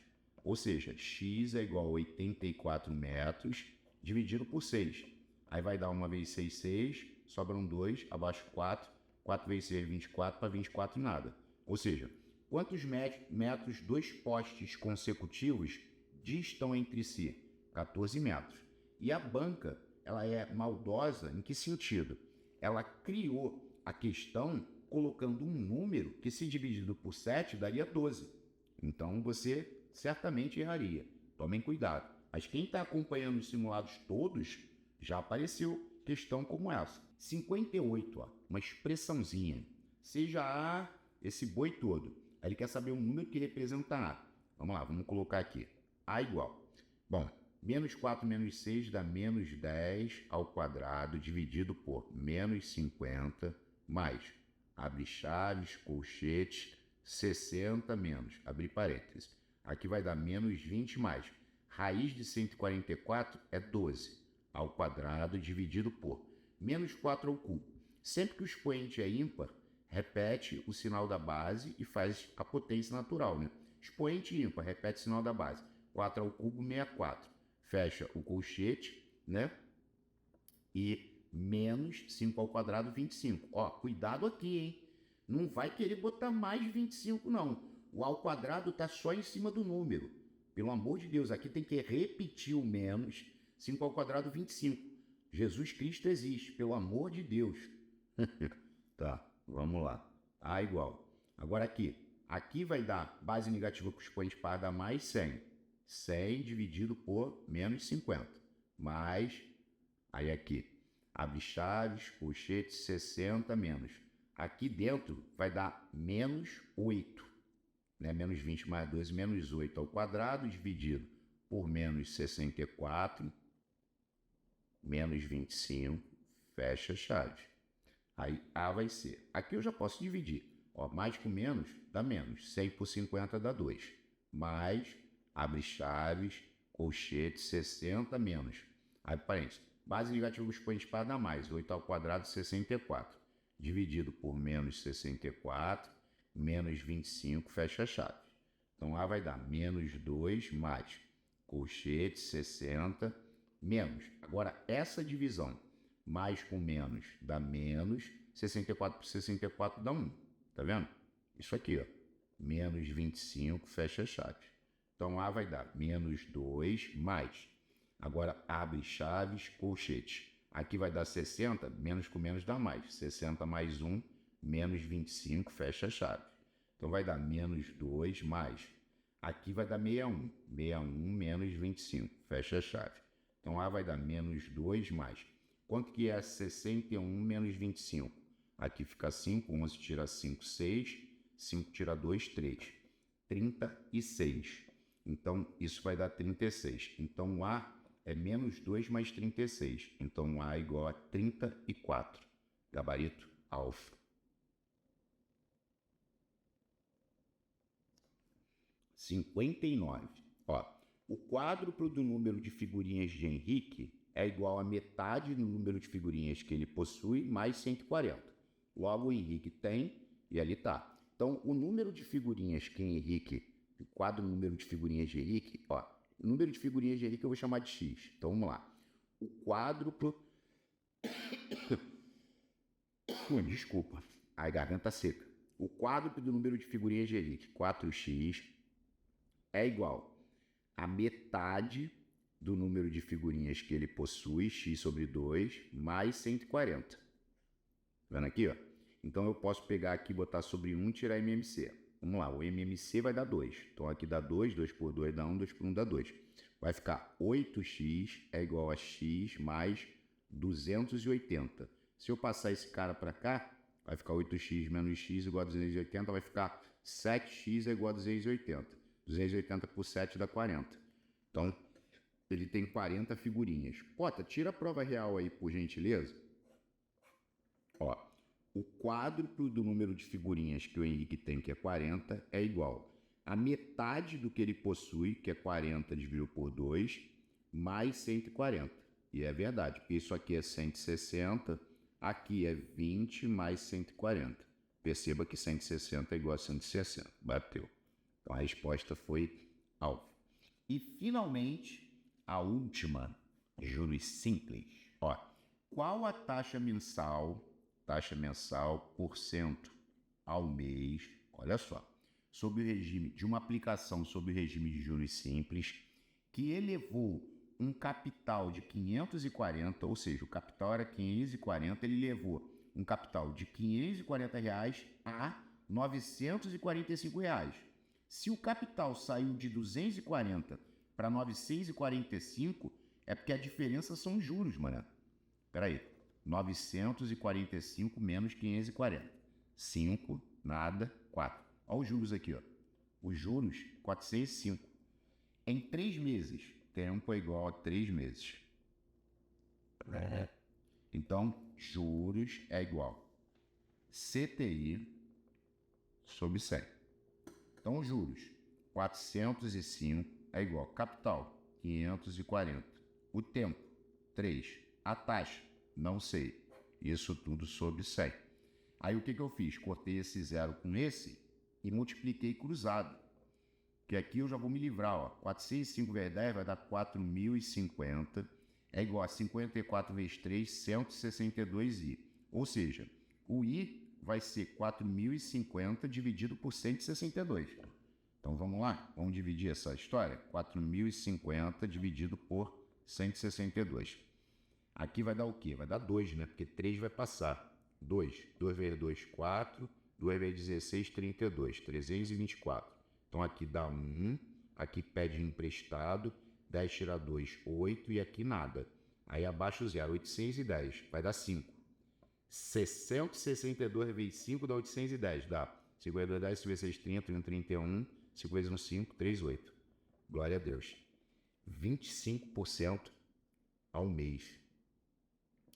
Ou seja, x é igual a 84 metros dividido por 6. Aí vai dar 1 vezes 6, 6, sobram 2, abaixo 4. 4 vezes 6 é 24, para 24 nada. Ou seja, quantos metros 2 postes consecutivos distam entre si? 14 metros. E a banca, ela é maldosa em que sentido? Ela criou a questão colocando um número que, se dividido por 7, daria 12. Então, você certamente erraria. Tomem cuidado. Mas quem está acompanhando os simulados todos, já apareceu questão como essa. 58, ó, uma expressãozinha. Seja A, esse boi todo. Aí ele quer saber um número que representa A. Vamos lá, vamos colocar aqui. A igual. Bom, menos 4 menos 6 dá menos 10 ao quadrado dividido por menos 50 mais, abre chaves, colchetes, 60 menos, abre parênteses. Aqui vai dar menos 20 mais. Raiz de 144 é 12 ao quadrado dividido por menos 4 ao cubo. Sempre que o expoente é ímpar, repete o sinal da base e faz a potência natural, né? Expoente ímpar, repete o sinal da base. 4 ao cubo, 64. Fecha o colchete, né? E menos 5 ao quadrado, 25. Ó, cuidado aqui, hein? Não vai querer botar mais de 25, não. O ao quadrado tá só em cima do número. Pelo amor de Deus, aqui tem que repetir o menos 5 ao quadrado, 25. Jesus Cristo existe, pelo amor de Deus. Tá, vamos lá. A igual. Agora aqui. Aqui vai dar base negativa com expoente par dá mais 100. 100 dividido por menos 50. Mais, aí aqui, abre chaves, colchete, 60 menos. Aqui dentro vai dar menos 8. Né? Menos 20 mais 12, menos 8 ao quadrado, dividido por menos 64, menos 25, fecha a chave. Aí A vai ser. Aqui eu já posso dividir. Ó, mais com menos dá menos. 100 por 50 dá 2. Mais, abre chaves, colchete, 60 menos. Aí, parênteses. Base negativa do expoente par dá mais. 8 ao quadrado, 64. Dividido por menos 64, menos 25, fecha a chave. Então, A vai dar menos 2 mais colchete, 60, menos. Agora, essa divisão, mais com menos, dá menos. 64 por 64 dá 1. Tá vendo? Isso aqui, ó. Menos 25, fecha a chave. Então, A vai dar menos 2 mais. Agora, abre chaves, colchete. Aqui vai dar 60, menos com menos dá mais. 60 mais 1, menos 25, fecha a chave. Então, vai dar menos 2 mais. Aqui vai dar 61. 61 menos 25, fecha a chave. Então, A vai dar menos 2 mais. Quanto que é 61 menos 25? Aqui fica 5, 11 tira 5, 6. 5 tira 2, 3. 36. Então, isso vai dar 36. Então, A é menos 2 mais 36. Então, A igual a 34. Gabarito alfa. 59. Ó, o quádruplo do número de figurinhas de Henrique é igual a metade do número de figurinhas que ele possui mais 140. Logo, o Henrique tem e ali está. Então, o número de figurinhas que Henrique, o quadro número de figurinhas de Henrique, ó, o número de figurinhas de Henrique eu vou chamar de X. Então, vamos lá. O quádruplo... Desculpa, a garganta seca. O quádruplo do número de figurinhas de Henrique, 4x, é igual a metade do número de figurinhas que ele possui, x sobre 2, mais 140. Tá vendo aqui, ó? Então, eu posso pegar aqui, botar sobre 1 e tirar MMC. Vamos lá, o MMC vai dar 2. Então, aqui dá 2, 2 por 2 dá 1, 2 por 1 dá 2. Vai ficar 8x é igual a x mais 280. Se eu passar esse cara para cá, vai ficar 8x menos x igual a 280, vai ficar 7x é igual a 280. 280 por 7 dá 40. Então, ele tem 40 figurinhas. Pota, tira a prova real aí, por gentileza. Ó, o quádruplo do número de figurinhas que o Henrique tem, que é 40, é igual a metade do que ele possui, que é 40 dividido por 2, mais 140. E é verdade, porque isso aqui é 160, aqui é 20 mais 140. Perceba que 160 é igual a 160. Bateu. Então, a resposta foi alfa. E, finalmente, a última, juros simples. Ó, qual a taxa mensal por cento ao mês, olha só, sob o regime de uma aplicação sob o regime de juros simples, que elevou um capital de 540, ou seja, o capital era 540, ele levou um capital de R$540 a R$945. Se o capital saiu de 240 para 945, é porque a diferença são juros, mano. Espera aí. 945 menos 540. 5, nada, 4. Olha os juros aqui, ó. Os juros, 405. Em 3 meses, tempo é igual a 3 meses. Então, juros é igual CTI sobre 100. Então, juros, 405 é igual capital, 540. O tempo, 3. A taxa, não sei. Isso tudo sobre 100. Aí, o que eu fiz? Cortei esse zero com esse e multipliquei cruzado. Que aqui eu já vou me livrar, ó. 405 vezes 10 vai dar 4.050. É igual a 54 vezes 3, 162i. Ou seja, o i vai ser 4.050 dividido por 162. Então, vamos lá? Vamos dividir essa história? 4.050 dividido por 162. Aqui vai dar o quê? Vai dar 2, né? Porque 3 vai passar. 2. 2 vezes 2, 4. 2 vezes 16, 32. 324. Então, aqui dá 1. Aqui pede emprestado. 10 tira 2, 8. E aqui nada. Aí abaixo o 0. 810. Vai dar 5. 662 vezes 5 dá 810. Dá 52, 10, 5 vezes 6, 30, 31, 31. 5 vezes 1, 5, 3, 8. Glória a Deus. 25% ao mês.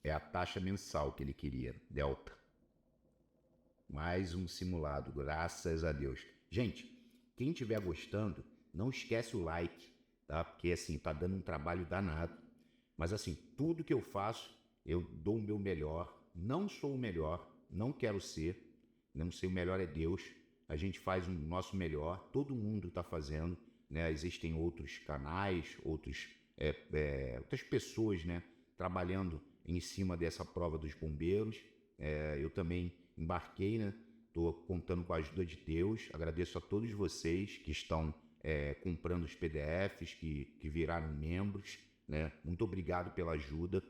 É a taxa mensal que ele queria, delta. Mais um simulado, graças a Deus. Gente, quem estiver gostando, não esquece o like, tá? Porque assim, tá dando um trabalho danado. Mas assim, tudo que eu faço, eu dou o meu melhor. Não sou o melhor, não quero ser. Não sei, o melhor é Deus. A gente faz o nosso melhor, todo mundo está fazendo, né? Existem outros canais, outras pessoas, né? Trabalhando em cima dessa prova dos bombeiros. Eu também embarquei, né? Estou contando com a ajuda de Deus. Agradeço a todos vocês que estão comprando os PDFs, que viraram membros, né? Muito obrigado pela ajuda.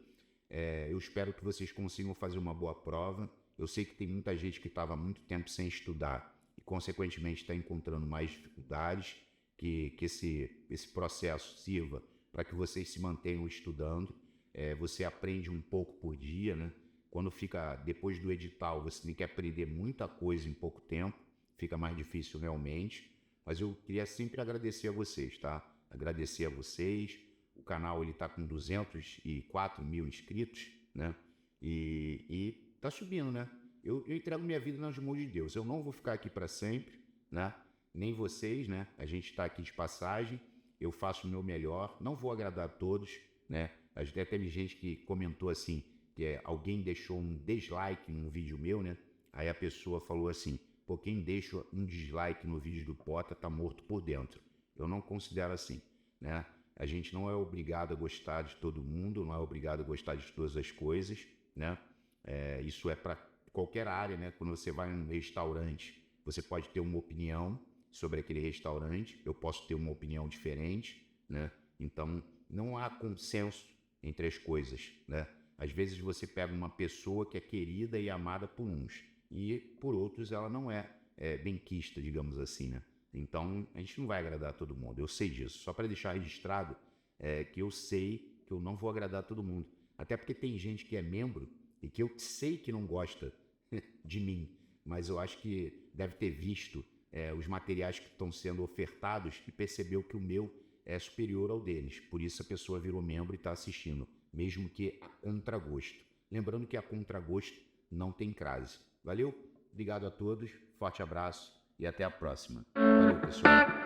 Eu espero que vocês consigam fazer uma boa prova. Eu sei que tem muita gente que estava há muito tempo sem estudar e, consequentemente, está encontrando mais dificuldades, que esse processo sirva para que vocês se mantenham estudando. Você aprende um pouco por dia, né? Quando fica depois do edital, você tem que aprender muita coisa em pouco tempo, fica mais difícil realmente. Mas eu queria sempre agradecer a vocês, tá? Agradecer a vocês, o canal ele tá com 204 mil inscritos, né? E tá subindo, né? Eu entrego minha vida nas mãos de Deus. Eu não vou ficar aqui para sempre, né? Nem vocês, né? A gente está aqui de passagem. Eu faço o meu melhor. Não vou agradar a todos, né? Até teve gente que comentou assim, que alguém deixou um dislike num vídeo meu, né? Aí a pessoa falou assim, pô, quem deixa um dislike no vídeo do Pota tá morto por dentro. Eu não considero assim, né? A gente não é obrigado a gostar de todo mundo, não é obrigado a gostar de todas as coisas, né? Isso é para qualquer área, né? Quando você vai em um restaurante, você pode ter uma opinião sobre aquele restaurante, eu posso ter uma opinião diferente, né? Então, não há consenso entre as coisas, né? Às vezes você pega uma pessoa que é querida e amada por uns, e por outros ela não é benquista, digamos assim, né? Então, a gente não vai agradar todo mundo, eu sei disso. Só para deixar registrado que eu sei que eu não vou agradar todo mundo. Até porque tem gente que é membro e que eu sei que não gosta de mim, mas eu acho que deve ter visto os materiais que estão sendo ofertados e percebeu que o meu é superior ao deles. Por isso a pessoa virou membro e está assistindo, mesmo que a contragosto. Lembrando que a contragosto não tem crase. Valeu? Obrigado a todos, forte abraço e até a próxima. Valeu, pessoal.